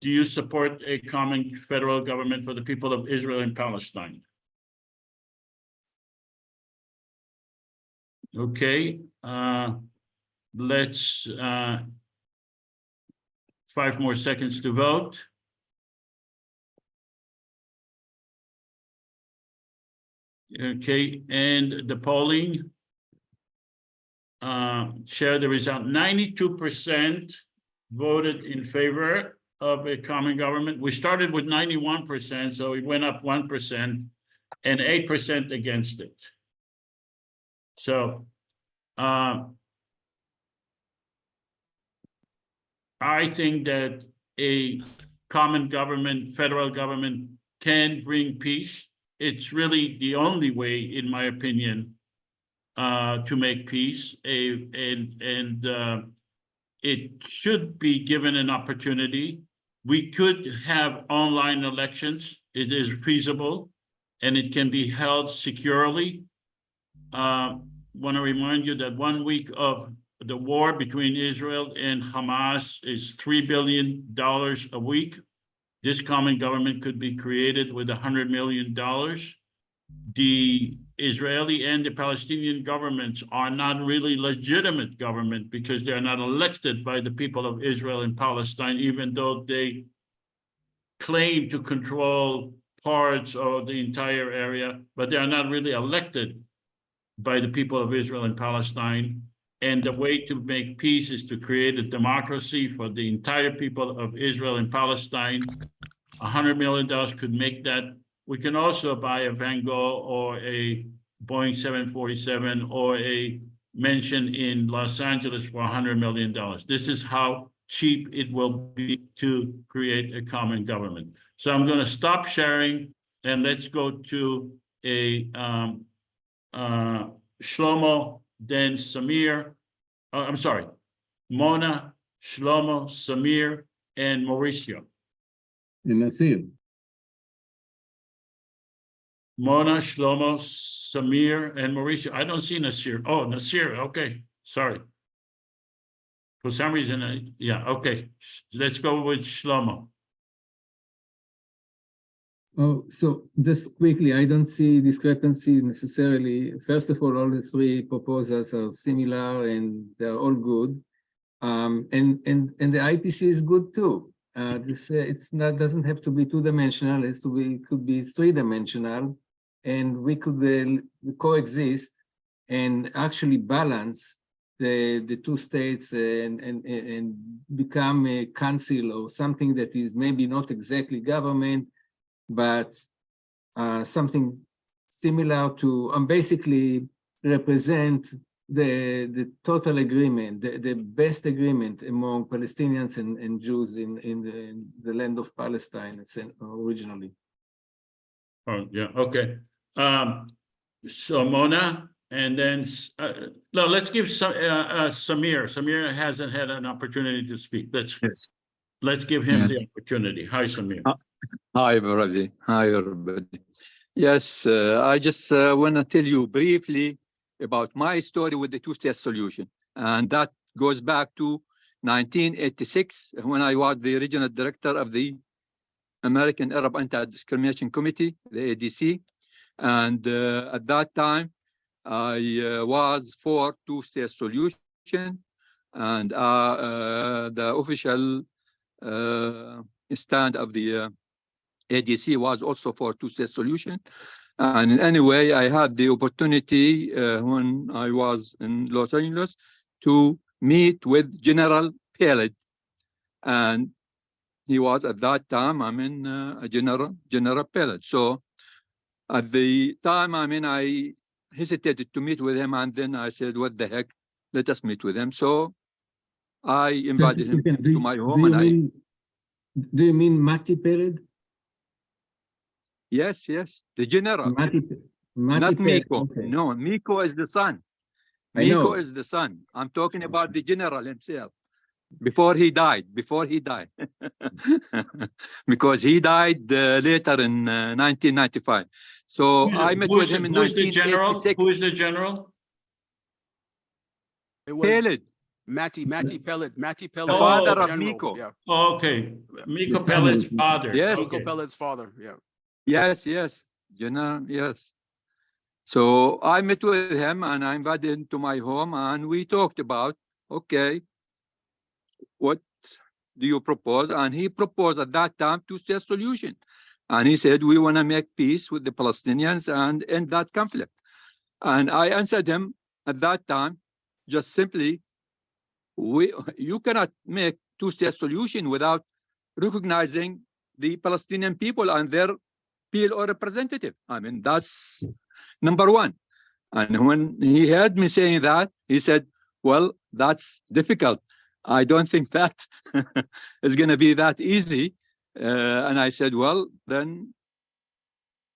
Do you support a common federal government for the people of Israel and Palestine? Okay, let's 5 more seconds to vote. Okay, and the polling, share the result. 92% voted in favor of a common government. We started with 91%, so it went up 1%, and 8% against it. So, I think that a common government, federal government, can bring peace. It's really the only way, in my opinion, to make peace. It should be given an opportunity. We could have online elections. It is feasible, and it can be held securely. Want to remind you that 1 week of the war between Israel and Hamas is $3 billion a week. This common government could be created with $100 million. The Israeli and the Palestinian governments are not really legitimate government because they are not elected by the people of Israel and Palestine, even though they claim to control parts of the entire area, but they are not really elected by the people of Israel and Palestine. And the way to make peace is to create a democracy for the entire people of Israel and Palestine. $100 million could make that. We can also buy a Van Gogh or a Boeing 747 or a mansion in Los Angeles for $100 million. This is how cheap it will be to create a common government. So I'm going to stop sharing and let's go to a Shlomo, then Samir. I'm sorry, Mona, Shlomo, Samir, and Mauricio. Naseer. Mona, Shlomo, Samir, and Mauricio. I don't see Naseer. Oh, Naseer. Okay, sorry. For some reason, yeah, okay. Let's go with Shlomo. Oh, so just quickly, I don't see discrepancy necessarily. First of all the 3 proposals are similar and they're all good. And the IPC is good too. It's not doesn't have to be 2-dimensional. It could be 3-dimensional, and we could coexist and actually balance the 2 states and become a council or something that is maybe not exactly government, but something similar to basically represent the total agreement, the best agreement among Palestinians and Jews in the land of Palestine originally. Oh, yeah, okay. So Mona, and then, no, let's give Samir. Samir hasn't had an opportunity to speak. Let's give him the opportunity. Hi, Samir. Hi, everybody. Hi, everybody. Yes, I just want to tell you briefly about my story with the 2-state solution. And that goes back to 1986, when I was the regional director of the American Arab Anti-Discrimination Committee, the ADC. And at that time, I was for 2-state solution. And the official stand of the ADC was also for 2-state solution. And anyway, I had the opportunity when I was in Los Angeles to meet with General Khalil. And he was at that time, a General Khalil. So at the time, I hesitated to meet with him. And then I said, what the heck, let us meet with him. So I invited him to my home. Do you mean Mati Pered? Yes, the general. Not Miko. Okay. No, Miko is the son. Miko is the son. I'm talking about the general himself. before he died, because he died later in 1995. So I met with him in Who is the general? 1986. Who is the general? It was Peled, Matty Pellet. Matty the Pellet, father the of general. Miko. Yeah. Oh, okay. Miko The son Pellet's of Miko. father. Yes. Miko Okay. Pellet's father. Yeah. Yes, yes. So I met with him and I invited him to my home and we talked about, okay, what do you propose? And he proposed at that time two-state solution. And he said, we want to make peace with the Palestinians and end that conflict. And I answered him at that time, just simply, you cannot make two-state solution without recognizing the Palestinian people and their PLO representative. I mean, that's number one. And when he heard me saying that, he said, well, that's difficult. I don't think that is going to be that easy. And I said, well, then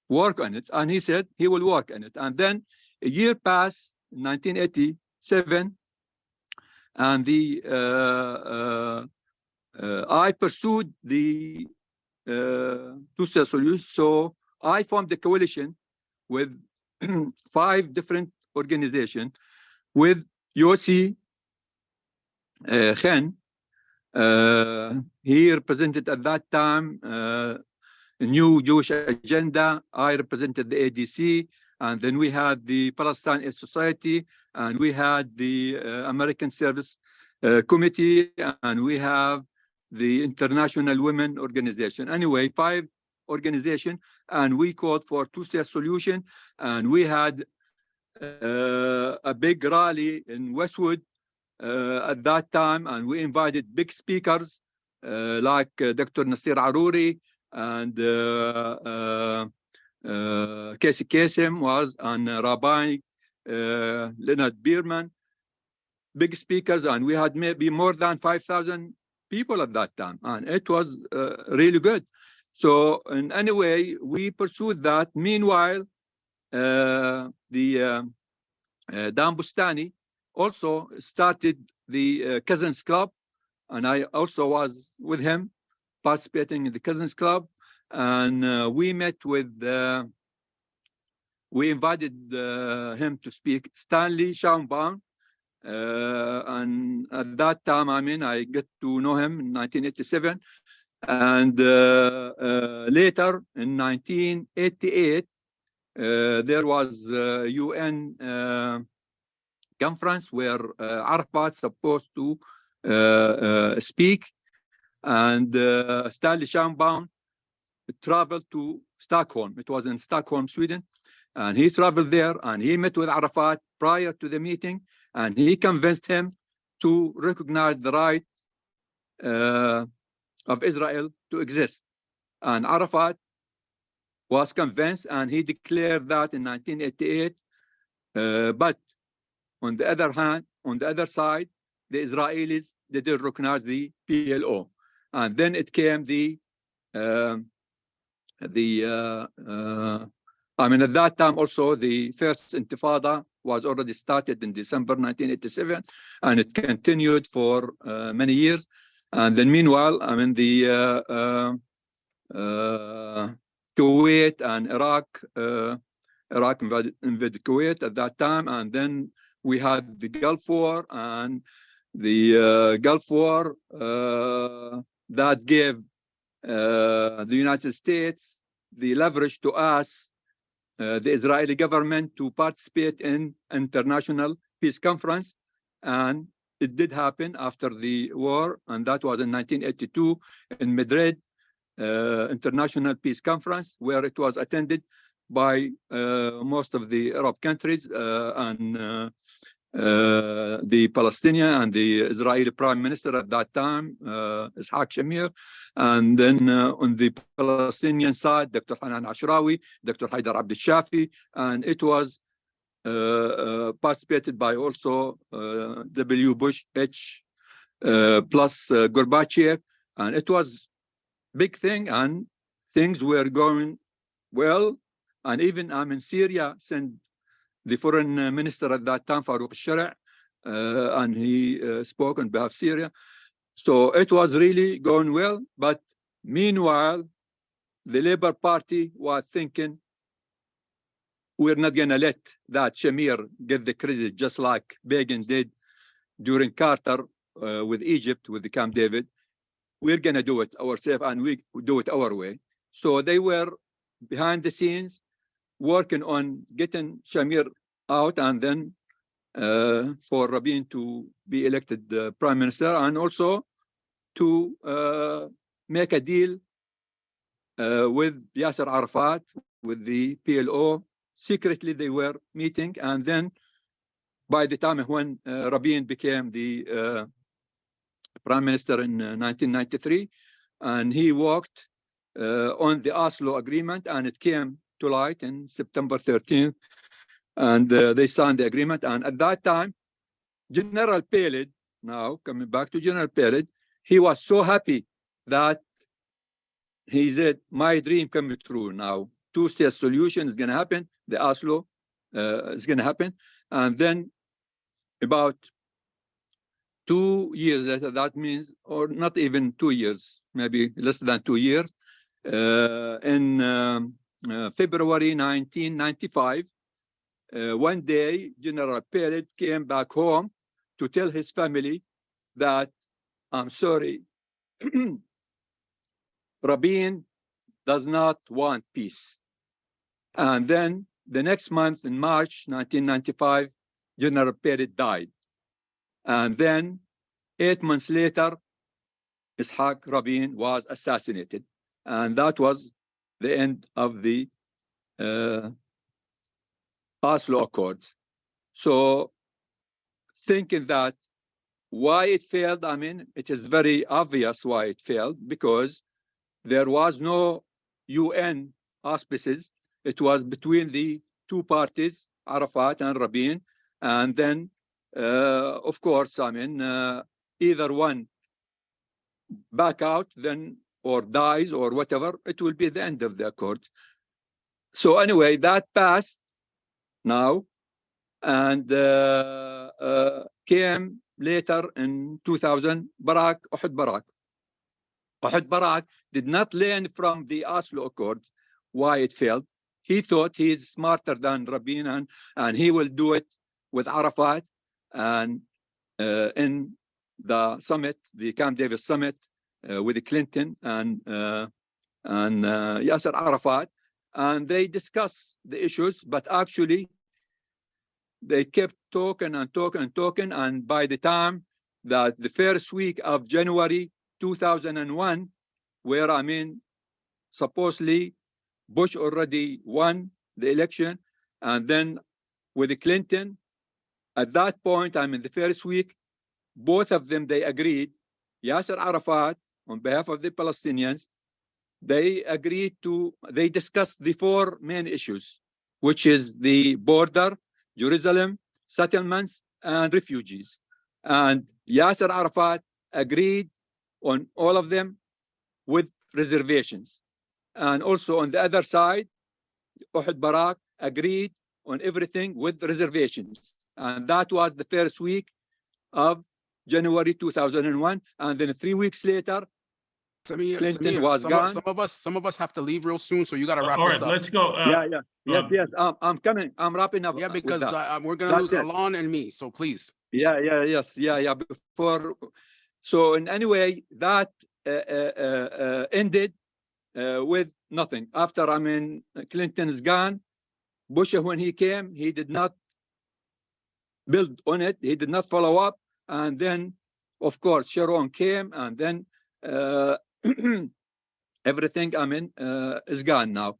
work on it. And he said he will work on it. And then a year passed, 1987, and I pursued the two-state solution. So I formed a coalition with 5 different organizations, with Yossi Khan. He represented at that time a New Jewish Agenda. I represented the ADC, and then we had the Palestine Aid Society, and we had the American Service Committee, and we have the International Women Organization. Anyway, 5 organizations, and we called for two-state solution, and we had a big rally in Westwood at that time, and we invited big speakers like Dr. Naseer Aruri and Casey Kasem was, and Rabbi Leonard Bierman, big speakers, and we had maybe more than 5,000 people at that time, and it was really good. So in any way, we pursued that. Meanwhile, Dan Bustani also started the Cousins Club, and I also was with him participating in the Cousins Club, and we met with, we invited him to speak, Stanley Schaumbaum, and at that time, I mean, I get to know him in 1987, and later in 1988, there was a UN conference where Arafat supposed to speak, and Stanley Schaumbaum traveled to Stockholm. It was in Stockholm, Sweden, and he traveled there and he met with Arafat prior to the meeting, and he convinced him to recognize the right of Israel to exist. And Arafat was convinced, and he declared that in 1988. But on the other hand, on the other side, the Israelis, they didn't recognize the PLO. And then it came I mean, at that time also, the first Intifada was already started in December 1987, and it continued for many years. And then meanwhile, I mean, the Kuwait and Iraq invaded Kuwait at that time, and then we had the Gulf War, and the Gulf War that gave the United States the leverage to ask the Israeli government to participate in international peace conference, and it did happen after the war, and that was in 1982 in Madrid, International Peace Conference, where it was attended by most of the Arab countries and the Palestinian and the Israeli Prime Minister at that time, Ishaq Shamir, and then on the Palestinian side, Dr. Hanan Ashrawi, Dr. Haidar Abd Shafi, and it was participated by also W. Bush H plus Gorbachev, and it was big thing, and things were going well. And even in Syria, sent the foreign minister at that time, Farouk al-Shara', and he spoke on behalf of Syria. So it was really going well. But meanwhile, the Labour Party was thinking, we're not going to let that Shamir get the credit, just like Begin did during Carter with Egypt, with the Camp David. We're going to do it ourselves, and we do it our way. So they were behind the scenes working on getting Shamir out, and then for Rabin to be elected prime minister, and also to make a deal with Yasser Arafat, with the PLO. Secretly, they were meeting, and then by the time when Rabin became the prime minister in 1993, and he worked on the Oslo agreement, and it came to light in September 13th, and they signed the agreement. And at that time, General Peled, now coming back to General Peled, he was so happy that he said, my dream coming true now. Two-state solution is going to happen. The Oslo is going to happen. And then about 2 years later, that means, or not even 2 years, maybe less than 2 years, in February 1995, one day, General Peled came back home to tell his family that, I'm sorry, Rabin does not want peace. And then the next month, in March 1995, General Peled died. And then 8 months later, Ishaq Rabin was assassinated. And that was the end of the Oslo Accords. So thinking that why it failed, I mean, it is very obvious why it failed, because there was no UN auspices. It was between the two parties, Arafat and Rabin. And then, of course, I mean, either one back out then or dies or whatever, it will be the end of the accord. So anyway, that passed now, and came later in 2000, Uhud Barak. Uhud Barak did not learn from the Oslo Accord why it failed. He thought he's smarter than Rabin, and he will do it with Arafat. And in the summit, the Camp David summit, with Clinton and Yasser Arafat, and they discussed the issues, but actually they kept talking and talking and talking. And by the time that the first week of January 2001, where, I mean, supposedly Bush already won the election, and then with Clinton, at that point, I mean, the first week, both of them, they agreed. Yasser Arafat, on behalf of the Palestinians, they agreed to, they discussed the four main issues, which is the border, Jerusalem, settlements, and refugees. And Yasser Arafat agreed on all of them with reservations. And also on the other side, Uhud Barak agreed on everything with reservations. And that was the first week of January 2001. And then 3 weeks later, Clinton was gone. Some of us have to leave real soon, so you got to wrap All this right, up. let's go. Yes. I'm coming. I'm wrapping up. Yeah, because we're gonna lose Alon and me. So please. Yeah. Before, so in any way that ended with nothing. After, I mean, Clinton is gone. Bush, when he came, he did not build on it. He did not follow up. And then, of course, Sharon came, and then everything, I mean, is gone now.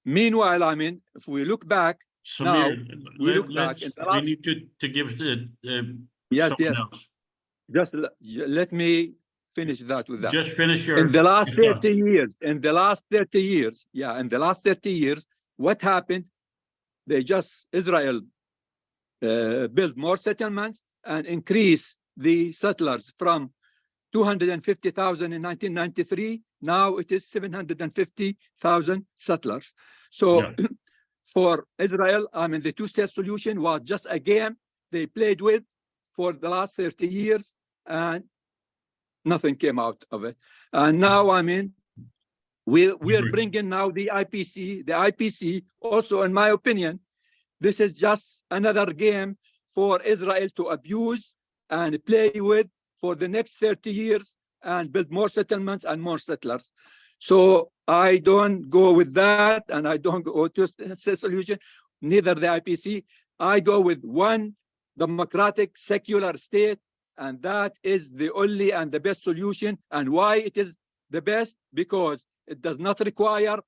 Meanwhile, I mean, if we look back, Samir, we look back in the last, we need to give it to yes. someone else. Just let me finish that with that. Just finish your. In the last 30 years, in the last 30 years, what happened? They just, Israel built more settlements and increased the settlers from 250,000 in 1993. Now it is 750,000 settlers. So for Israel, I mean, the two-state solution was just a game they played with for the last 30 years, and nothing came out of it. And now, I mean, we're bringing now the IPC. The IPC, also, in my opinion, this is just another game for Israel to abuse and play with for the next 30 years and build more settlements and more settlers. So I don't go with that, and I don't go to a solution, neither the IPC. I go with one democratic, secular state, and that is the only and the best solution. And why it is the best? Because it does not require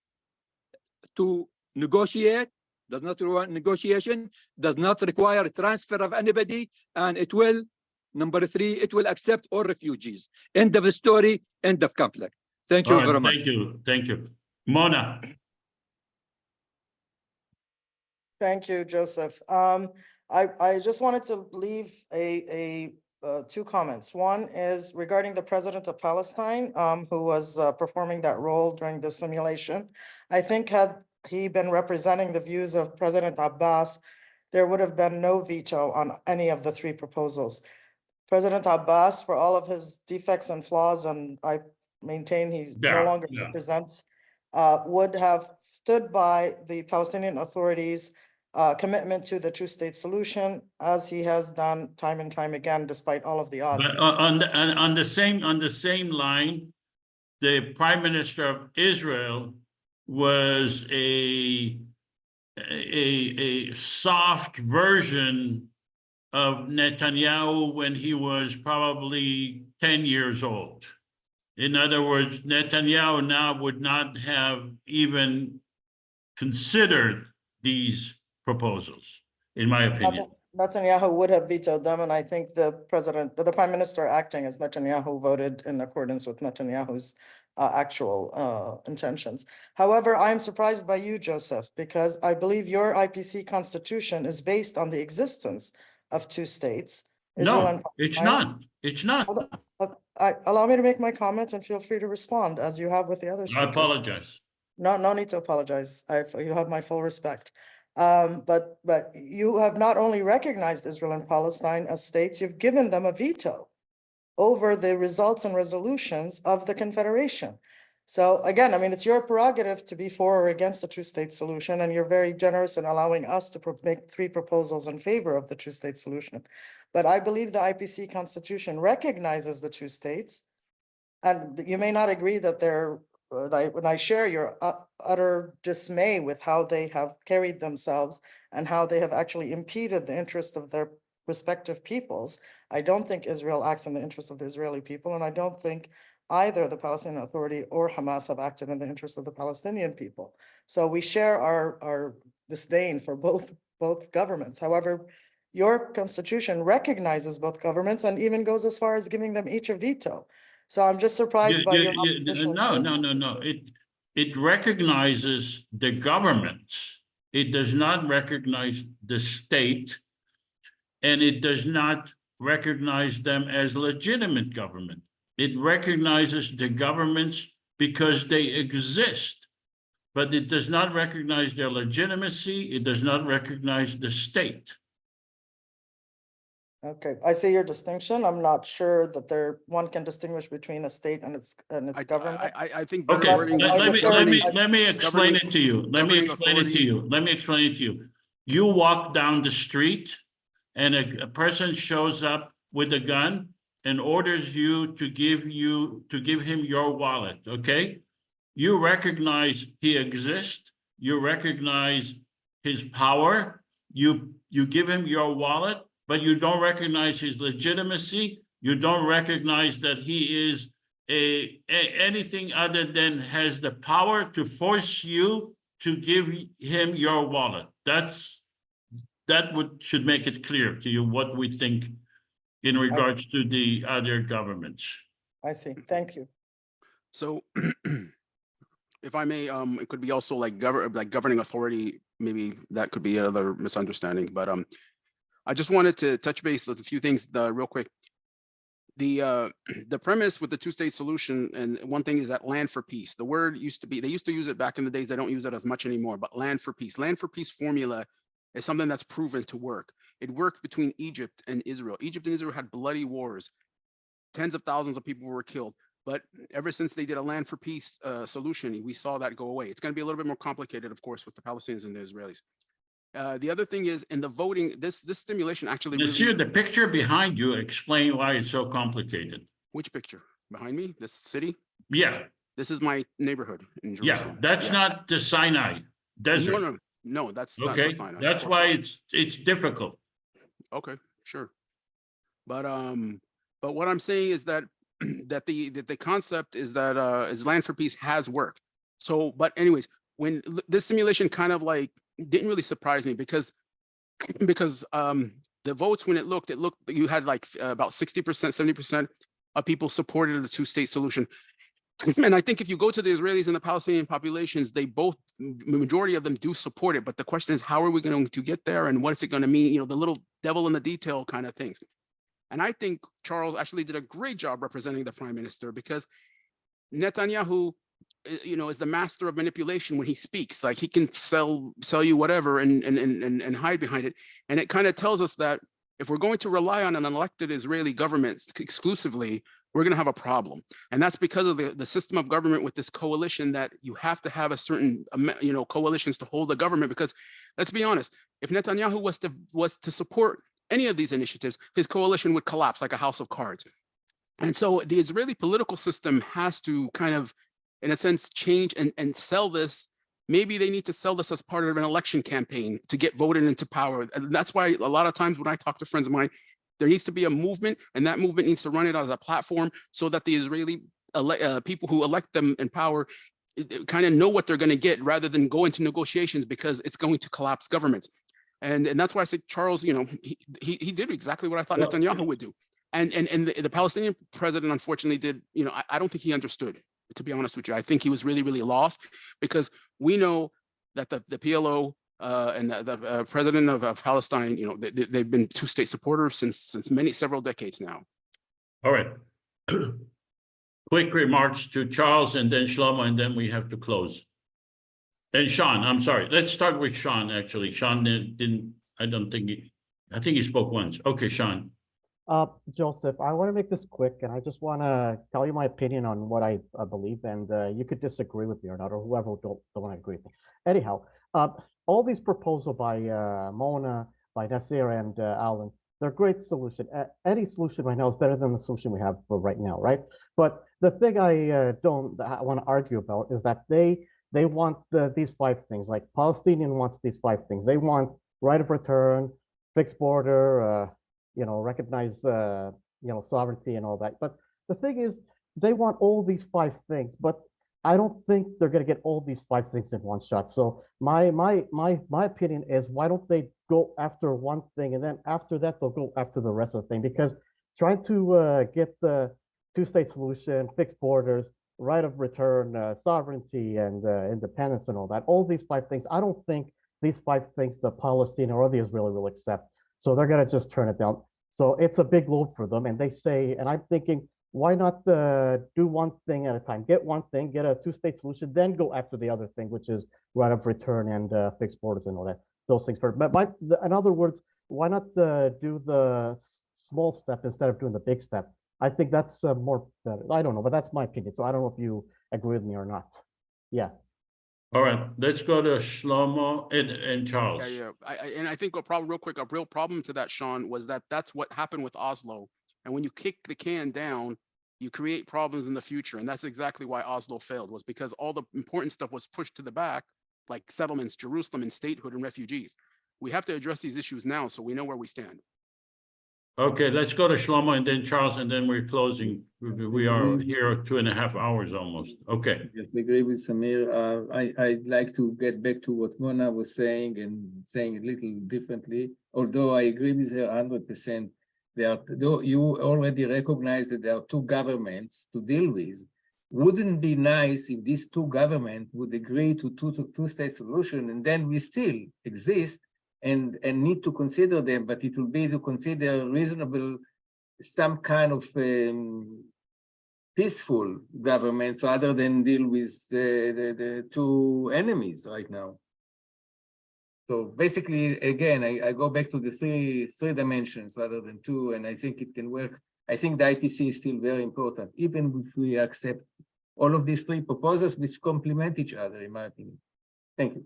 to negotiate, does not require negotiation, does not require transfer of anybody, and it will, number 3, it will accept all refugees. End of the story, end of conflict. Thank you very much. Thank you. Mona. Thank you, Joseph. I just wanted to leave two comments. One is regarding the president of Palestine, who was performing that role during the simulation. I think had he been representing the views of President Abbas, there would have been no veto on any of the 3 proposals. President Abbas, for all of his defects and flaws, and I maintain he no longer represents, would have stood by the Palestinian Authority's commitment to the 2-state solution, as he has done time and time again, despite all of the odds. But on the same line, the Prime Minister of Israel was a soft version of Netanyahu when he was probably 10 years old. In other words, Netanyahu now would not have even considered these proposals, in my opinion. Netanyahu would have vetoed them, and I think the Prime Minister acting as Netanyahu voted in accordance with Netanyahu's actual intentions. However, I'm surprised by you, Joseph, because I believe your IPC constitution is based on the existence of 2 states. Israel and Palestine. It's not. Allow me to make my comment and feel free to respond as you have with the other speakers. I apologize. No need to apologize. You have my full respect. But you have not only recognized Israel and Palestine as states, you've given them a veto over the results and resolutions of the Confederation. So again, I mean, it's your prerogative to be for or against the 2-state solution, and you're very generous in allowing us to make 3 proposals in favor of the 2-state solution. But I believe the IPC constitution recognizes the 2 states, and you may not agree that they're, when I share your utter dismay with how they have carried themselves and how they have actually impeded the interest of their respective peoples. I don't think Israel acts in the interest of the Israeli people, and I don't think either the Palestinian Authority or Hamas have acted in the interest of the Palestinian people. So we share our disdain for both governments. However, your constitution recognizes both governments and even goes as far as giving them each a veto. So I'm just surprised by your No. It recognizes the governments. It does not recognize the state, and it does not recognize them as legitimate government. It recognizes the governments because they exist, but it does not recognize their legitimacy. It does not recognize the state. Okay, I see your distinction. I'm not sure that one can distinguish between a state and its government. I think. Okay, let me explain it to you. Let me explain it to you. You walk down the street, and a person shows up with a gun and orders you to give him your wallet. Okay, you recognize he exists. You recognize his power. You give him your wallet, but you don't recognize his legitimacy. You don't recognize that he is anything other than has the power to force you to give him your wallet. That should make it clear to you what we think in regards to the other governments. I see. Thank you. So, if I may, it could be also like governing authority. Maybe that could be another misunderstanding. But I just wanted to touch base with a few things real quick. The premise with the 2-state solution, and one thing is that land for peace. The word used to be, they used to use it back in the days. They don't use it as much anymore. But land for peace formula is something that's proven to work. It worked between Egypt and Israel. Egypt and Israel had bloody wars. Tens of thousands of people were killed. But ever since they did a land for peace solution, we saw that go away. It's going to be a little bit more complicated, of course, with the Palestinians and the Israelis. The other thing is in the voting, this stimulation actually Naseer, the picture behind you, explain why it's so complicated. Which picture? Behind me? This city? Yeah. This is my neighborhood in Yeah, Jerusalem. that's not the Sinai desert. No, that's not Okay, the Sinai. that's why it's difficult. Okay, sure. But what I'm saying is that that the concept is that is land for peace has worked. So, but anyways, when this simulation kind of like didn't really surprise me because the votes, when it looked you had like about 60%, 70% of people supported the two-state solution. And I think if you go to the Israelis and the Palestinian populations, they both, majority of them do support it. But the question is, how are we going to get there, and what is it going to mean? You know, the little devil in the detail kind of things. And I think Charles actually did a great job representing the prime minister, because Netanyahu, you know, is the master of manipulation when he speaks. Like, he can sell you whatever and hide behind it. And it kind of tells us that if we're going to rely on an elected Israeli government exclusively, we're going to have a problem. And that's because of the system of government with this coalition, that you have to have a certain, you know, coalitions to hold the government. Because let's be honest, if Netanyahu was to support any of these initiatives, his coalition would collapse like a house of cards. And so the Israeli political system has to kind of, in a sense, change and sell this. Maybe they need to sell this as part of an election campaign to get voted into power. And that's why a lot of times when I talk to friends of mine, there needs to be a movement, and that movement needs to run it as a platform so that the Israeli people who elect them in power kind of know what they're going to get, rather than go into negotiations, because it's going to collapse governments. And that's why I say Charles, you know, he did exactly what I thought Netanyahu would do. And the Palestinian president, unfortunately, did, you know, I don't think he understood, to be honest with you. I think he was really, really lost, because we know that the PLO and the president of Palestine, you know, they've been two-state supporters since several decades now. All right. Quick remarks to Charles, and then Shlomo, and then we have to close. And Sean, I'm sorry. Let's start with Sean, actually. Sean didn't, I think he spoke once. Okay, Sean. Joseph, I want to make this quick, and I just want to tell you my opinion on what I believe, and you could disagree with me or not, or whoever don't want to agree with me. Anyhow, all these proposals by Mona, by Naseer, and Alon, they're great solution. Any solution right now is better than the solution we have for right now, right? But the thing I want to argue about is that they want these 5 things. Like, Palestinian wants these 5 things. They want right of return, fixed border, you know, recognize you know, sovereignty and all that. But the thing is, they want all these 5 things, but I don't think they're going to get all these 5 things in one shot. So my opinion is, why don't they go after one thing, and then after that they'll go after the rest of the thing? Because trying to get the two-state solution, fixed borders, right of return, sovereignty, and independence, and all that, all these 5 things, I don't think these 5 things the Palestinian or the Israeli will accept. So they're going to just turn it down. So it's a big load for them. And they say, and I'm thinking, why not do one thing at a time? Get one thing, get a two-state solution, then go after the other thing, which is right of return and fixed borders and all that, those things first. But in other words, why not do the small step instead of doing the big step? I think that's more better. I don't know, but that's my opinion. So I don't know if you agree with me or not. Yeah. All right, let's go to Shlomo and Charles. Yeah. And I think a real problem to that, Sean, was that's what happened with Oslo. And when you kick the can down, you create problems in the future. And that's exactly why Oslo failed, was because all the important stuff was pushed to the back, like settlements, Jerusalem, and statehood, and refugees. We have to address these issues now so we know where we stand. Okay, let's go to Shlomo and then Charles, and then we're closing. We are here 2.5 hours almost. Okay. Yes, I agree with Samir. I'd like to get back to what Mona was saying, and saying a little differently, although I agree with her 100%. You already recognize that there are 2 governments to deal with. Wouldn't it be nice if these 2 governments would agree to two-state solution, and then we still exist and need to consider them, but it will be to consider reasonable, some kind of peaceful governments, rather than deal with the 2 enemies right now. So basically, again, I go back to the three dimensions rather than two, and I think it can work. I think the IPC is still very important, even if we accept all of these three proposals, which complement each other, in my opinion. Thank you.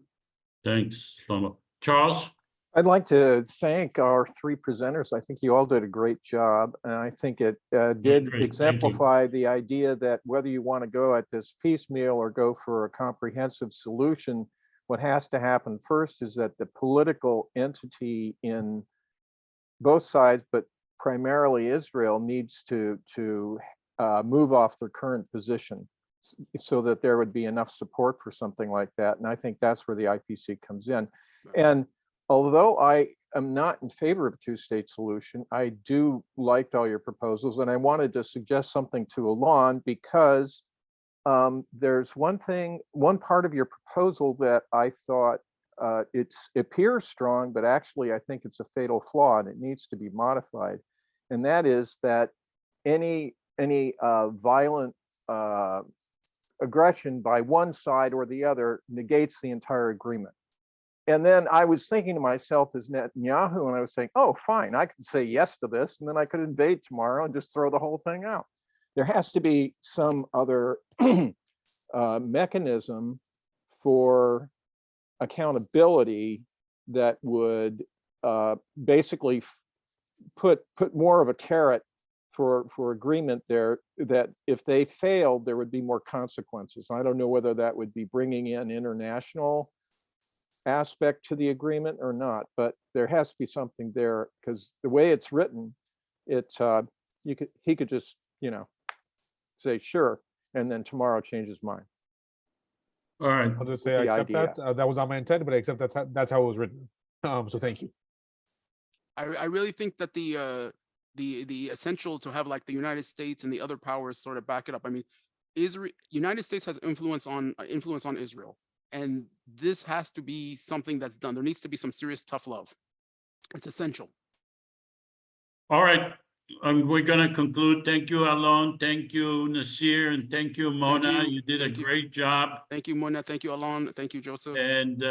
Thanks, Shlomo. Charles? I'd like to thank our three presenters. I think you all did a great job. And I think it did Great, thank you. exemplify the idea that whether you want to go at this piecemeal or go for a comprehensive solution, what has to happen first is that the political entity in both sides, but primarily Israel, needs to move off their current position so that there would be enough support for something like that. And I think that's where the IPC comes in. And although I am not in favor of a two-state solution, I do liked all your proposals, and I wanted to suggest something to Alon because there's one part of your proposal that I thought it appears strong, but actually I think it's a fatal flaw and it needs to be modified. And that is that any violent aggression by one side or the other negates the entire agreement. And then I was thinking to myself as Netanyahu, and I was saying, oh, fine, I could say yes to this, and then I could invade tomorrow and just throw the whole thing out. There has to be some other mechanism for accountability that would basically put more of a carrot for agreement there, that if they failed, there would be more consequences. I don't know whether that would be bringing in international aspect to the agreement or not, but there has to be something there, because the way it's written, he could just, say sure, and then tomorrow change his mind. All right. I'll just say I accept that. That was not my intent, but I accept that's how it was written. So thank you. I really think that the essential to have like the United States and the other powers sort of back it up. I mean, United States has influence on Israel, and this has to be something that's done. There needs to be some serious tough love. It's essential. All right. We're going to conclude. Thank you, Alon. Thank you, Naseer. And thank you, Mona. You did a great job. Thank you, Mona. Thank you, Alon. Thank you, Joseph. And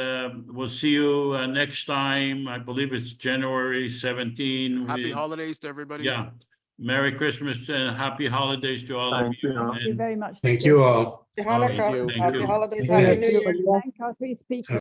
we'll see you next time. I believe it's January 17. Happy holidays to everybody. Yeah. Merry Christmas and happy holidays to all of you. Thank you very much. Thank you all. Happy Hanukkah, Thank you. happy holidays, Thank happy you. New Year. Thank our three speakers.